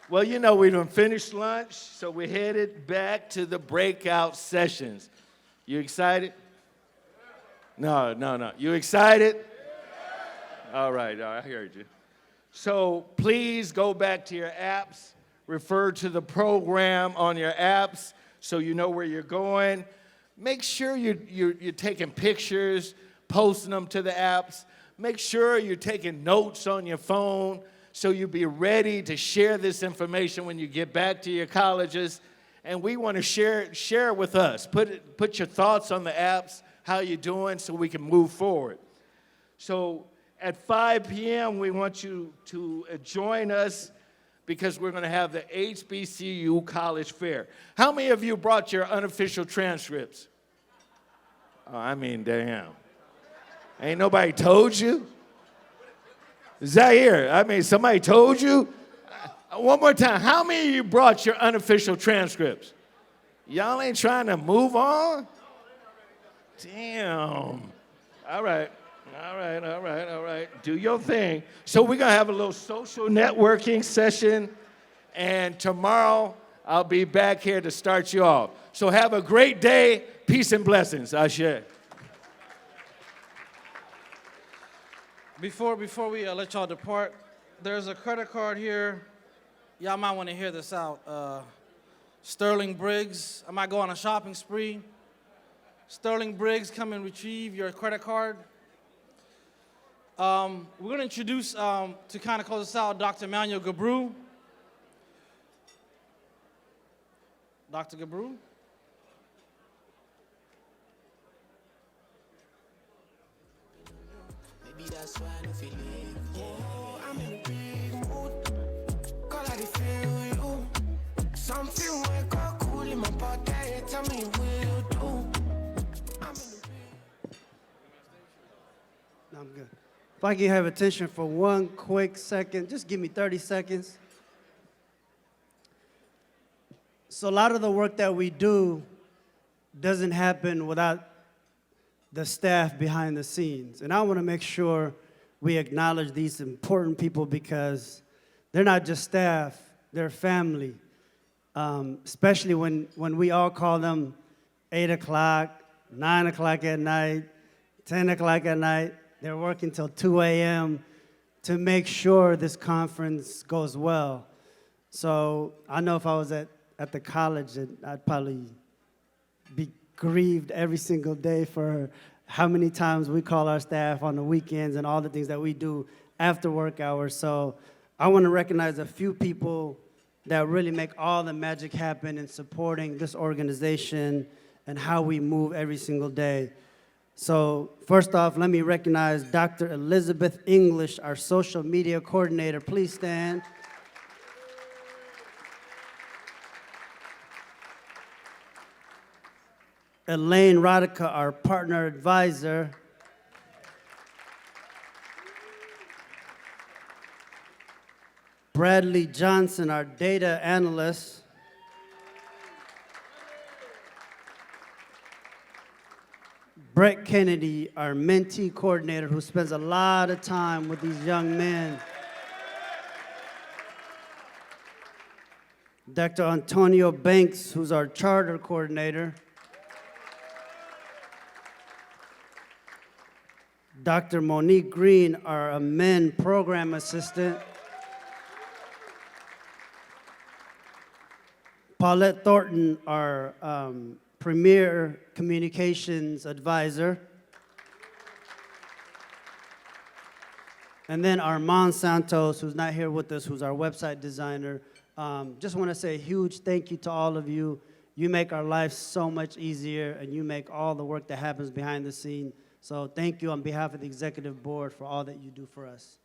Well, you know, we done finished lunch, so we're headed back to the breakout sessions. You excited? No. You excited? All right, I heard you. So please go back to your apps, refer to the program on your apps so you know where you're going. Make sure you're taking pictures, posting them to the apps. Make sure you're taking notes on your phone so you'll be ready to share this information when you get back to your colleges. And we want to share it with us. Put your thoughts on the apps, how you're doing, so we can move forward. So at 5 p.m., we want you to join us because we're going to have the HBCU College Fair. How many of you brought your unofficial transcripts? Oh, I mean, damn. Ain't nobody told you? Zaire, I mean, somebody told you? One more time, how many of you brought your unofficial transcripts? Y'all ain't trying to move on? Damn. All right. Do your thing. So we're going to have a little social networking session, and tomorrow I'll be back here to start you off. So have a great day. Peace and blessings. Ashe. Before we let y'all depart, there's a credit card here. Y'all might want to hear this out. Sterling Briggs, I might go on a shopping spree. Sterling Briggs, come and retrieve your credit card. We're going to introduce, to kind of close us out, Dr. Manuel Gabru. Dr. Gabru. Maybe that's why I don't feel it. Oh, I'm in a big mood. Call I feel you. Something wake up cool in my body. Tell me will do. No, I'm good. If I can have attention for one quick second, just give me 30 seconds. So a lot of the work that we do doesn't happen without the staff behind the scenes. And I want to make sure we acknowledge these important people because they're not just staff, they're family. Especially when we all call them 8 o'clock, 9 o'clock at night, 10 o'clock at night. They're working till 2 a.m. to make sure this conference goes well. So I know if I was at the college, I'd probably be grieved every single day for how many times we call our staff on the weekends and all the things that we do after work hours. So I want to recognize a few people that really make all the magic happen in supporting this organization and how we move every single day. So first off, let me recognize Dr. Elizabeth English, our social media coordinator. Please stand. Elaine Radica, our partner advisor. Bradley Johnson, our data analyst. Brett Kennedy, our Mentee coordinator, who spends a lot of time with these young men. Dr. Antonio Banks, who's our charter coordinator. Dr. Monique Green, our AMEND program assistant. Paulette Thornton, our premier communications advisor. And then Armand Santos, who's not here with us, who's our website designer. Just want to say a huge thank you to all of you. You make our lives so much easier, and you make all the work that happens behind the scene. So thank you on behalf of the executive board for all that you do for us.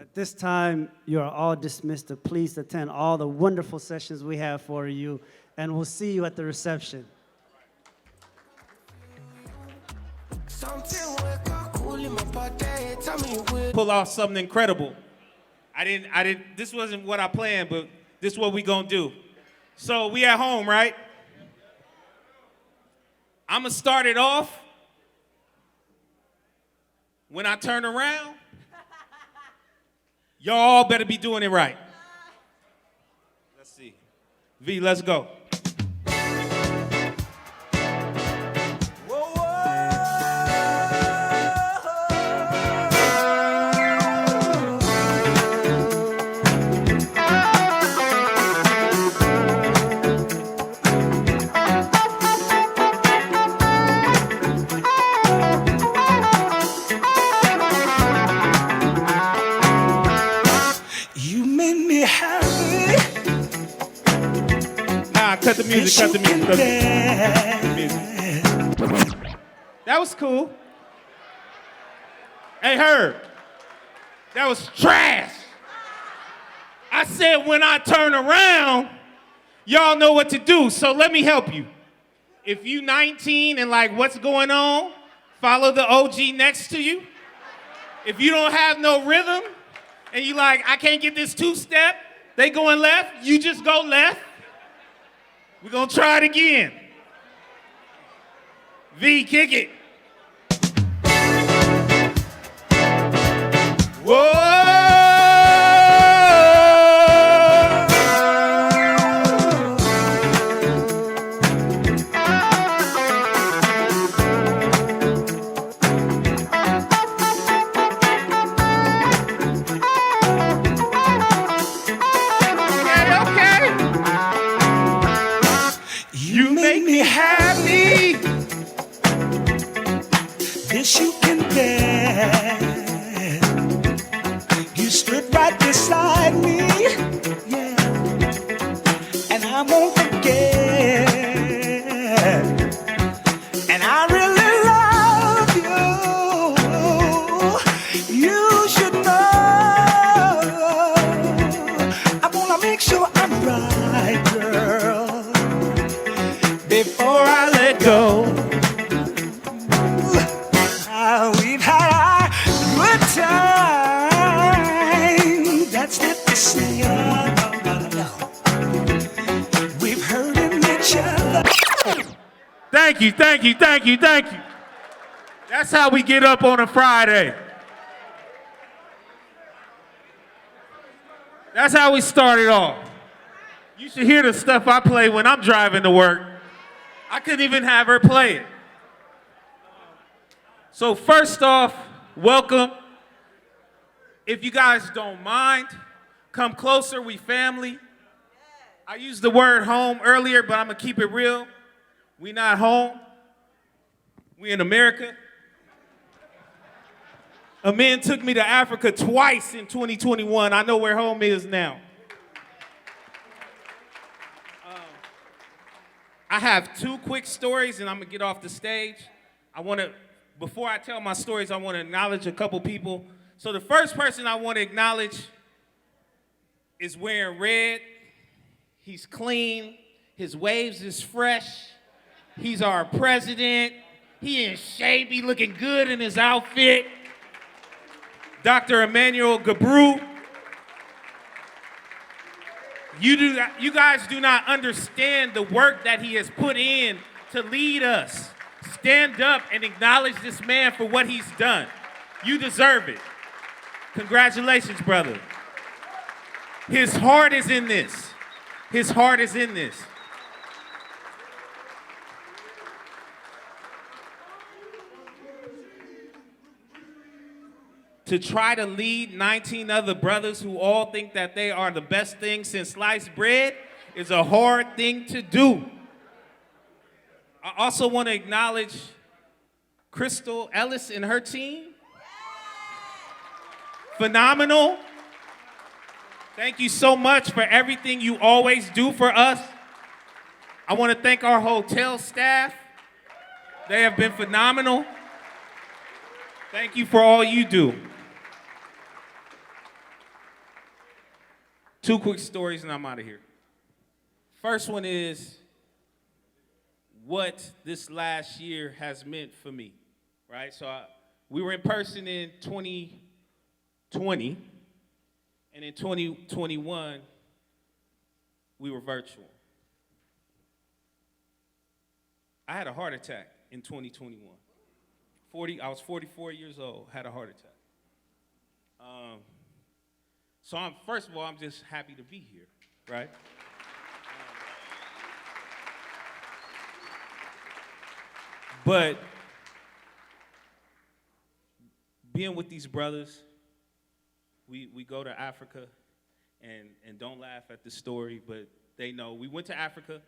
At this time, you are all dismissed to please attend all the wonderful sessions we have for you, and we'll see you at the reception. Pull off something incredible. This wasn't what I planned, but this is what we gonna do. So we at home, right? I'm gonna start it off. When I turn around, y'all better be doing it right. Let's see. V, let's go. Cut the music, cut the music. That was cool. Hey, Herb, that was trash. I said when I turn around, Y'all know what to do, so let me help you. If you 19 and like what's going on, follow the OG next to you. If you don't have no rhythm and you like, I can't get this two-step, they going left, you just go left. We're gonna try it again. V, kick it. Whoa! happy. This you can bear. You stood right beside me, yeah, and I won't forget. And I really love you. You should know. I wanna make sure I'm right, girl, before I let go. We've had a good time. That's not to say, no. We've hurting each other. Thank you, thank you, thank you, thank you. That's how we get up on a Friday. That's how we started off. You should hear the stuff I play when I'm driving to work. I couldn't even have her play it. So first off, welcome. If you guys don't mind, come closer, we family. I used the word home earlier, but I'm gonna keep it real. We not home. We in America. A man took me to Africa twice in 2021. I know where home is now. I have two quick stories and I'm gonna get off the stage. Before I tell my stories, I wanna acknowledge a couple people. So the first person I wanna acknowledge is wearing red. He's clean, his waves is fresh. He's our president. He in shape, he looking good in his outfit. Dr. Emmanuel Gabru. You guys do not understand the work that he has put in to lead us. Stand up and acknowledge this man for what he's done. You deserve it. Congratulations, brother. His heart is in this. His heart is in this. To try to lead 19 other brothers who all think that they are the best thing since sliced bread is a hard thing to do. I also want to acknowledge Crystal Ellis and her team. Phenomenal. Thank you so much for everything you always do for us. I want to thank our hotel staff. They have been phenomenal. Thank you for all you do. Two quick stories and I'm out of here. First one is what this last year has meant for me, right? So we were in person in 2020, and in 2021, we were virtual. I had a heart attack in 2021. I was 44 years old, had a heart attack. So first of all, I'm just happy to be here, right? But being with these brothers, we go to Africa, and don't laugh at the story, but they know. We went to Africa,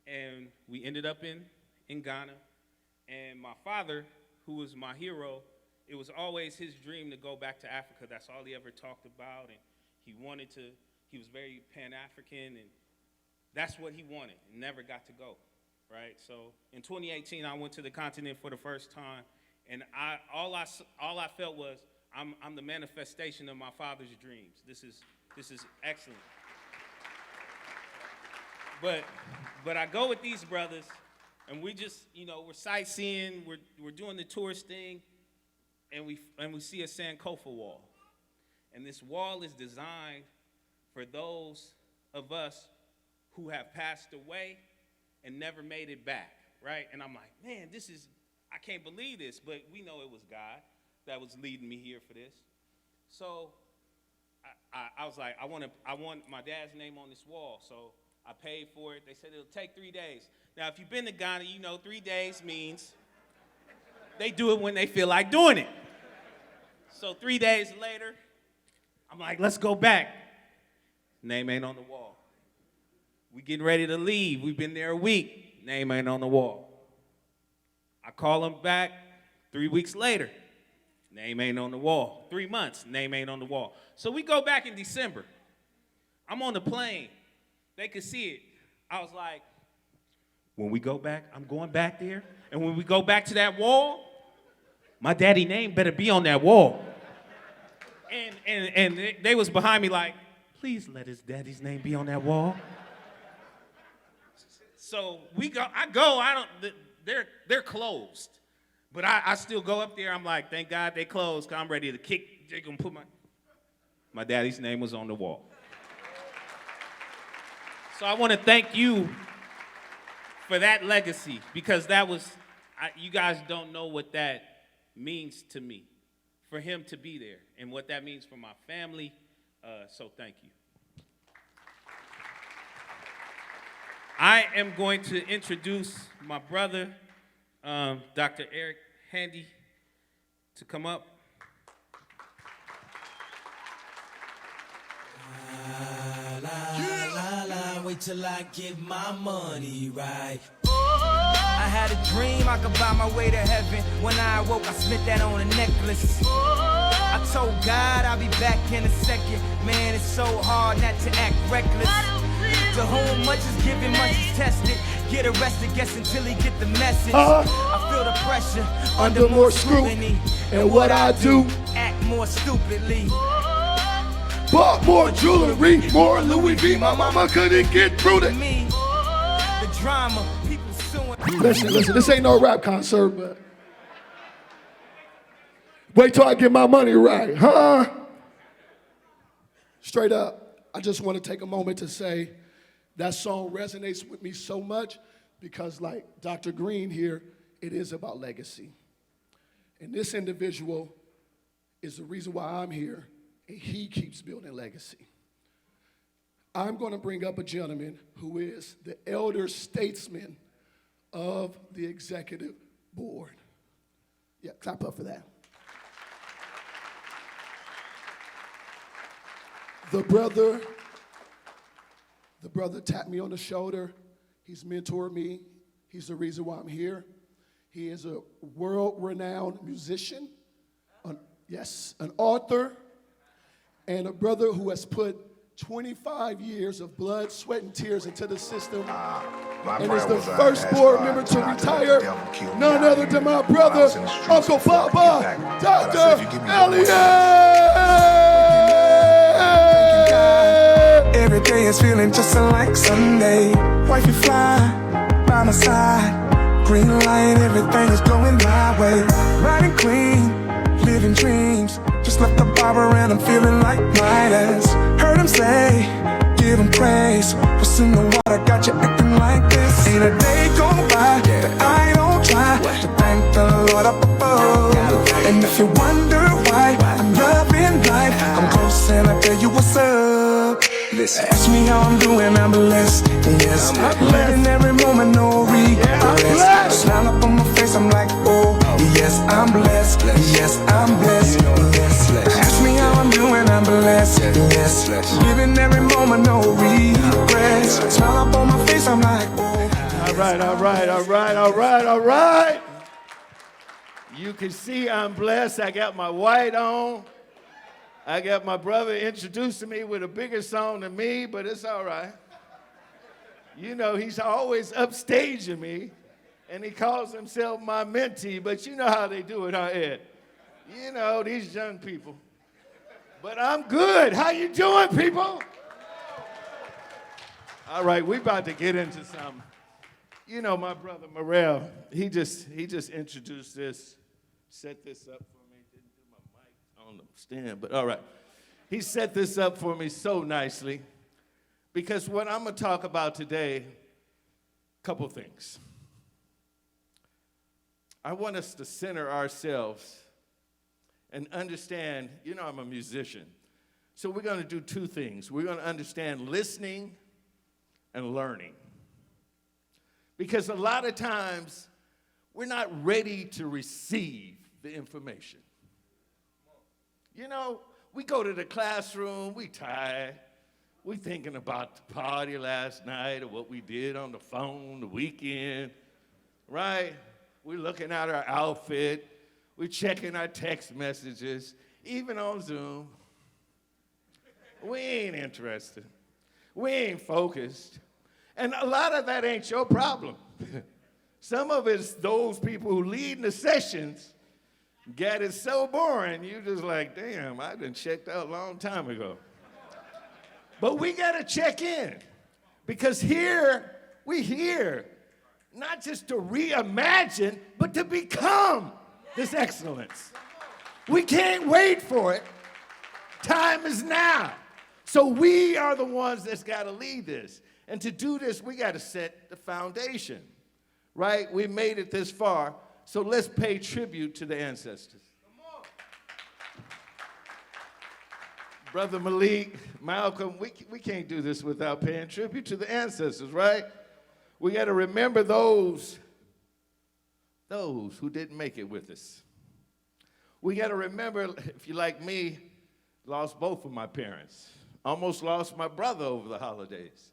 and we ended up in Ghana, and my father, who was my hero, it was always his dream to go back to Africa. That's all he ever talked about, and he was very Pan-African, and that's what he wanted, and never got to go, right? So in 2018, I went to the continent for the first time, and all I felt was, I'm the manifestation of my father's dreams. This is excellent. But I go with these brothers, and we just, you know, we're sightseeing, we're doing the tourist thing, and we see a Sankofa wall. And this wall is designed for those of us who have passed away and never made it back, right? And I'm like, man, I can't believe this, but we know it was God that was leading me here for this. So I was like, I want my dad's name on this wall. So I paid for it. They said it'll take 3 days. Now, if you've been to Ghana, you know 3 days means they do it when they feel like doing it. So 3 days later, I'm like, let's go back. Name ain't on the wall. We getting ready to leave. We've been there a week. Name ain't on the wall. I call him back 3 weeks later. Name ain't on the wall. 3 months. Name ain't on the wall. So we go back in December. I'm on the plane. They could see it. I was like, when we go back, I'm going back there. And when we go back to that wall, my daddy's name better be on that wall. And they was behind me like, please let his daddy's name be on that wall. So they're closed. But I still go up there, I'm like, thank God they closed, because I'm ready to kick, they're gonna put my daddy's name was on the wall. So I wanna thank you for that legacy, because you guys don't know what that means to me, for him to be there, and what that means for my family, so thank you. I am going to introduce my brother, Dr. Eric Handy, to come up. Wait till I get my money right. I had a dream I could buy my way to heaven. When I awoke, I spent that on a necklace. I told God I'll be back in a second. Man, it's so hard not to act reckless. To whom much is given, much is tested. Get arrested, guess until he get the message. I feel the pressure under more scrutiny. And what I do, act more stupidly. bought more jewelry, more Louis V. My mama couldn't get through to me. The drama, people suing. Listen, this ain't no rap concert, but wait till I get my money right, huh? Straight up, I just want to take a moment to say that song resonates with me so much because, like Dr. Green here, it is about legacy. And this individual is the reason why I'm here, and he keeps building legacy. I'm going to bring up a gentleman who is the elder statesman of the executive board. Yeah, clap up for that. The brother tapped me on the shoulder. He's mentored me. He's the reason why I'm here. He is a world-renowned musician, an author, and a brother who has put 25 years of blood, sweat, and tears into the system, and is the first board member to retire, none other than my brother, Uncle Papa, Dr. Elliott! Every day is feeling just like Sunday. Wifey fly by my side. Green light, everything is going my way. Riding clean, living dreams. Just left the barber and I'm feeling like Midas. Heard him say, give him praise. What's in the water got you acting like this? Ain't a day go by that I don't try to thank the Lord up above. And if you wonder why I'm loving life, I'm close and I tell you what's up. Listen. Ask me how I'm doing, I'm blessed. Yes, living every moment, no regrets. Smile up on my face, I'm like, oh, yes, I'm blessed. Yes, I'm blessed. Yes, ask me how I'm doing, I'm blessed. Yes, living every moment, no regrets. Smile up on my face, I'm like, oh. All right. You can see I'm blessed. I got my white on. I got my brother introducing me with a bigger song than me, but it's all right. You know, he's always upstaging me, and he calls himself my mentee, but you know how they do it, huh, Ed? You know, these young people. But I'm good. How you doing, people? All right, we about to get into something. You know, my brother Morel, he just introduced this, set this up for me. Didn't do my mic on the stand, but all right. He set this up for me so nicely because what I'm going to talk about today, a couple things. I want us to center ourselves and understand, you know, I'm a musician. So we're going to do two things. We're going to understand listening and learning. Because a lot of times, we're not ready to receive the information. You know, we go to the classroom, we tired. We thinking about the party last night or what we did on the phone the weekend, right? We're looking at our outfit. We're checking our text messages, even on Zoom. We ain't interested. We ain't focused. And a lot of that ain't your problem. Some of it's those people who lead the sessions get it so boring, you just like, damn, I done checked out a long time ago. But we gotta check in because here, we here, not just to reimagine, but to become this excellence. We can't wait for it. Time is now. So we are the ones that's gotta lead this. And to do this, we gotta set the foundation, right? We made it this far, so let's pay tribute to the ancestors. Brother Malik, Malcolm, we can't do this without paying tribute to the ancestors, right? We gotta remember those who didn't make it with us. We gotta remember, if you're like me, lost both of my parents. Almost lost my brother over the holidays,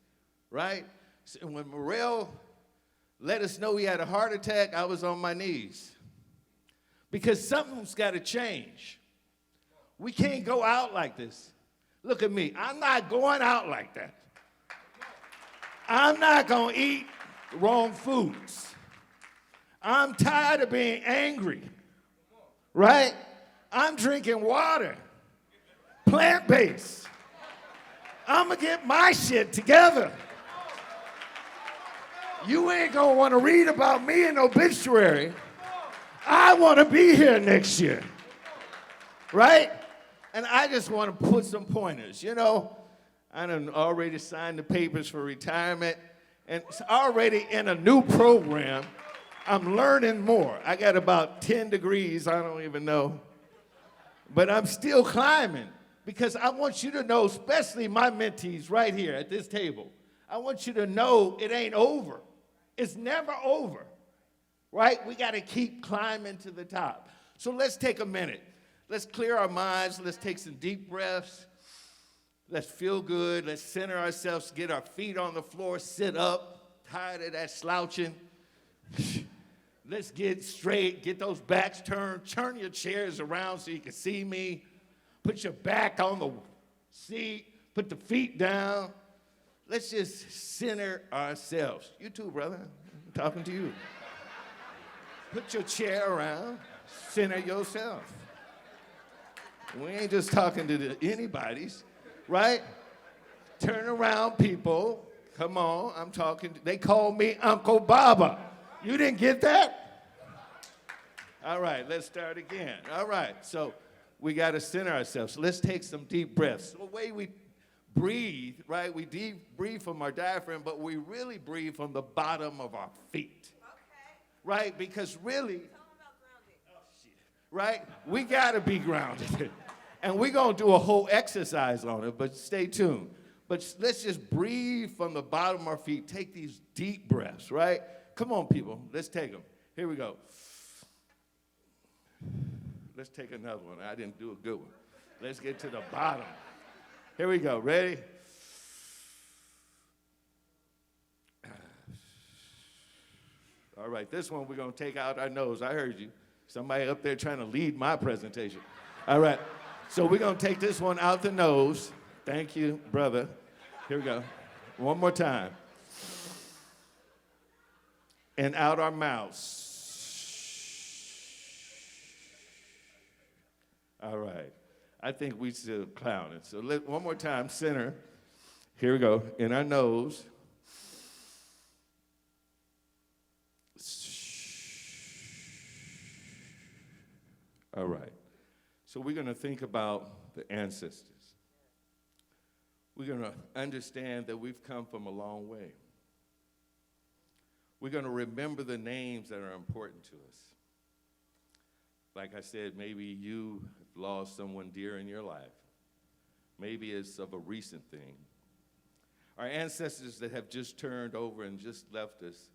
right? So when Morel let us know he had a heart attack, I was on my knees. Because something's gotta change. We can't go out like this. Look at me, I'm not going out like that. I'm not gonna eat wrong foods. I'm tired of being angry, right? I'm drinking water, plant-based. I'm gonna get my shit together. You ain't gonna wanna read about me in obituary. I wanna be here next year, right? And I just wanna put some pointers. You know, I done already signed the papers for retirement, and it's already in a new program. I'm learning more. I got about 10 degrees, I don't even know. But I'm still climbing because I want you to know, especially my mentees right here at this table, I want you to know it ain't over. It's never over, right? We gotta keep climbing to the top. So let's take a minute. Let's clear our minds. Let's take some deep breaths. Let's feel good. Let's center ourselves, get our feet on the floor, sit up, tired of that slouching. Let's get straight, get those backs turned, turn your chairs around so you can see me. Put your back on the seat, put the feet down. Let's just center ourselves. You too, brother, I'm talking to you. Put your chair around, center yourself. We ain't just talking to anybody's, right? Turn around, people. Come on, I'm talking. They call me Uncle Baba. You didn't get that? All right, let's start again. All right, so we got to center ourselves. So let's take some deep breaths. The way we breathe, right? We breathe from our diaphragm, but we really breathe from the bottom of our feet. Okay. Right? Because really, right? We got to be grounded. And we're going to do a whole exercise on it, but stay tuned. But let's just breathe from the bottom of our feet. Take these deep breaths, right? Come on, people. Let's take them. Here we go. Let's take another one. I didn't do a good one. Let's get to the bottom. Here we go. Ready? All right, this one we're going to take out our nose. I heard you. Somebody up there trying to lead my presentation. All right, so we're going to take this one out the nose. Thank you, brother. Here we go. One more time. And out our mouths. All right. I think we still clowning. So one more time, center. Here we go. In our nose. All right. So we're going to think about the ancestors. We're going to understand that we've come from a long way. We're going to remember the names that are important to us. Like I said, maybe you have lost someone dear in your life. Maybe it's of a recent thing. Our ancestors that have just turned over and just left us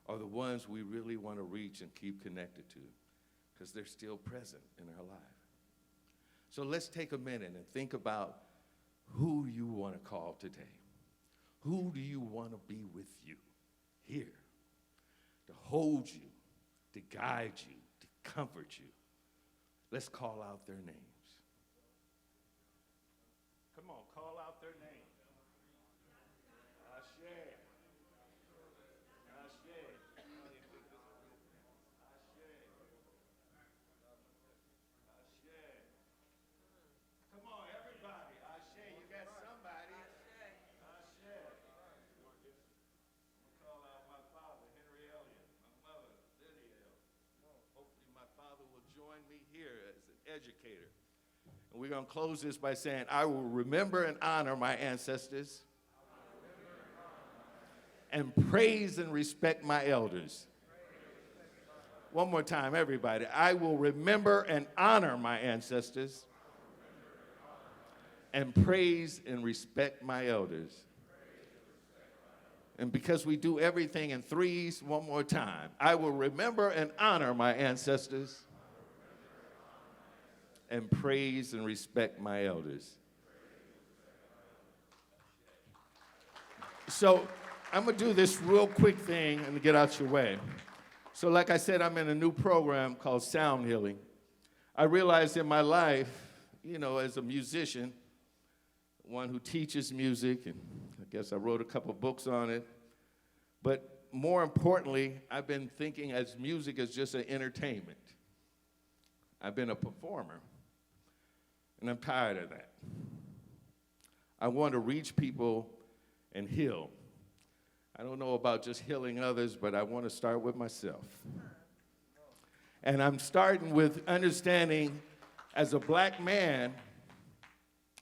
are the ones we really want to reach and keep connected to because they're still present in our life. So let's take a minute and think about who you want to call today. Who do you want to be with you here to hold you, to guide you, to comfort you? Let's call out their names. Come on, call out their names. Ashe. Ashe. Ashe. Come on, everybody. Ashe, you got somebody. Ashe. I'm gonna call out my father, Henry Elliott, my mother, Lydia. Hopefully my father will join me here as an educator. And we're going to close this by saying, I will remember and honor my ancestors and praise and respect my elders. One more time, everybody. I will remember and honor my ancestors and praise and respect my elders. And because we do everything in threes, one more time. I will remember and honor my ancestors and praise and respect my elders. So I'm gonna do this real quick thing and get out your way. So like I said, I'm in a new program called Sound Healing. I realized in my life, you know, as a musician, one who teaches music, and I guess I wrote a couple books on it, but more importantly, I've been thinking as music as just an entertainment. I've been a performer. And I'm tired of that. I want to reach people and heal. I don't know about just healing others, but I want to start with myself. And I'm starting with understanding, as a black man,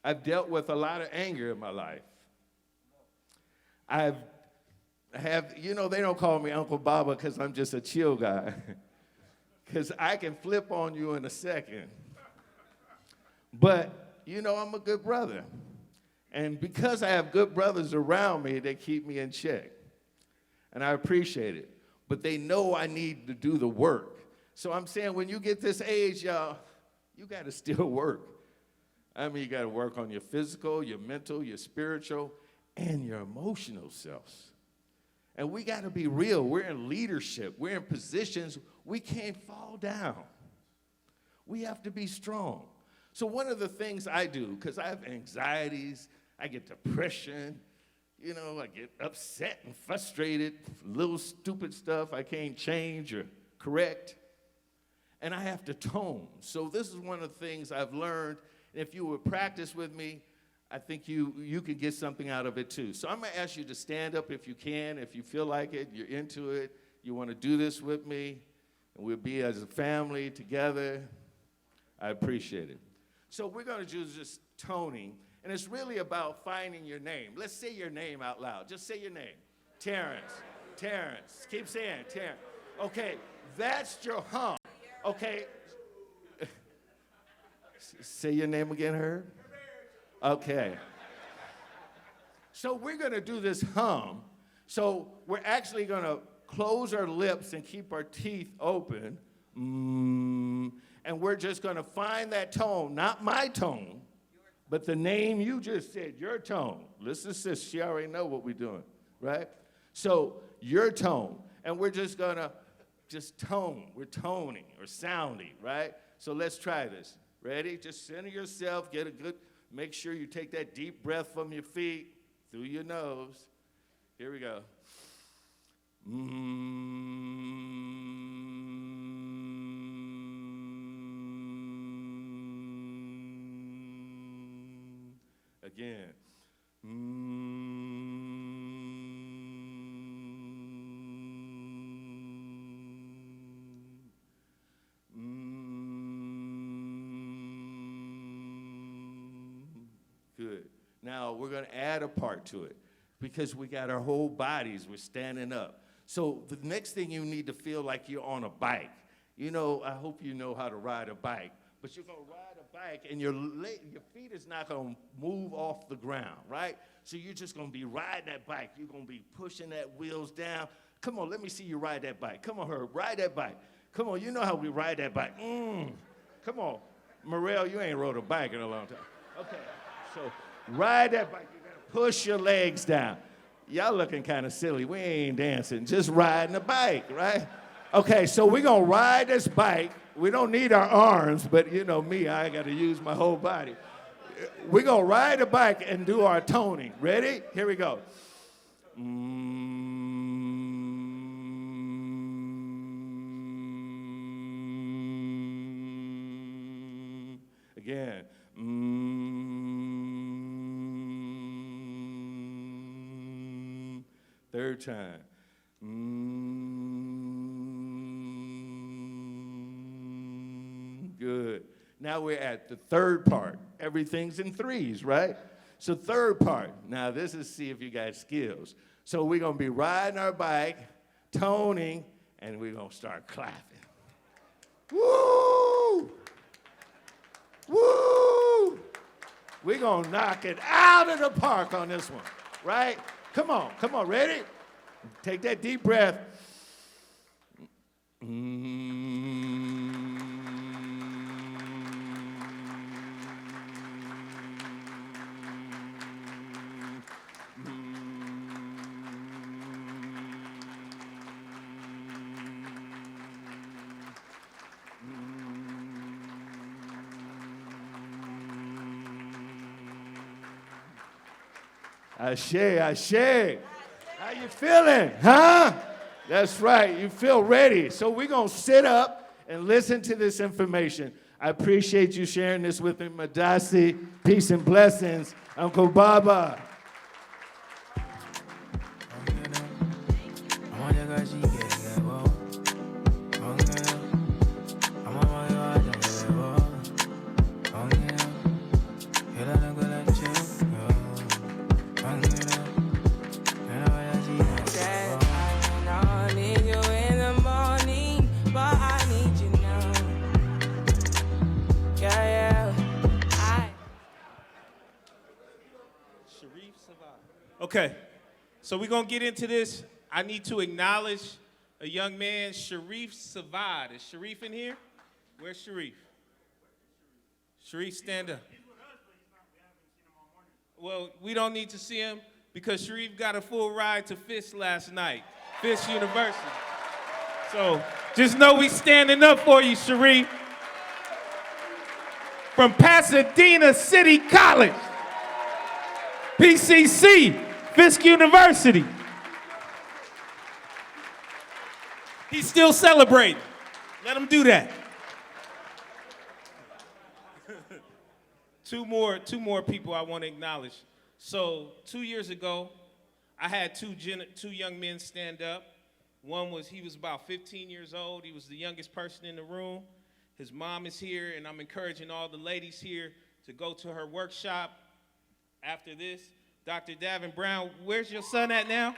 I've dealt with a lot of anger in my life. I have, you know, they don't call me Uncle Baba because I'm just a chill guy. Because I can flip on you in a second. But, you know, I'm a good brother. And because I have good brothers around me, they keep me in check. And I appreciate it. But they know I need to do the work. So I'm saying when you get this age, y'all, you got to still work. I mean, you got to work on your physical, your mental, your spiritual, and your emotional selves. And we got to be real. We're in leadership. We're in positions. We can't fall down. We have to be strong. So one of the things I do, because I have anxieties, I get depression, you know, I get upset and frustrated, little stupid stuff I can't change or correct, and I have to tone. So this is one of the things I've learned. If you would practice with me, I think you can get something out of it too. So I'm gonna ask you to stand up if you can, if you feel like it, you're into it, you wanna do this with me, and we'll be as a family together. I appreciate it. So we're going to do just toning, and it's really about finding your name. Let's say your name out loud. Just say your name. Terrence. Terrence. Keep saying Terrence. Okay, that's your hum. Okay. Say your name again, Herb. Okay. So we're going to do this hum. So we're actually going to close our lips and keep our teeth open. And we're just going to find that tone, not my tone, but the name you just said, your tone. Listen, sis, she already know what we're doing, right? So your tone, and we're just going to just tone. We're toning or sounding, right? So let's try this. Ready? Just center yourself, get a good, make sure you take that deep breath from your feet through your nose. Here we go. Again. Good. Now we're going to add a part to it because we got our whole bodies, we're standing up. So the next thing you need to feel like you're on a bike. You know, I hope you know how to ride a bike, but you're going to ride a bike and your feet is not going to move off the ground, right? So you're just going to be riding that bike. You're going to be pushing that wheels down. Come on, let me see you ride that bike. Come on, Herb, ride that bike. Come on, you know how we ride that bike. Come on. Morel, you ain't rode a bike in a long time. Okay, so ride that bike. You gotta push your legs down. Y'all looking kind of silly. We ain't dancing, just riding a bike, right? Okay, so we're gonna ride this bike. We don't need our arms, but you know me, I gotta use my whole body. We're gonna ride a bike and do our toning. Ready? Here we go. Again. Third time. Good. Now we're at the third part. Everything's in threes, right? So third part. Now this is see if you got skills. So we're going to be riding our bike, toning, and we're going to start clapping. Woo! Woo! We're going to knock it out of the park on this one, right? Come on, ready? Take that deep breath. Ashe. How you feeling, huh? That's right, you feel ready. So we're going to sit up and listen to this information. I appreciate you sharing this with me, Madasi. Peace and blessings, Uncle Baba. Okay, so we're going to get into this. I need to acknowledge a young man, Sharif Savad. Is Sharif in here? Where's Sharif? Sharif, stand up. Well, we don't need to see him because Sharif got a full ride to Fisk last night, Fisk University. So just know we standing up for you, Sharif. From Pasadena City College, PCC, Fisk University. He's still celebrating. Let him do that. Two more people I want to acknowledge. So 2 years ago, I had two young men stand up. One was, he was about 15 years old. He was the youngest person in the room. His mom is here, and I'm encouraging all the ladies here to go to her workshop after this. Dr. Davin Brown, where's your son at now?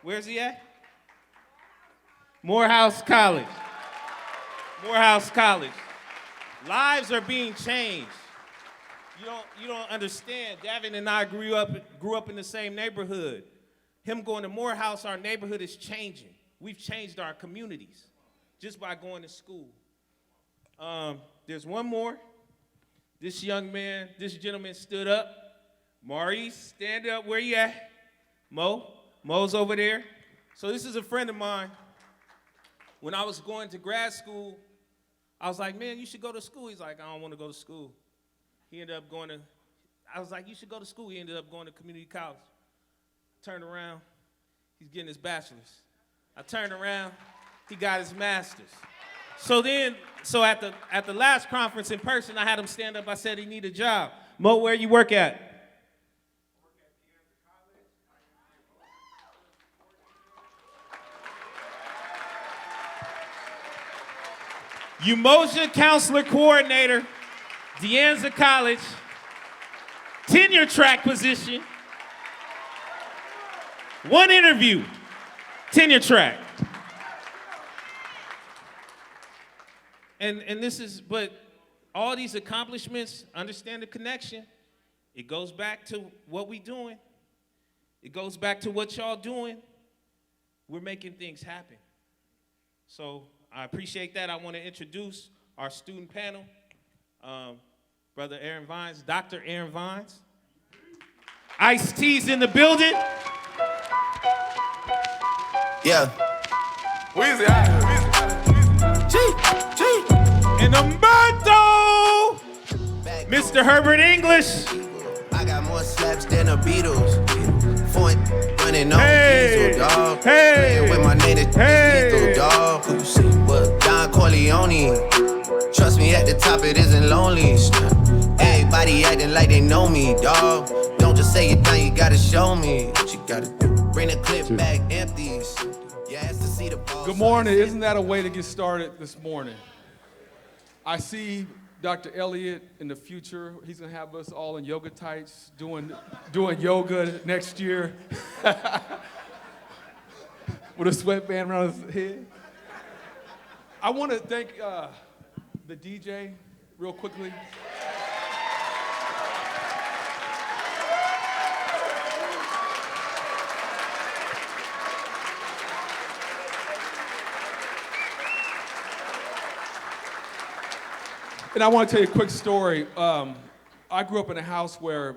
Where's he at? Morehouse College. Morehouse College. Lives are being changed. You don't understand. Davin and I grew up in the same neighborhood. Him going to Morehouse, our neighborhood is changing. We've changed our communities just by going to school. There's one more. This gentleman stood up. Maurice, stand up. Where you at? Mo's over there. So this is a friend of mine. When I was going to grad school, I was like, man, you should go to school. He's like, I don't want to go to school. He ended up going to, I was like, you should go to school. He ended up going to community college. Turned around, he's getting his bachelor's. I turned around, he got his master's. So at the last conference in person, I had him stand up. I said he need a job. Mo, where you work at? Umoja Counselor Coordinator, De Anza College, tenure track position. One interview, tenure track. And this is, but all these accomplishments, understand the connection. It goes back to what we doing. It goes back to what y'all doing. We're making things happen. So I appreciate that. I want to introduce our student panel. Brother Aaron Vines, Dr. Aaron Vines. Ice-T's in the building. Yeah. Weezy and Umberto, Mr. Herbert English. I got more slaps than the Beatles. Point running on diesel, dog. Playing with my name, it's dog. Who see what? Don Corleone. Trust me, at the top it isn't lonely. Everybody acting like they know me, dog. Don't just say it now, you gotta show me what you gotta do. Bring the clip back empty. You asked to see the ball. Good morning. Isn't that a way to get started this morning? I see Dr. Elliott in the future. He's gonna have us all in yoga tights doing yoga next year with a sweatband around his head. I want to thank the DJ real quickly. And I want to tell you a quick story. I grew up in a house where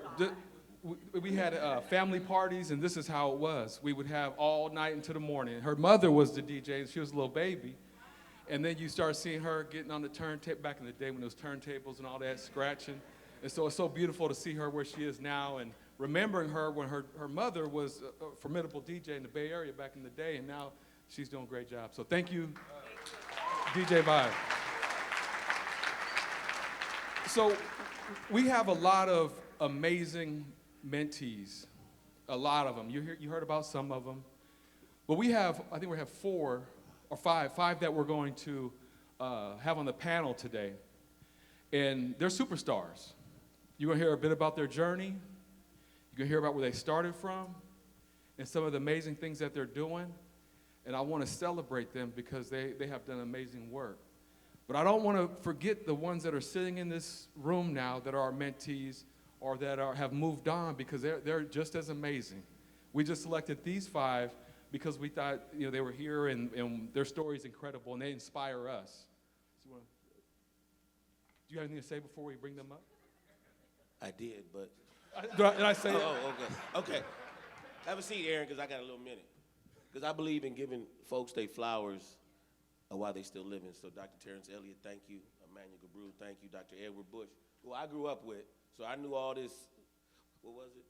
we had family parties, and this is how it was. We would have all night into the morning. Her mother was the DJ. She was a little baby. And then you start seeing her getting on the turntable, back in the day when there was turntables and all that, scratching. And so it's so beautiful to see her where she is now and remembering her when her mother was a formidable DJ in the Bay Area back in the day, and now she's doing a great job. So thank you, DJ Vibe. So we have a lot of amazing mentees, a lot of them. You heard about some of them. But I think we have 4 or 5 that we're going to have on the panel today. And they're superstars. You're going to hear a bit about their journey. You're going to hear about where they started from and some of the amazing things that they're doing. And I want to celebrate them because they have done amazing work. But I don't want to forget the ones that are sitting in this room now that are our mentees or that have moved on, because they're just as amazing. We just selected these 5 because we thought they were here and their story is incredible and they inspire us. So do you have anything to say before we bring them up? I did, but... Did I say it? Oh, okay. Have a seat, Aaron, because I got a little minute. Because I believe in giving folks their flowers while they still living. So Dr. Terrence Elliott, thank you. Emmanuel Gabru, thank you. Dr. Edward Bush, who I grew up with. So I knew all this, what was it?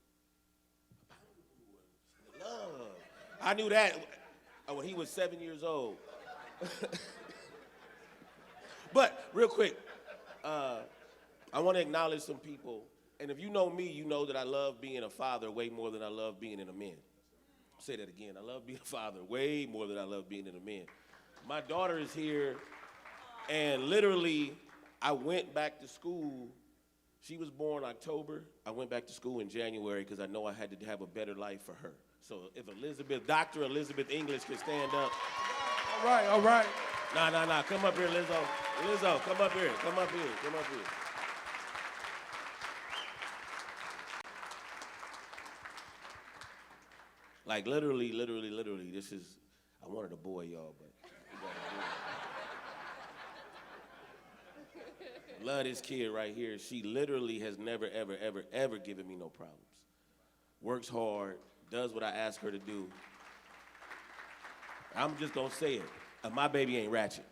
Love. I knew that when he was 7 years old. But real quick, I want to acknowledge some people. And if you know me, you know that I love being a father way more than I love being in a man. I'll say that again. I love being a father way more than I love being in a man. My daughter is here, and literally, I went back to school. She was born October. I went back to school in January because I know I had to have a better life for her. So if Dr. Elizabeth English can stand up. All right. Nah. Come up here, Lizzo. Lizzo, come up here. Like literally, this is, I wanted a boy, y'all, but we got a boy. Love this kid right here. She literally has never, ever given me no problems. Works hard, does what I ask her to do. I'm just gonna say it. My baby ain't ratchet.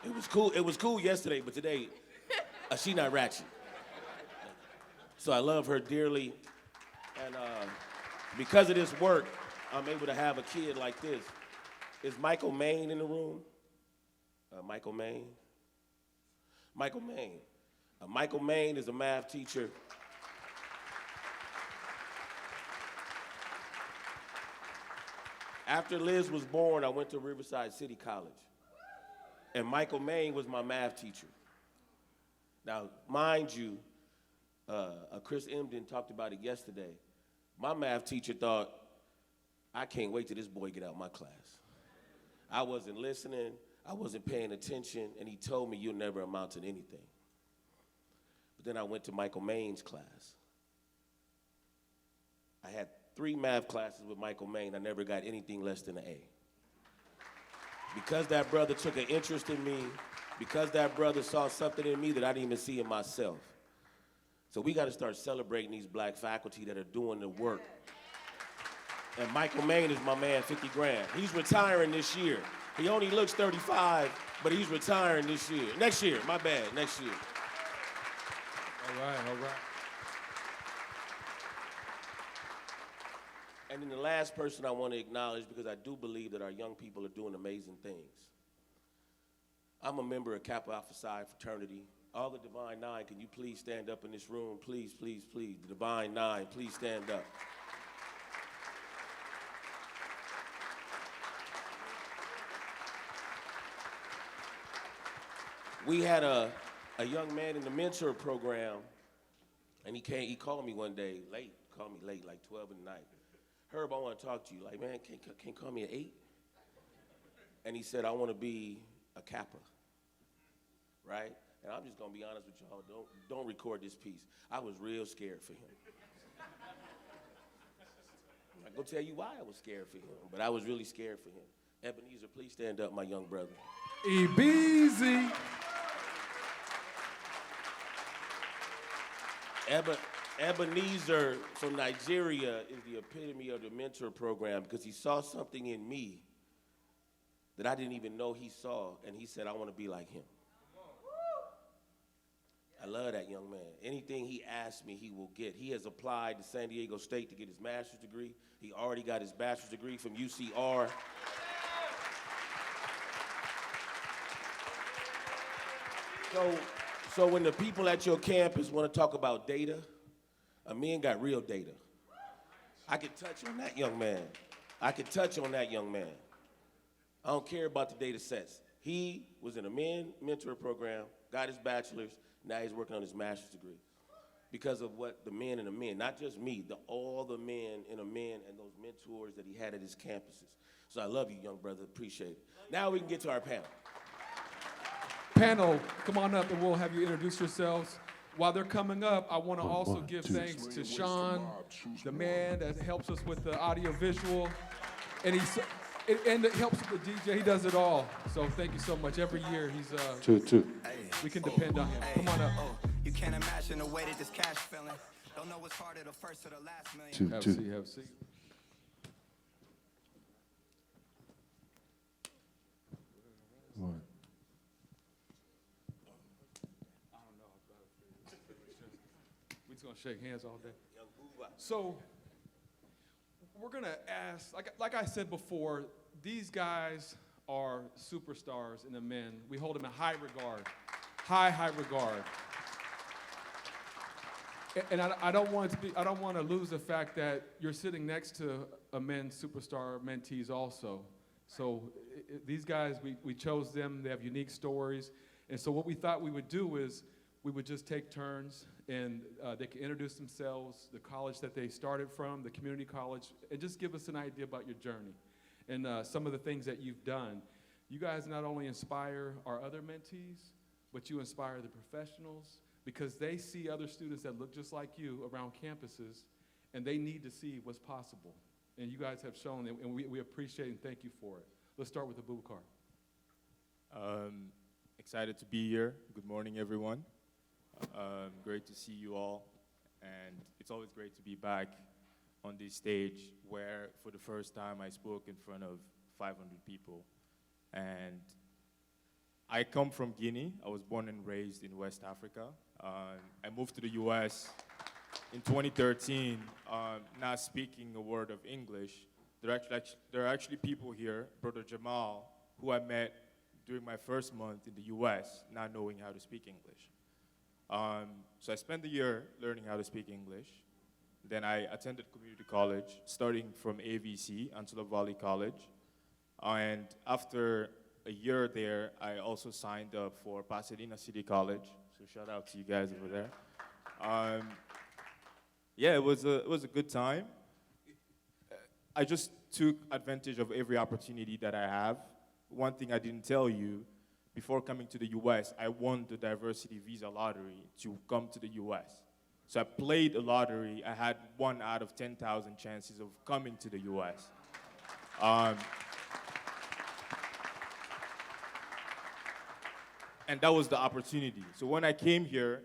It was cool yesterday, but today, she not ratchet. So I love her dearly, and because of this work, I'm able to have a kid like this. Is Michael Maine in the room? Michael Maine. Michael Maine is a math teacher. After Liz was born, I went to Riverside City College. And Michael Maine was my math teacher. Now, mind you, Chris Emden talked about it yesterday. My math teacher thought, I can't wait till this boy get out of my class. I wasn't listening, I wasn't paying attention, and he told me you'll never amount to anything. But then I went to Michael Main's class. I had 3 math classes with Michael Main. I never got anything less than an A. Because that brother took an interest in me, because that brother saw something in me that I didn't even see in myself. So we got to start celebrating these black faculty that are doing the work. And Michael Main is my man, 50 grand. He's retiring this year. He only looks 35, but he's retiring this year. Next year, my bad, next year. All right, all right. And then the last person I want to acknowledge, because I do believe that our young people are doing amazing things. I'm a member of Kappa Alpha Psi fraternity. All the Divine Nine, can you please stand up in this room? Please, please, please. The Divine Nine, please stand up. We had a young man in the mentor program, and he called me one day, late, like 12 in the night. Herb, I want to talk to you. Like, man, can you call me at 8? And he said, I want to be a Kappa, right? And I'm just going to be honest with y'all, don't record this piece. I was real scared for him. I'm going to tell you why I was scared for him, but I was really scared for him. Ebenezer, please stand up, my young brother. Easy. Ebenezer from Nigeria is the epitome of the mentor program because he saw something in me that I didn't even know he saw, and he said, I want to be like him. I love that young man. Anything he asks me, he will get. He has applied to San Diego State to get his master's degree. He already got his bachelor's degree from UCR. So when the people at your campus want to talk about data, Amen got real data. I can touch on that young man. I don't care about the data sets. He was in a mentor program, got his bachelor's, now he's working on his master's degree. Because of what the men and the men, not just me, all the men and the men and those mentors that he had at his campuses. So I love you, young brother, appreciate it. Now we can get to our panel. Panel, come on up and we'll have you introduce yourselves. While they're coming up, I want to also give thanks to Sean, the man that helps us with the audio visual, and it helps with the DJ. He does it all. So thank you so much. Every year he's we can depend on him. Come on up. You can't imagine the way that this cash feeling. Don't know what's harder, the first or the last million. Have a seat, have a seat. One. We're just gonna shake hands all day. So we're gonna ask, like I said before, these guys are superstars in the men. We hold them in high regard, high regard. And I don't want to lose the fact that you're sitting next to a men's superstar mentees also. So these guys, we chose them. They have unique stories. And so what we thought we would do is we would just take turns and they can introduce themselves, the college that they started from, the community college, and just give us an idea about your journey and some of the things that you've done. You guys not only inspire our other mentees, but you inspire the professionals because they see other students that look just like you around campuses, and they need to see what's possible. And you guys have shown it, and we appreciate and thank you for it. Let's start with Abubakar. Excited to be here. Good morning, everyone. Great to see you all. And it's always great to be back on this stage where, for the first time, I spoke in front of 500 people. And I come from Guinea. I was born and raised in West Africa. I moved to the US in 2013, not speaking a word of English. There are actually people here, Brother Jamal, who I met during my first month in the US, not knowing how to speak English. So I spent the year learning how to speak English. Then I attended community college, starting from AVC, Antelope Valley College. And after a year there, I also signed up for Pasadena City College. So shout out to you guys over there. Yeah, it was a good time. I just took advantage of every opportunity that I have. One thing I didn't tell you, before coming to the US, I won the diversity visa lottery to come to the US. So I played a lottery. I had 1 out of 10,000 chances of coming to the US. And that was the opportunity. So when I came here,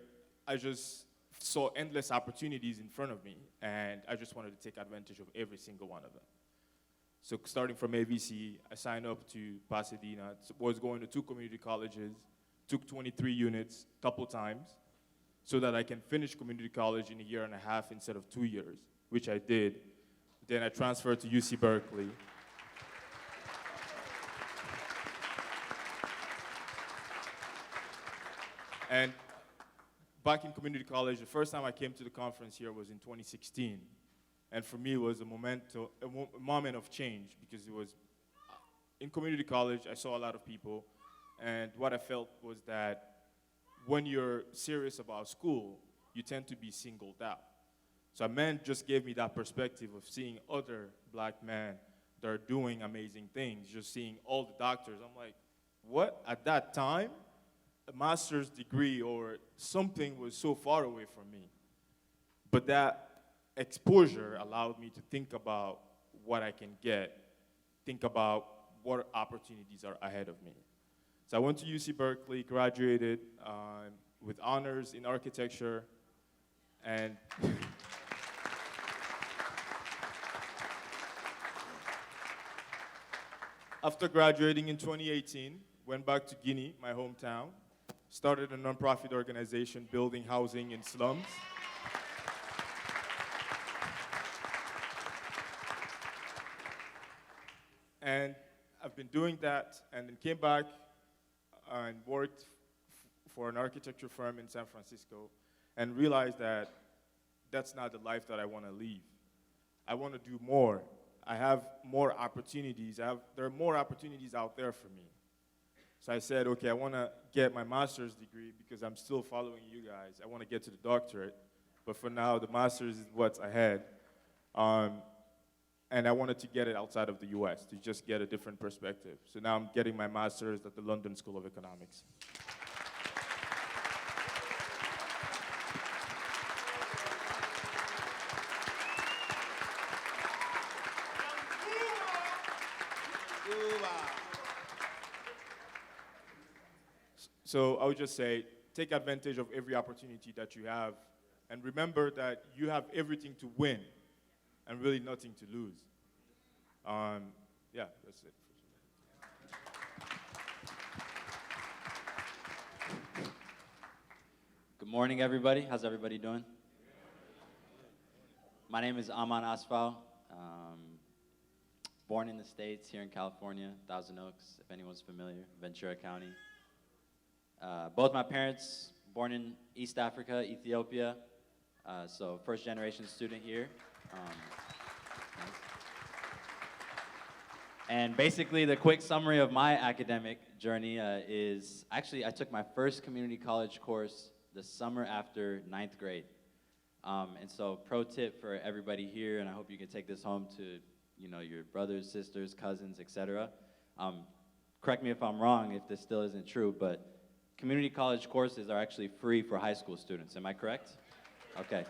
I just saw endless opportunities in front of me, and I just wanted to take advantage of every single one of them. So starting from AVC, I signed up to Pasadena, was going to 2 community colleges, took 23 units a couple times, so that I can finish community college in 1.5 years instead of 2 years, which I did. Then I transferred to UC Berkeley. And back in community college, the first time I came to the conference here was in 2016. And for me, it was a moment of change, because it was, in community college, I saw a lot of people, and what I felt was that when you're serious about school, you tend to be singled out. So A2MEND just gave me that perspective of seeing other black men that are doing amazing things, just seeing all the doctors. I'm like, what? At that time, a master's degree or something was so far away from me. But that exposure allowed me to think about what I can get, think about what opportunities are ahead of me. So I went to UC Berkeley, graduated with honors in architecture, and after graduating in 2018, went back to Guinea, my hometown, started a nonprofit organization building housing in slums. And I've been doing that, and then came back and worked for an architecture firm in San Francisco, and realized that that's not the life that I want to live. I want to do more. I have more opportunities. There are more opportunities out there for me. So I said, okay, I want to get my master's degree because I'm still following you guys. I want to get to the doctorate, but for now, the master's is what's ahead. And I wanted to get it outside of the US to just get a different perspective. So now I'm getting my master's at the London School of Economics. So I would just say, take advantage of every opportunity that you have, and remember that you have everything to win and really nothing to lose. Yeah, that's it. Good morning, everybody. How's everybody doing? My name is Aman Asfal. Born in the States, here in California, Thousand Oaks, if anyone's familiar, Ventura County. Both my parents, born in East Africa, Ethiopia, so first generation student here. And basically the quick summary of my academic journey is, actually I took my first community college course the summer after 9th grade. And so pro tip for everybody here, and I hope you can take this home to your brothers, sisters, cousins, etc. Correct me if I'm wrong, if this still isn't true, but community college courses are actually free for high school students. Am I correct? Okay.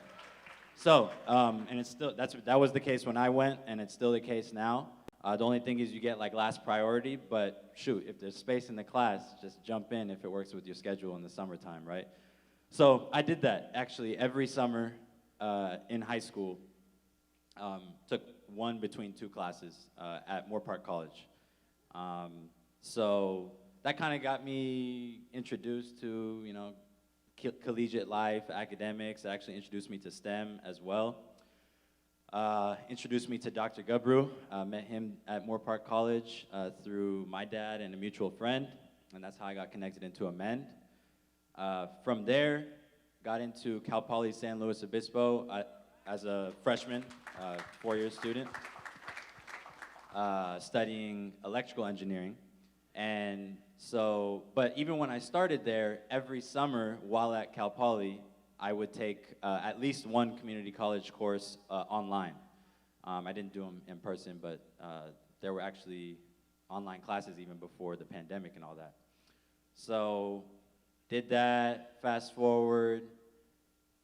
So, and it's still, that was the case when I went, and it's still the case now. The only thing is you get like last priority, but shoot, if there's space in the class, just jump in if it works with your schedule in the summertime, right? So I did that actually every summer in high school. Took one between 2 classes at Moore Park College. So that kind of got me introduced to, collegiate life, academics. It actually introduced me to STEM as well. Introduced me to Dr. Gabru. Met him at Moore Park College through my dad and a mutual friend, and that's how I got connected into A2MEND. From there, got into Cal Poly San Luis Obispo as a freshman, 4-year student, studying electrical engineering. And so, but even when I started there, every summer while at Cal Poly, I would take at least one community college course online. I didn't do them in person, but there were actually online classes even before the pandemic and all that. So did that, fast forward,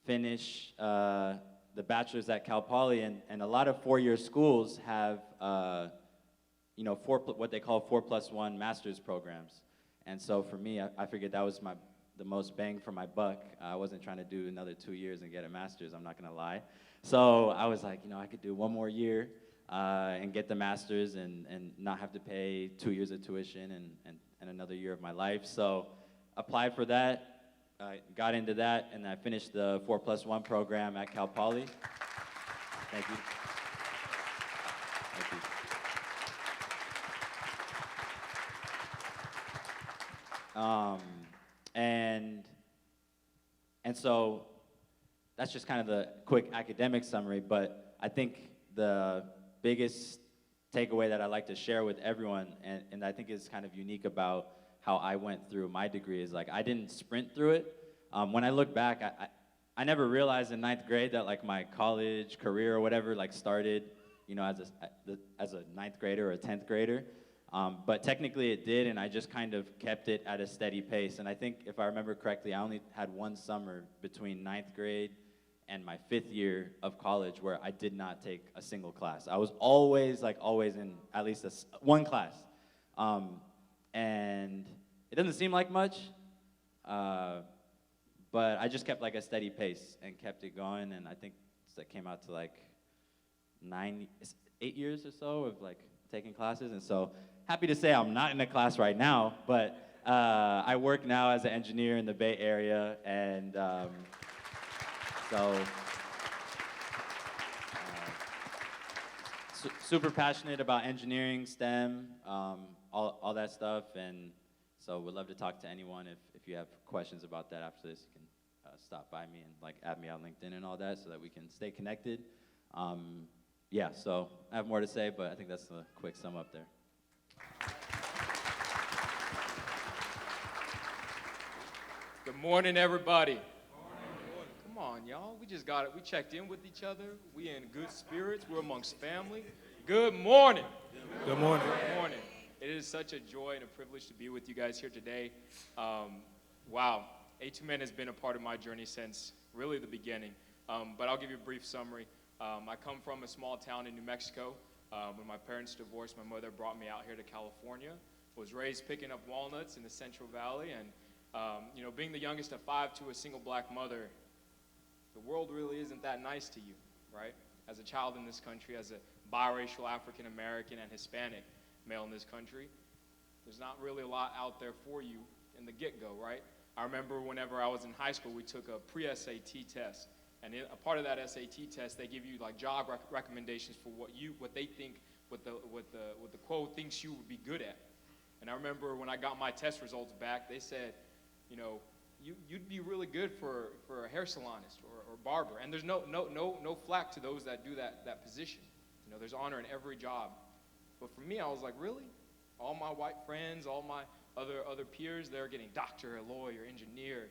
finish the bachelor's at Cal Poly, and a lot of four-year schools have you know, what they call 4+1 master's programs. And so for me, I figured that was the most bang for my buck. I wasn't trying to do another 2 years and get a master's, I'm not gonna lie. So I was like, you know, I could do one more year and get the master's and not have to pay 2 years of tuition and another year of my life. So applied for that, got into that, and I finished the 4+1 program at Cal Poly. Thank you. Thank you. And so that's just kind of the quick academic summary, but I think the biggest takeaway that I'd like to share with everyone, and I think is kind of unique about how I went through my degree, is like I didn't sprint through it. When I look back, I never realized in 9th grade that like my college career or whatever like started, you know, as a 9th grader or a 10th grader. But technically it did, and I just kind of kept it at a steady pace. And I think if I remember correctly, I only had one summer between 9th grade and my 5th year of college where I did not take a single class. I was always in at least one class. And it doesn't seem like much, but I just kept like a steady pace and kept it going, and I think that came out to like 8 years or so of like taking classes. And so happy to say I'm not in a class right now, but I work now as an engineer in the Bay Area, and super passionate about engineering, STEM, all that stuff, and so would love to talk to anyone if you have questions about that after this. You can stop by me and like add me on LinkedIn and all that so that we can stay connected. Yeah, so I have more to say, but I think that's the quick sum up there. Good morning, everybody. Come on, y'all. We just got it. We checked in with each other. We in good spirits. We're amongst family. Good morning. Good morning. Good morning. It is such a joy and a privilege to be with you guys here today. Wow. A2MEND has been a part of my journey since really the beginning. But I'll give you a brief summary. I come from a small town in New Mexico. When my parents divorced, my mother brought me out here to California. Was raised picking up walnuts in the Central Valley, and you know, being the youngest of 5 to a single black mother, the world really isn't that nice to you, right? As a child in this country, as a biracial African American and Hispanic male in this country, there's not really a lot out there for you in the get-go, right? I remember whenever I was in high school, we took a pre-SAT test. And a part of that SAT test, they give you like job recommendations for what they think, what the quote thinks you would be good at. And I remember when I got my test results back, they said, you know, you'd be really good for a hair salonist or barber. And there's no flack to those that do that position. You know, there's honor in every job. But for me, I was like, really? All my white friends, all my other peers, they're getting doctor, lawyer, engineer.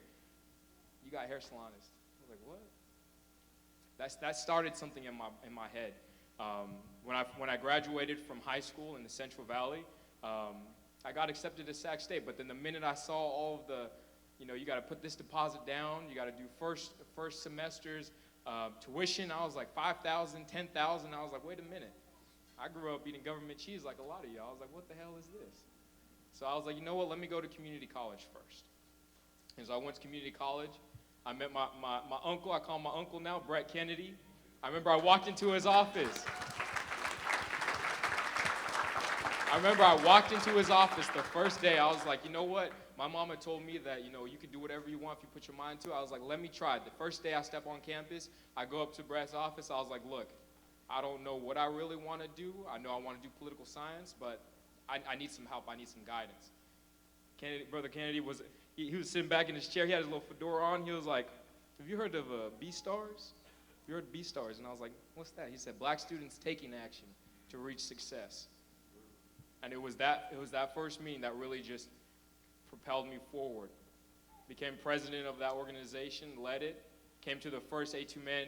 You got hair salonist. I was like, what? That started something in my head. When I graduated from high school in the Central Valley, I got accepted to Sac State. But then the minute I saw all of the, you know, you got to put this deposit down, you got to do first semester's tuition, I was like $5,000, $10,000. I was like, wait a minute. I grew up eating government cheese like a lot of y'all. I was like, what the hell is this? So I was like, you know what? Let me go to community college first. And so I went to community college. I met my uncle. I call him my uncle now, Brett Kennedy. I remember I walked into his office. The first day. I was like, you know what? My mama told me that, you know, you can do whatever you want if you put your mind to it. I was like, let me try it. The first day I step on campus, I go up to Brett's office. I was like, look, I don't know what I really want to do. I know I want to do political science, but I need some help. I need some guidance. Brother Kennedy was sitting back in his chair. He had his little fedora on. He was like, have you heard of B-Stars? You heard of B-Stars? And I was like, what's that? He said, black students taking action to reach success. And it was that first meeting that really just propelled me forward. Became president of that organization, led it, Came to the first A2MEND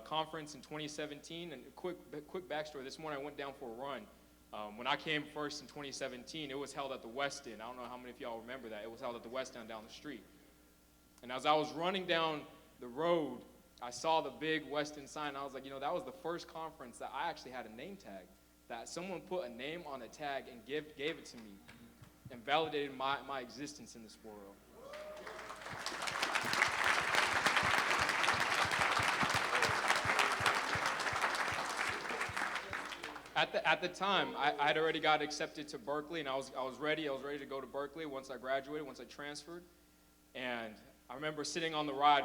conference in 2017. And quick backstory, this morning I went down for a run. When I came first in 2017, it was held at the West End. I don't know how many of y'all remember that. It was held at the West End down the street. And as I was running down the road, I saw the big West End sign. I was like, that was the first conference that I actually had a name tag, that someone put a name on a tag and gave it to me and validated my existence in this world. At the time, I had already got accepted to Berkeley, and I was ready. I was ready to go to Berkeley once I graduated, once I transferred. And I remember sitting on the ride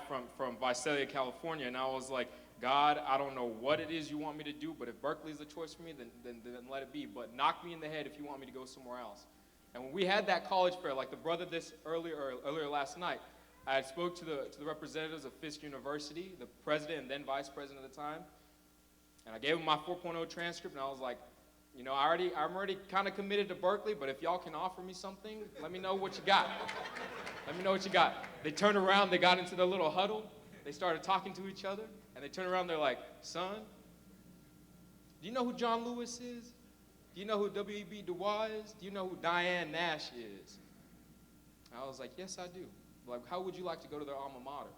from Visalia, California, and I was like, God, I don't know what it is you want me to do, but if Berkeley's the choice for me, then let it be. But knock me in the head if you want me to go somewhere else. And when we had that college fair, like the brother earlier last night, I had spoke to the representatives of Fisk University, the president and then vice president at the time. And I gave them my 4.0 transcript, and I was like, I'm already kind of committed to Berkeley, but if y'all can offer me something, let me know what you got. Let me know what you got. They turned around, they got into their little huddle, they started talking to each other, and they turned around, they're like, son, do you know who John Lewis is? Do you know who W.E.B. Du Bois is? Do you know who Diane Nash is? I was like, yes, I do. Like, how would you like to go to their alma mater?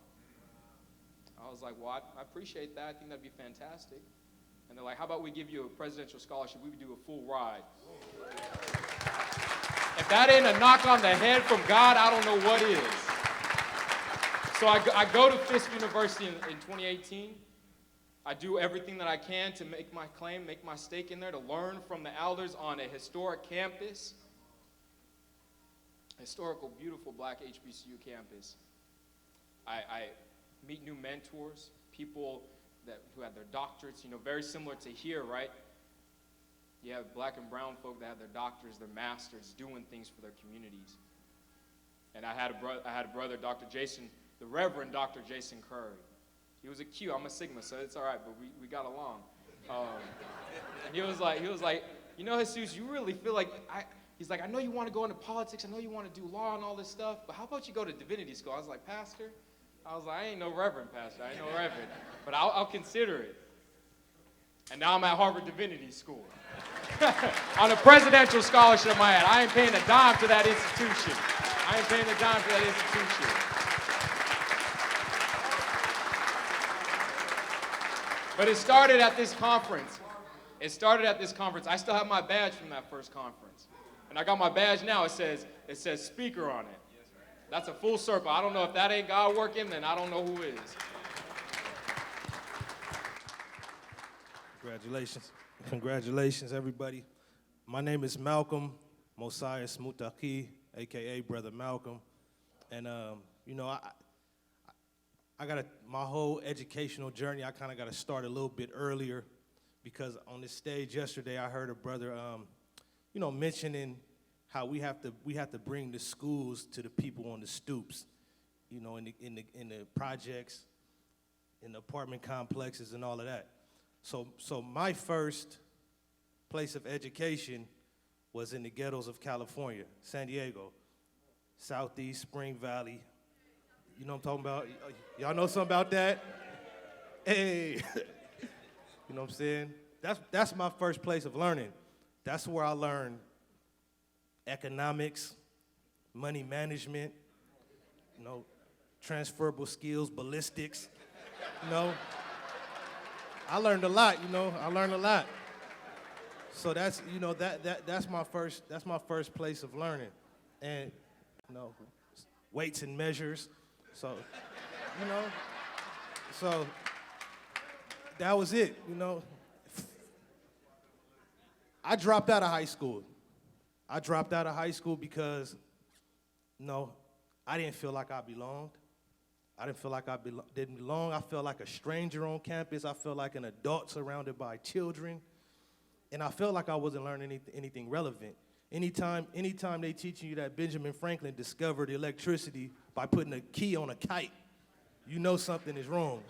I was like, well, I appreciate that. I think that'd be fantastic. And they're like, how about we give you a presidential scholarship? We would do a full ride. If that ain't a knock on the head from God, I don't know what is. So I go to Fisk University in 2018. I do everything that I can to make my claim, make my stake in there, to learn from the elders on a historic campus. Historical, beautiful black HBCU campus. I meet new mentors, people who had their doctorates, very similar to here, right? You have black and brown folk that have their doctors, their masters, doing things for their communities. And I had a brother, Dr. Jason, the Reverend Dr. Jason Curry. He was a Q. I'm a Sigma, so it's all right, but we got along. And he was like, Jesus, you really feel like he's like, I know you want to go into politics, I know you want to do law and all this stuff, but how about you go to divinity school? I was like, Pastor? I was like, I ain't no reverend, Pastor. I ain't no reverend. But I'll consider it. And now I'm at Harvard Divinity School. On a presidential scholarship, I had. I ain't paying a dime to that institution. I ain't paying a dime to that institution. But it started at this conference. I still have my badge from that first conference. And I got my badge now. It says speaker on it. That's a full circle. I don't know if that ain't God working, then I don't know who is. Congratulations, everybody. My name is Malcolm Mosiah Smutaki, a.k.a. Brother Malcolm. And, I got my whole educational journey, I kind of got to start a little bit earlier, because on this stage yesterday, I heard a brother, mentioning how we have to bring the schools to the people on the stoops, in the projects, in the apartment complexes and all of that. So my first place of education was in the ghettos of California, San Diego, Southeast, Spring Valley. You know what I'm talking about? Y'all know something about that? Hey, you know what I'm saying? That's my first place of learning. That's where I learned economics, money management, transferable skills, ballistics, I learned a lot, So that's, that's my first place of learning. And, weights and measures. So, so that was it, I dropped out of high school. Because, I didn't feel like I belonged. I didn't feel like I didn't belong. I felt like a stranger on campus. I felt like an adult surrounded by children. And I felt like I wasn't learning anything relevant. Anytime they teaching you that Benjamin Franklin discovered electricity by putting a key on a kite, you know something is wrong.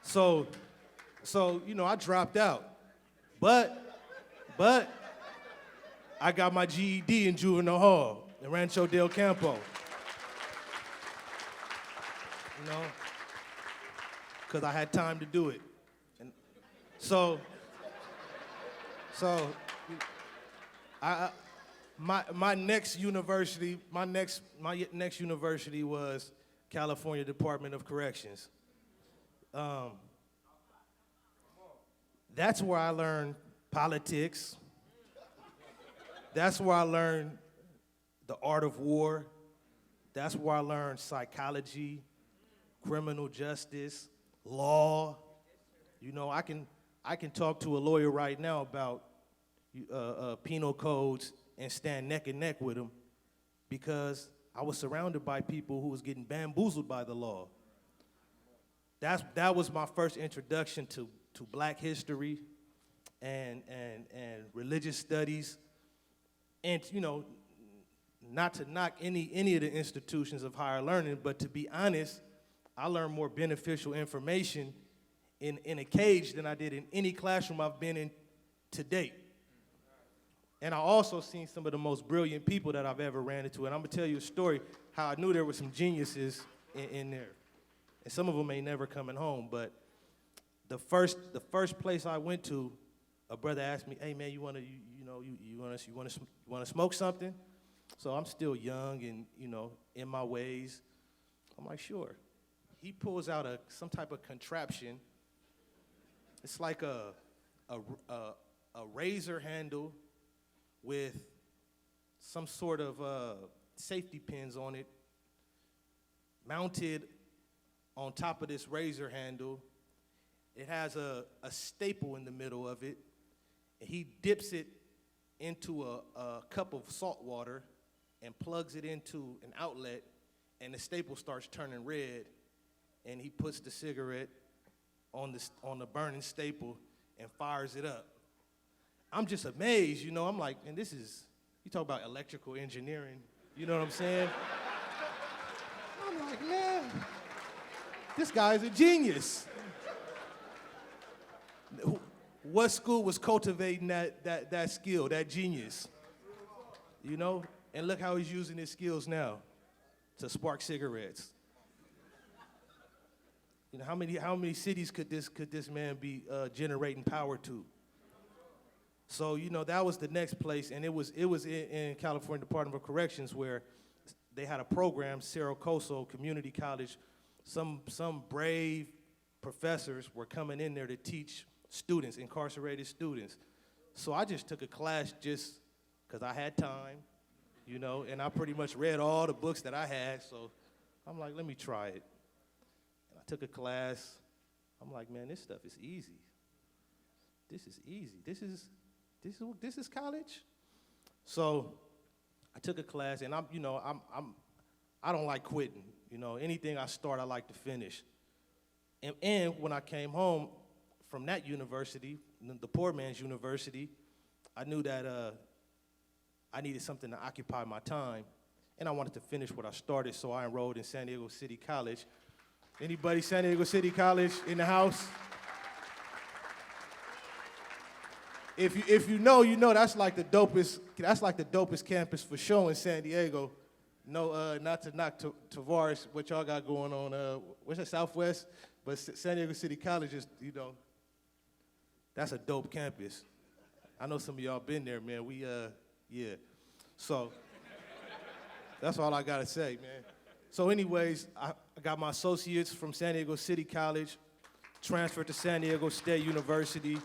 So I dropped out. But I got my GED in juvenile hall in Rancho del Campo. you know, because I had time to do it. And so my next university was California Department of Corrections. That's where I learned politics. That's where I learned the art of war. That's where I learned psychology, criminal justice, law. You know, I can talk to a lawyer right now about penal codes and stand neck and neck with them because I was surrounded by people who was getting bamboozled by the law. That was my first introduction to black history and religious studies. And, you know, not to knock any of the institutions of higher learning, but to be honest, I learned more beneficial information in a cage than I did in any classroom I've been in to date. And I also seen some of the most brilliant people that I've ever ran into. And I'm gonna tell you a story how I knew there were some geniuses in there. And some of them ain't never coming home, but the first place I went to, a brother asked me, "Hey man, you wanna smoke something?" So I'm still young and, you know, in my ways. I'm like, sure. He pulls out some type of contraption. It's like a razor handle with some sort of safety pins on it, mounted on top of this razor handle. It has a staple in the middle of it. And he dips it into a cup of salt water and plugs it into an outlet, and the staple starts turning red, and he puts the cigarette on the burning staple and fires it up. I'm just amazed, you know. I'm like, and you talk about electrical engineering, you know what I'm saying? I'm like, man, this guy's a genius. What school was cultivating that skill, that genius? You know? And look how he's using his skills now to spark cigarettes. You know, how many cities could this man be generating power to? So, you know, that was the next place, and it was in California Department of Corrections where they had a program, Cerro Coso Community College. Some brave professors were coming in there to teach students, incarcerated students. So I just took a class just because I had time, you know, and I pretty much read all the books that I had, so I'm like, let me try it. And I took a class. I'm like, man, this stuff is easy. This is easy. This is college. So I took a class, and I don't like quitting. You know, anything I start, I like to finish. And when I came home from that university, the poor man's university, I knew that I needed something to occupy my time, and I wanted to finish what I started, so I enrolled in San Diego City College. Anybody San Diego City College in the house? If you know, you know that's like the dopest campus for sure in San Diego. No, not to knock Tavares, what y'all got going on, what's that, Southwest? But San Diego City College is, you know, that's a dope campus. I know some of y'all been there, man. Yeah. So that's all I gotta say, man. So anyways, I got my associates from San Diego City College, transferred to San Diego State University.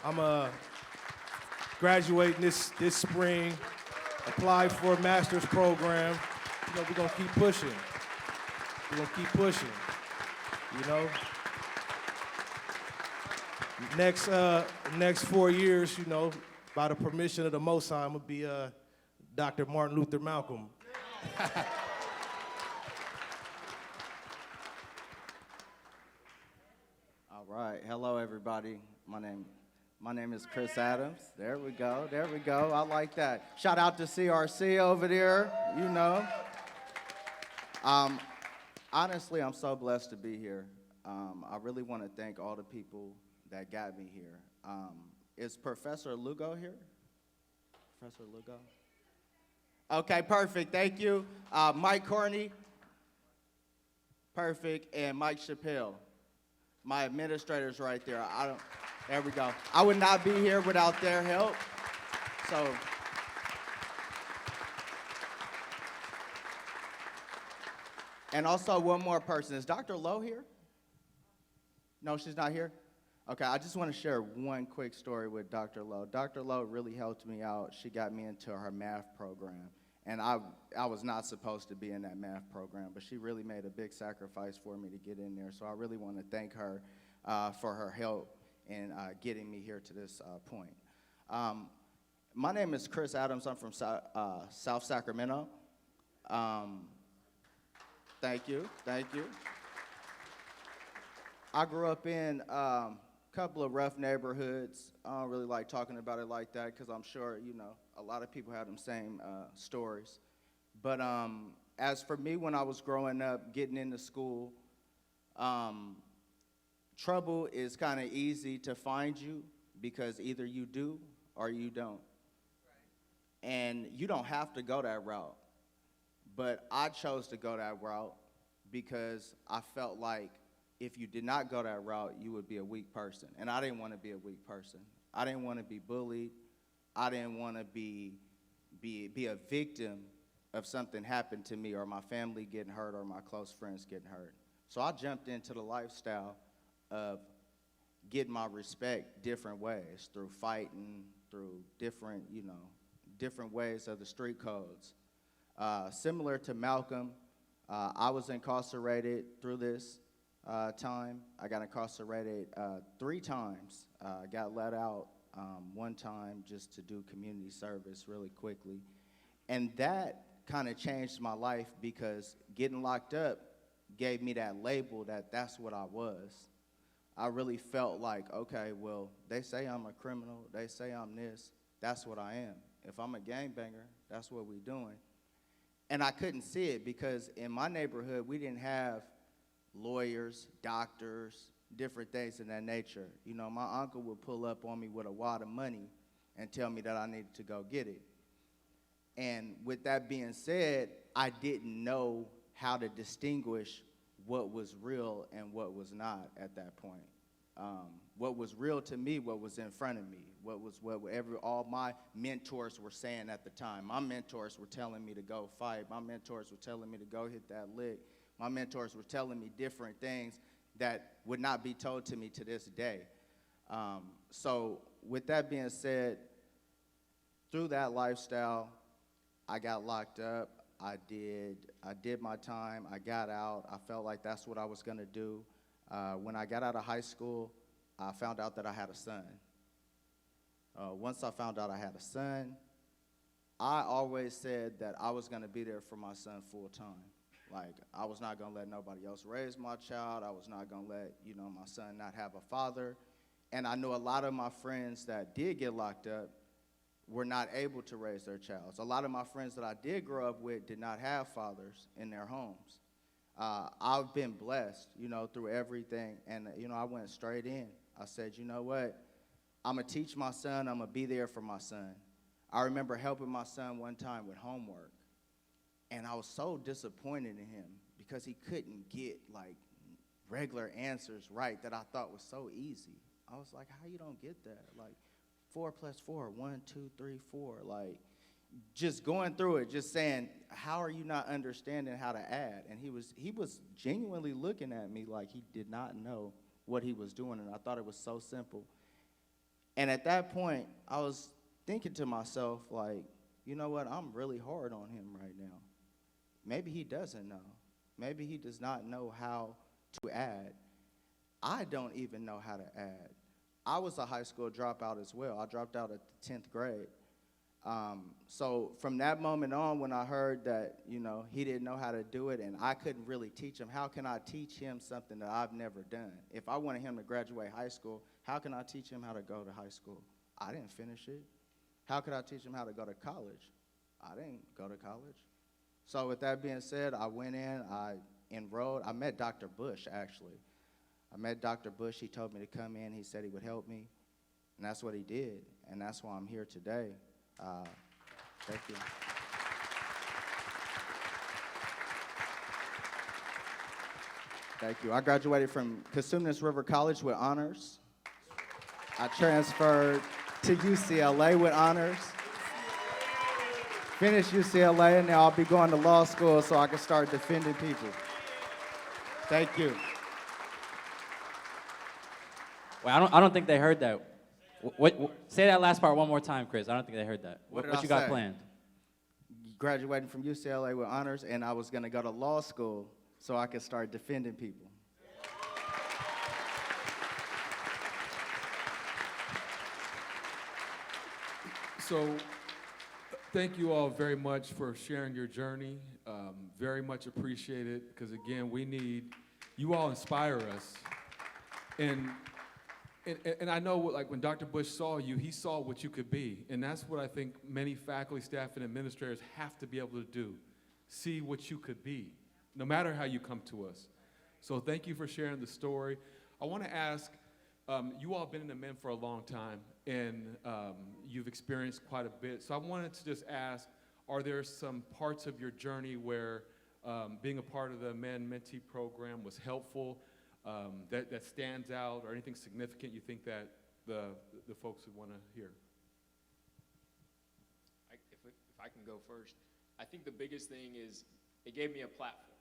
I'm graduating this spring, applied for a master's program. You know, we're gonna keep pushing. You know. Next 4 years, you know, by the permission of the Most High, I'm gonna be Dr. Martin Luther Malcolm. All right, hello everybody. My name is Chris Adams. There we go. I like that. Shout out to CRC over there, you know. Honestly, I'm so blessed to be here. I really want to thank all the people that got me here. Is Professor Lugo here? Professor Lugo? Okay, perfect, thank you. Mike Corney, Perfect, and Mike Chappelle. My administrators right there. There we go. I would not be here without their help. So, and also one more person. Is Dr. Lowe here? No, she's not here? Okay, I just want to share one quick story with Dr. Lowe. Dr. Lowe really helped me out. She got me into her math program. And I was not supposed to be in that math program, but she really made a big sacrifice for me to get in there. So I really want to thank her for her help in getting me here to this point. My name is Chris Adams. I'm from South Sacramento. Thank you. I grew up in a couple of rough neighborhoods. I don't really like talking about it like that because I'm sure, a lot of people have them same stories. But as for me, when I was growing up, getting into school, trouble is kind of easy to find you because either you do or you don't. Right. And you don't have to go that route. But I chose to go that route because I felt like if you did not go that route, you would be a weak person. And I didn't want to be a weak person. I didn't want to be bullied. I didn't want to be a victim of something happened to me or my family getting hurt or my close friends getting hurt. So I jumped into the lifestyle of getting my respect different ways, through fighting, through different ways of the street codes. Similar to Malcolm, I was incarcerated through this time. I got incarcerated 3 times. Got let out one time just to do community service really quickly. And that kind of changed my life because getting locked up gave me that label that that's what I was. I really felt like, okay, well, they say I'm a criminal. They say I'm this. That's what I am. If I'm a gangbanger, that's what we're doing. And I couldn't see it because in my neighborhood, we didn't have lawyers, doctors, different things of that nature. My uncle would pull up on me with a wad of money and tell me that I needed to go get it. And with that being said, I didn't know how to distinguish what was real and what was not at that point. What was real to me, what was in front of me, all my mentors were saying at the time. My mentors were telling me to go fight. My mentors were telling me to go hit that lick. My mentors were telling me different things that would not be told to me to this day. So with that being said, through that lifestyle, I got locked up. I did my time. I got out. I felt like that's what I was going to do. When I got out of high school, I found out that I had a son. Once I found out I had a son, I always said that I was going to be there for my son full time. Like, I was not going to let nobody else raise my child. I was not going to let, my son not have a father. And I knew a lot of my friends that did get locked up were not able to raise their child. A lot of my friends that I did grow up with did not have fathers in their homes. I've been blessed, through everything. And, I went straight in. I said, you know what? I'm going to teach my son. I'm going to be there for my son. I remember helping my son one time with homework. And I was so disappointed in him because he couldn't get, regular answers right that I thought was so easy. I was like, how you don't get that? 4 + 4, 1, 2, 3, 4. Just going through it, just saying, how are you not understanding how to add? And he was genuinely looking at me like he did not know what he was doing, and I thought it was so simple. And at that point, I was thinking to myself, you know what? I'm really hard on him right now. Maybe he doesn't know. Maybe he does not know how to add. I don't even know how to add. I was a high school dropout as well. I dropped out at the 10th grade. So from that moment on, when I heard that, he didn't know how to do it and I couldn't really teach him, how can I teach him something that I've never done? If I wanted him to graduate high school, how can I teach him how to go to high school? I didn't finish it. How could I teach him how to go to college? I didn't go to college. So with that being said, I went in, I enrolled. I met Dr. Bush, actually. I met Dr. Bush. He told me to come in. He said he would help me, and that's what he did, and that's why I'm here today. Thank you. All Thank you. I graduated from Cosumnes River College with honors. I transferred to UCLA with honors. Finished UCLA, and now I'll be going to law school so I can start defending people. Thank you. Wait, I don't think they heard that. Say that last part one more time, Chris. I don't think they heard that. What did What I you got say? planned? Graduating from UCLA with honors, and I was going to go to law school so I could start defending people. So, thank you all very much for sharing your journey. Very much appreciated, because again, you all inspire us. And I know, like, when Dr. Bush saw you, he saw what you could be. And that's what I think many faculty, staff, and administrators have to be able to do. See what you could be, no matter how you come to us. So thank you for sharing the story. I want to ask, you all have been in the Men for a long time, and you've experienced quite a bit. So I wanted to just ask, are there some parts of your journey where being a part of the Men Mentee program was helpful, that stands out, or anything significant you think that the folks would want to hear? If I can go first, I think the biggest thing is it gave me a platform,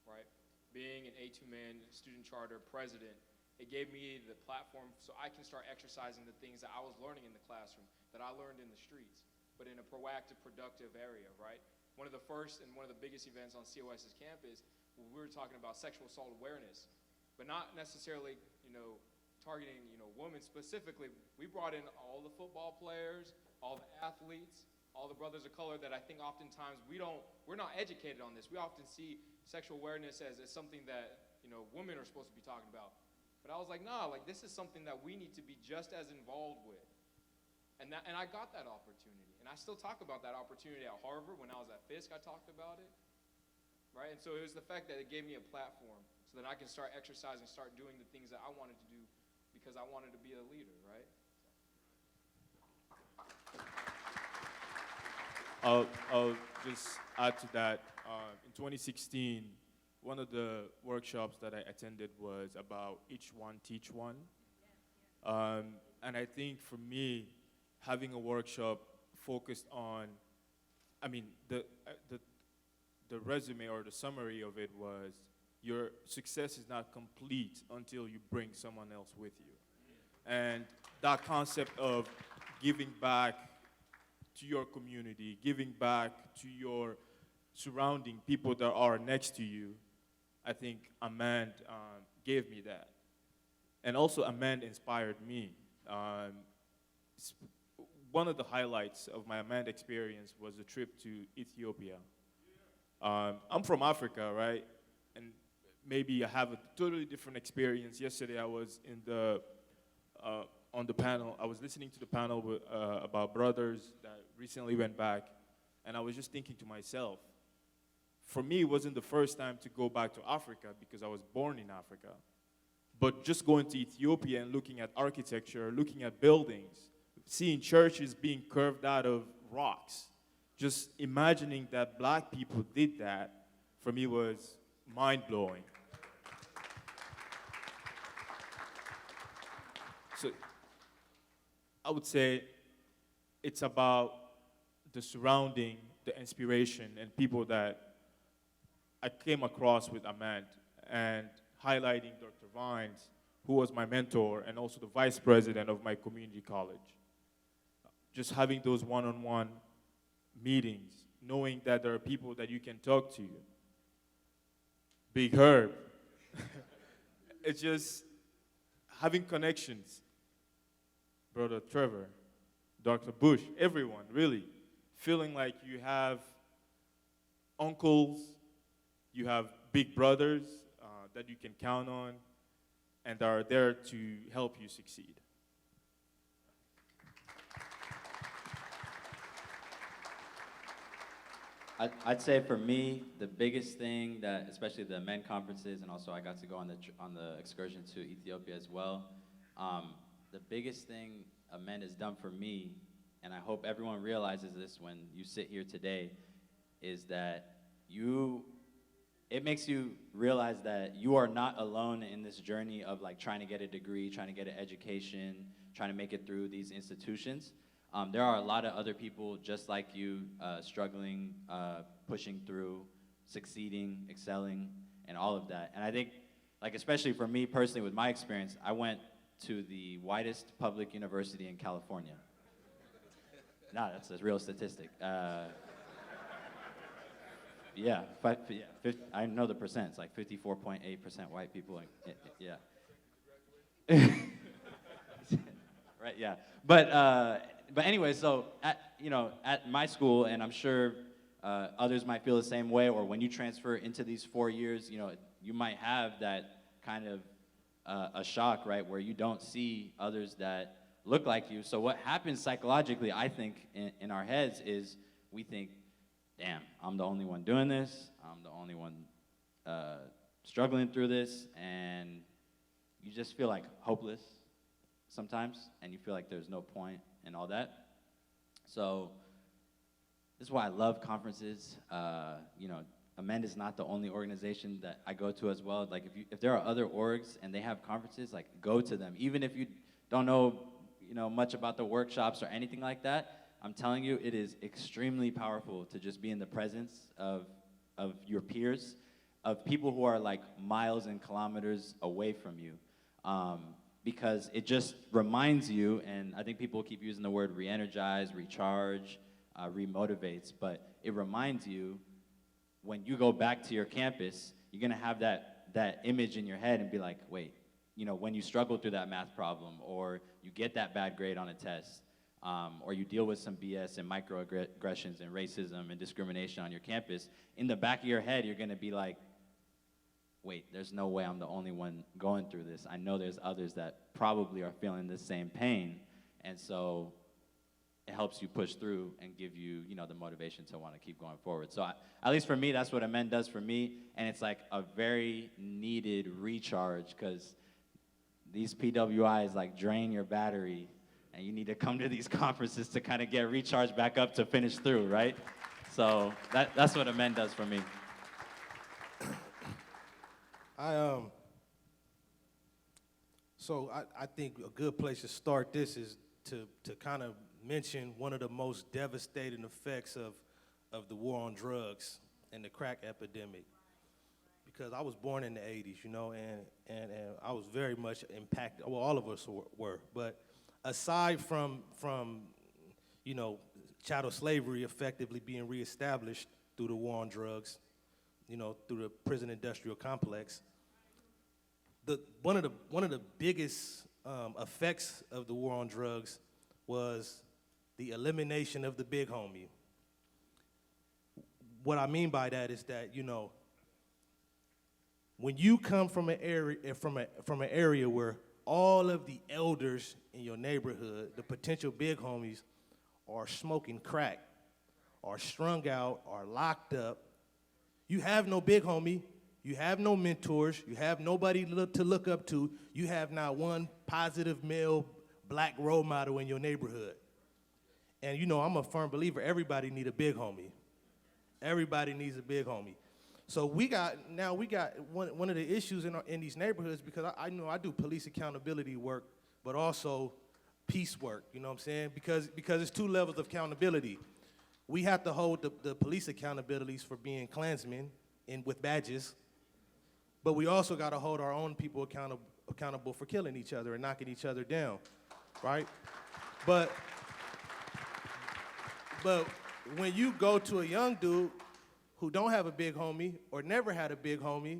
right? Being an A2MEND student charter president, it gave me the platform so I can start exercising the things that I was learning in the classroom, that I learned in the streets, but in a proactive, productive area, right? One of the first and one of the biggest events on COS's campus, we were talking about sexual assault awareness, but not necessarily, targeting, women specifically. We brought in all the football players, all the athletes, all the brothers of color that I think oftentimes we're not educated on this. We often see sexual awareness as something that, women are supposed to be talking about. But I was like, nah, like, this is something that we need to be just as involved with. And I got that opportunity. And I still talk about that opportunity at Harvard. When I was at Fisk, I talked about it. Right? And so it was the fact that it gave me a platform so that I can start exercising, start doing the things that I wanted to do because I wanted to be a leader, right? I'll just add to that. In 2016, one of the workshops that I attended was about each one, teach one. And I think for me, having a workshop focused on, the resume or the summary of it was, your success is not complete until you bring someone else with you. And that concept of giving back to your community, giving back to your surrounding people that are next to you, I think A2MEND gave me that. And also A2MEND inspired me. One of the highlights of my A2MEND experience was a trip to Ethiopia. I'm from Africa, right? And maybe I have a totally different experience. Yesterday I was on the panel. I was listening to the panel with, about brothers that recently went back, and I was just thinking to myself, for me, it wasn't the first time to go back to Africa because I was born in Africa. But just going to Ethiopia and looking at architecture, looking at buildings, seeing churches being carved out of rocks, just imagining that black people did that, for me was mind-blowing. So I would say it's about the surrounding, the inspiration, and people that I came across with A2MEND, and highlighting Dr. Vines, who was my mentor and also the vice president of my community college. Just having those one-on-one meetings, knowing that there are people that you can talk to. Big Herb. It's just having connections. Brother Trevor, Dr. Bush, everyone, really. Feeling like you have uncles, you have big brothers that you can count on and are there to help you succeed. I'd say for me, the biggest thing that, especially the men conferences, and also I got to go on the excursion to Ethiopia as well. The biggest thing A2MEND has done for me, and I hope everyone realizes this when you sit here today, is that you it makes you realize that you are not alone in this journey of like trying to get a degree, trying to get an education, trying to make it through these institutions. There are a lot of other people just like you, struggling, pushing through, succeeding, excelling, and all of that. And I think, like especially for me personally with my experience, I went to the whitest public university in California. Nah, that's a real statistic. Yeah, I know the percent. It's like 54.8% white people. Yeah. Right. Yeah. But anyway, so at my school, and I'm sure others might feel the same way. Or when you transfer into these 4 years, you might have that kind of a shock, right, where you don't see others that look like you. So what happens psychologically, I think, in our heads is we think, damn, I'm the only one doing this. I'm the only one struggling through this. And you just feel like hopeless sometimes, and you feel like there's no point and all that. So this is why I love conferences. A2MEND is not the only organization that I go to as well. Like if there are other orgs and they have conferences, like go to them. Even if you don't know much about the workshops or anything like that, I'm telling you, it is extremely powerful to just be in the presence of your peers, of people who are like miles and kilometers away from you. Because it just reminds you, and I think people keep using the word re-energize, recharge, remotivates, but it reminds you when you go back to your campus, you're gonna have that image in your head and be like, wait, when you struggle through that math problem, or you get that bad grade on a test, or you deal with some BS and microaggressions and racism and discrimination on your campus, in the back of your head, you're gonna be like, wait, there's no way I'm the only one going through this. I know there's others that probably are feeling the same pain, and so it helps you push through and give you, the motivation to want to keep going forward. So at least for me, that's what A2MEND does for me, and it's like a very needed recharge, because these PWIs like drain your battery, and you need to come to these conferences to kind of get recharged back up to finish through, right? So that's what A2MEND does for me. So I think a good place to start this is to kind of mention one of the most devastating effects of the war on drugs and the crack epidemic. Because I was born in the 80s, and I was very much impacted. Well, all of us were. But aside from chattel slavery effectively being reestablished through the war on drugs, through the prison industrial complex, one of the biggest effects of the war on drugs was the elimination of the big homie. What I mean by that is that, when you come from an area where all of the elders in your neighborhood, the potential big homies, are smoking crack, are strung out, are locked up, you have no big homie, you have no mentors, you have nobody to look up to, you have not one positive male black role model in your neighborhood. And I'm a firm believer, everybody need a big homie. Everybody needs a big homie. So we got one of the issues in these neighborhoods, because I know I do police accountability work, but also peace work, you know what I'm saying? Because it's two levels of accountability. We have to hold the police accountabilities for being Klansmen with badges, but we also got to hold our own people accountable for killing each other and knocking each other down, right? But when you go to a young dude who don't have a big homie or never had a big homie,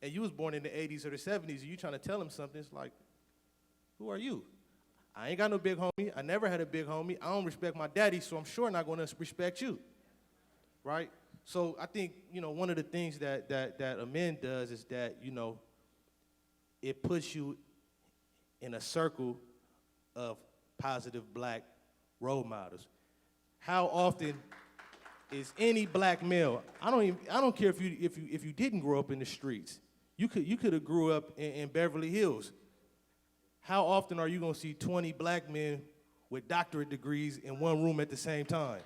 and you was born in the 80s or the 70s, and you trying to tell him something, it's like, who are you? I ain't got no big homie. I never had a big homie. I don't respect my daddy, so I'm sure not going to respect you, right? So I think, one of the things that A2MEND does is that, it puts you in a circle of positive black role models. How often is any black male, I don't care if you didn't grow up in the streets. You could have grew up in Beverly Hills. How often are you going to see 20 black men with doctorate degrees in one room at the same time?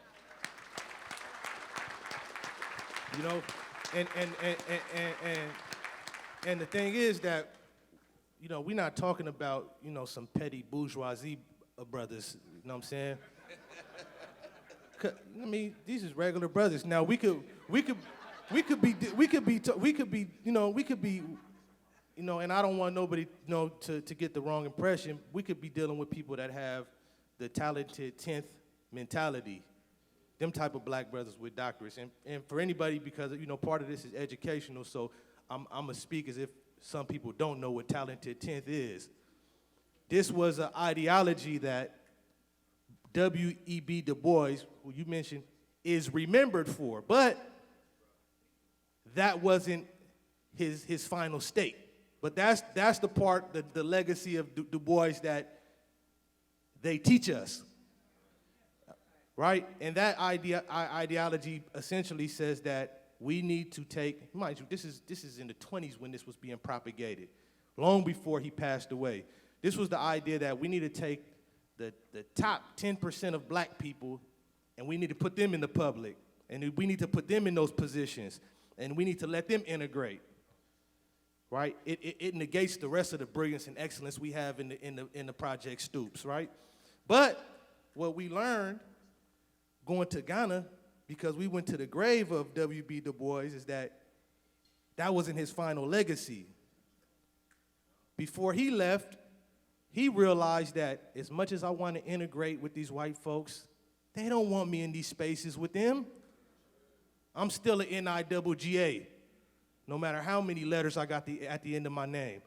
and the thing is that, you know, we're not talking about, you know, some petty bourgeoisie brothers, you know what I'm saying? I mean, these is regular brothers. Now we could be, and I don't want nobody, to get the wrong impression. We could be dealing with people that have the talented 10th mentality, them type of black brothers with doctorates. And for anybody, because, part of this is educational, so I'm gonna speak as if some people don't know what talented 10th is. This was an ideology that W.E.B. Du Bois, who you mentioned, is remembered for, but that wasn't his final state. But that's the part, the legacy of Du Bois that they teach us, right? And that ideology essentially says that we need to take, mind you, this is in the 20s when this was being propagated, long before he passed away. This was the idea that we need to take the top 10% of black people and we need to put them in the public, and we need to put them in those positions, and we need to let them integrate, right? It negates the rest of the brilliance and excellence we have in the Project Stoops, right? But what we learned going to Ghana, because we went to the grave of W.B. Du Bois, is that wasn't his final legacy. Before he left, he realized that as much as I want to integrate with these white folks, they don't want me in these spaces with them. I'm still an NIGGA, no matter how many letters I got at the end of my name.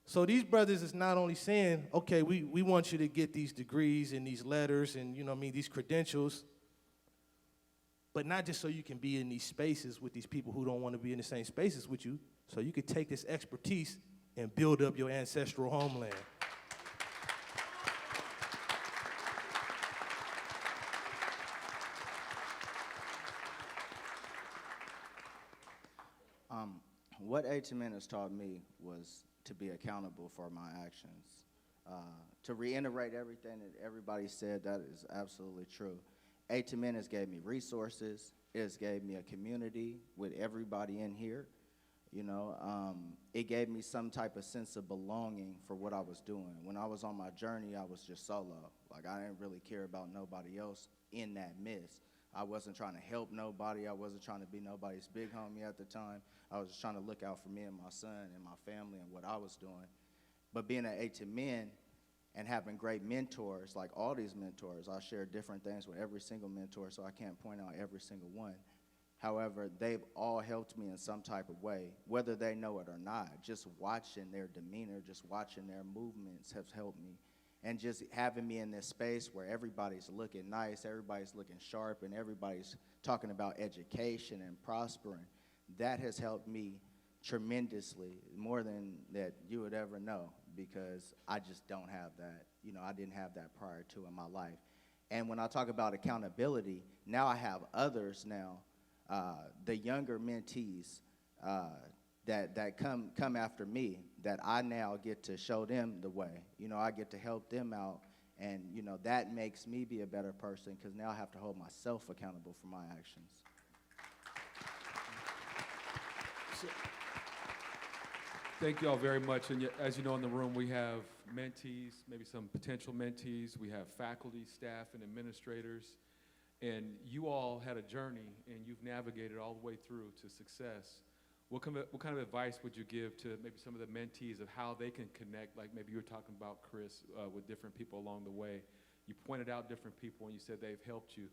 So these brothers is not only saying, okay, we want you to get these degrees and these letters and, these credentials, but not just so you can be in these spaces with these people who don't want to be in the same spaces with you, so you could take this expertise and build up your ancestral homeland. What A2MEND has taught me was to be accountable for my actions. To reiterate everything that everybody said, that is absolutely true. A2MEND has gave me resources. It has gave me a community with everybody in here. It gave me some type of sense of belonging for what I was doing. When I was on my journey, I was just solo. Like, I didn't really care about nobody else in that midst. I wasn't trying to help nobody. I wasn't trying to be nobody's big homie at the time. I was just trying to look out for me and my son and my family and what I was doing. But being at A2MEND and having great mentors, like all these mentors, I share different things with every single mentor, so I can't point out every single one. However, they've all helped me in some type of way, whether they know it or not. Just watching their demeanor, just watching their movements has helped me. And just having me in this space where everybody's looking nice, everybody's looking sharp, and everybody's talking about education and prospering, that has helped me tremendously, more than that you would ever know, because I just don't have that. I didn't have that prior to in my life. And when I talk about accountability, now I have others now, the younger mentees that come after me, that I now get to show them the way. I get to help them out, and that makes me be a better person, because now I have to hold myself accountable for my actions. Thank you all very much. And as you know, in the room, we have mentees, maybe some potential mentees. We have faculty, staff, and administrators. And you all had a journey, and you've navigated all the way through to success. What kind of advice would you give to maybe some of the mentees of how they can connect, like maybe you were talking about, Chris, with different people along the way? You pointed out different people, and you said they've helped you.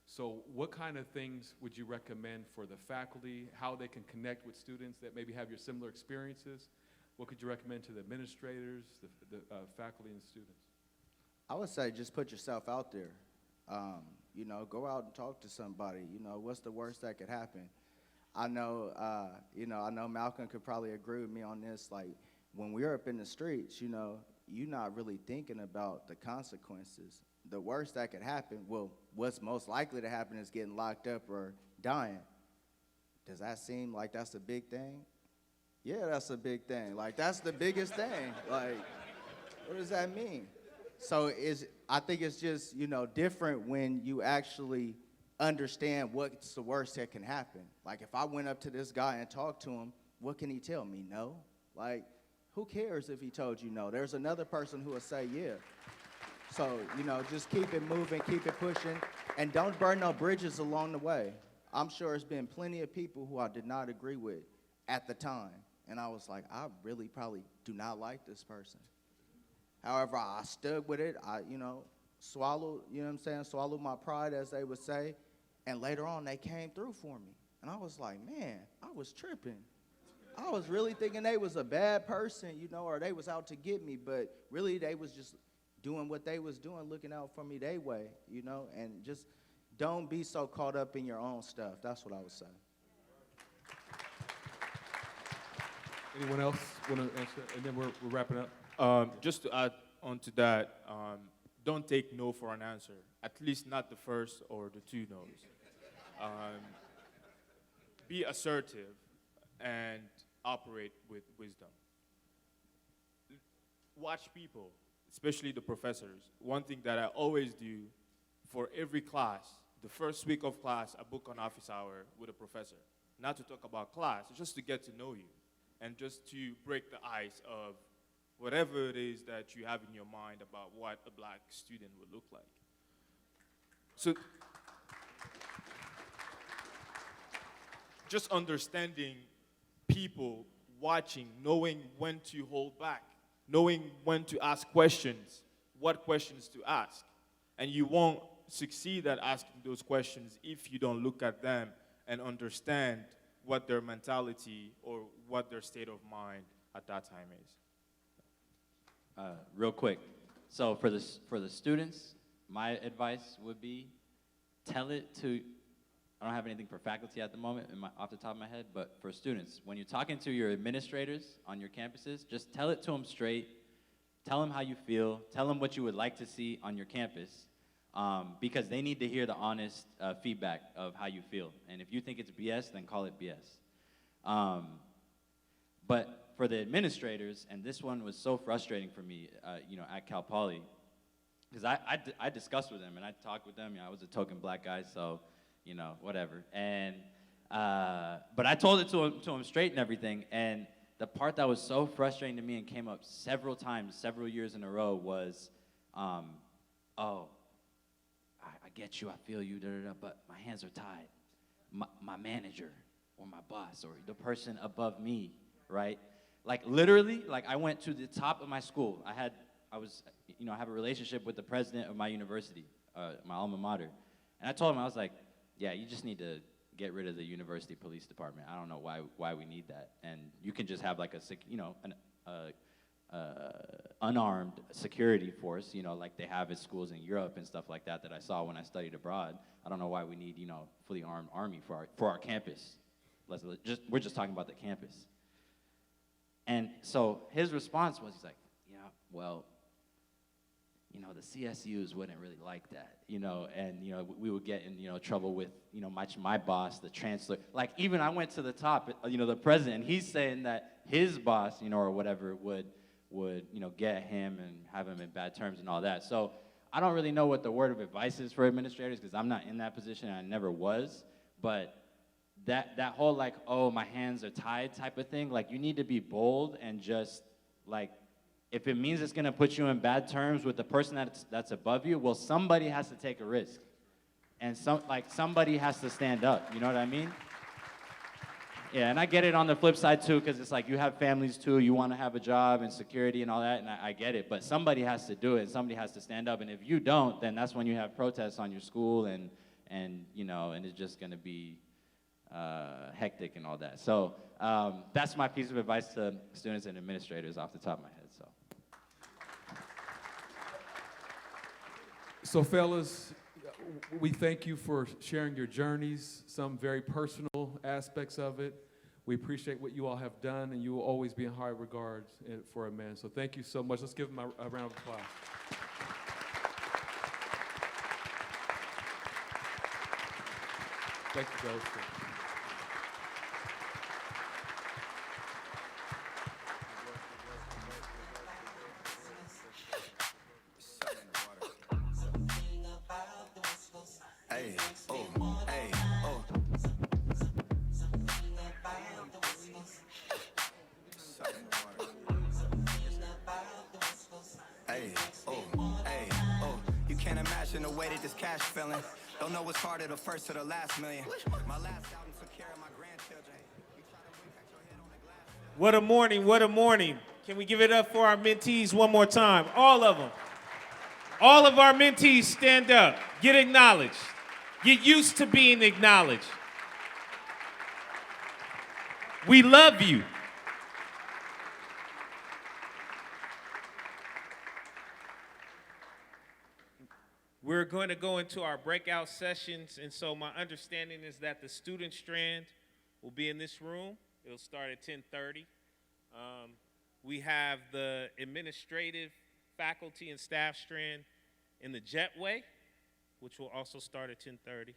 So what kind of things would you recommend for the faculty, how they can connect with students that maybe have your similar experiences? What could you recommend to the administrators, the faculty, and students? I would say just put yourself out there. Go out and talk to somebody. What's the worst that could happen? I know Malcolm could probably agree with me on this. Like, when we're up in the streets, you're not really thinking about the consequences. The worst that could happen, well, what's most likely to happen is getting locked up or dying. Does that seem like that's a big thing? Yeah, that's a big thing. Like, that's the biggest thing. Like, what does that mean? So I think it's just, different when you actually understand what's the worst that can happen. Like, if I went up to this guy and talked to him, what can he tell me? No? Like, who cares if he told you no? There's another person who will say yeah. So, you know, just keep it moving, keep it pushing, and don't burn no bridges along the way. I'm sure there's been plenty of people who I did not agree with at the time. And I was like, I really probably do not like this person. However, I stood with it. I, you know, swallowed, you know what I'm saying, swallowed my pride, as they would say. And later on, they came through for me. And I was like, man, I was tripping. I was really thinking they was a bad person, you know, or they was out to get me. But really, they was just doing what they was doing, looking out for me their way, you know. And just don't be so caught up in your own stuff. That's what I was saying. Anyone else want to answer? And then we're wrapping up. Just to add on to that, don't take no for an answer, at least not the first or the two no's. Be assertive and operate with wisdom. Watch people, especially the professors. One thing that I always do for every class, the first week of class, I book an office hour with a professor. Not to talk about class, just to get to know you and just to break the ice of whatever it is that you have in your mind about what a black student would look like. So, just understanding people, watching, knowing when to hold back, knowing when to ask questions, what questions to ask. And you won't succeed at asking those questions if you don't look at them and understand what their mentality or what their state of mind at that time is. Real quick. So for the students, my advice would be tell it to, I don't have anything for faculty at the moment off the top of my head, but for students, when you're talking to your administrators on your campuses, just tell it to them straight. Tell them how you feel. Tell them what you would like to see on your campus, because they need to hear the honest feedback of how you feel. And if you think it's BS, then call it BS. But for the administrators, and this one was so frustrating for me, you know, at Cal Poly, because I discussed with them and I talked with them. You know, I was a token black guy, so, you know, whatever. And but I told it to him straight and everything. And the part that was so frustrating to me and came up several times, several years in a row, was, oh, I get you, I feel you, but my hands are tied. My manager or my boss or the person above me, right? Like literally, like I went to the top of my school. I have a relationship with the president of my university, my alma mater. And I told him, I was like, yeah, you just need to get rid of the university police department. I don't know why we need that. And you can just have like an unarmed security force, you know, like they have at schools in Europe and stuff like that I saw when I studied abroad. I don't know why we need, you know, fully armed army for our campus. We're just talking about the campus. And so his response was, he's like, yeah, well, you know, the CSUs wouldn't really like that, you know, and, you know, we would get in, you know, trouble with, you know, my boss, the chancellor. Like, even I went to the top, you know, the president, he's saying that his boss, you know, or whatever would, you know, get him and have him in bad terms and all that. So I don't really know what the word of advice is for administrators because I'm not in that position and I never was, but that whole like, oh, my hands are tied type of thing, like you need to be bold and just like, if it means it's gonna put you in bad terms with the person that's above you, well, somebody has to take a risk. And somebody has to stand up, you know what I mean? Yeah, and I get it on the flip side too, because it's like you have families too, you wanna have a job and security and all that, and I get it, but somebody has to do it, somebody has to stand up, and if you don't, then that's when you have protests on your school and you know, and it's just gonna be hectic and all that. So that's my piece of advice to students and administrators off the top of my head. So fellas, we thank you for sharing your journeys, some very personal aspects of it. We appreciate what you all have done, and you will always be in high regards for A2MEND. So thank you so much. Let's give them a round of applause. Thank you, guys. Hey, oh. the way that this cash feeling. Don't know what's harder, the first or the last million. My last album took care of my grandchildren. What a morning, what a morning. Can we give it up for our mentees one more time? All of them. All of our mentees stand up, get acknowledged. Get used to being acknowledged. We love you. We're going to go into our breakout sessions, and so my understanding is that the student strand will be in this room. It'll start at 10:30. We have the administrative, faculty, and staff strand in the jetway, which will also start at 10:30.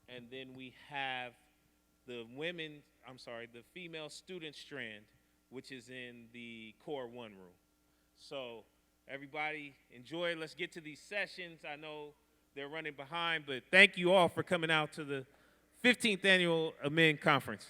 And then we have the female student strand, which is in the Core 1 room. So everybody enjoy. Let's get to these sessions. I know they're running behind, but thank you all for coming out to the 15th Annual A2MEND Conference.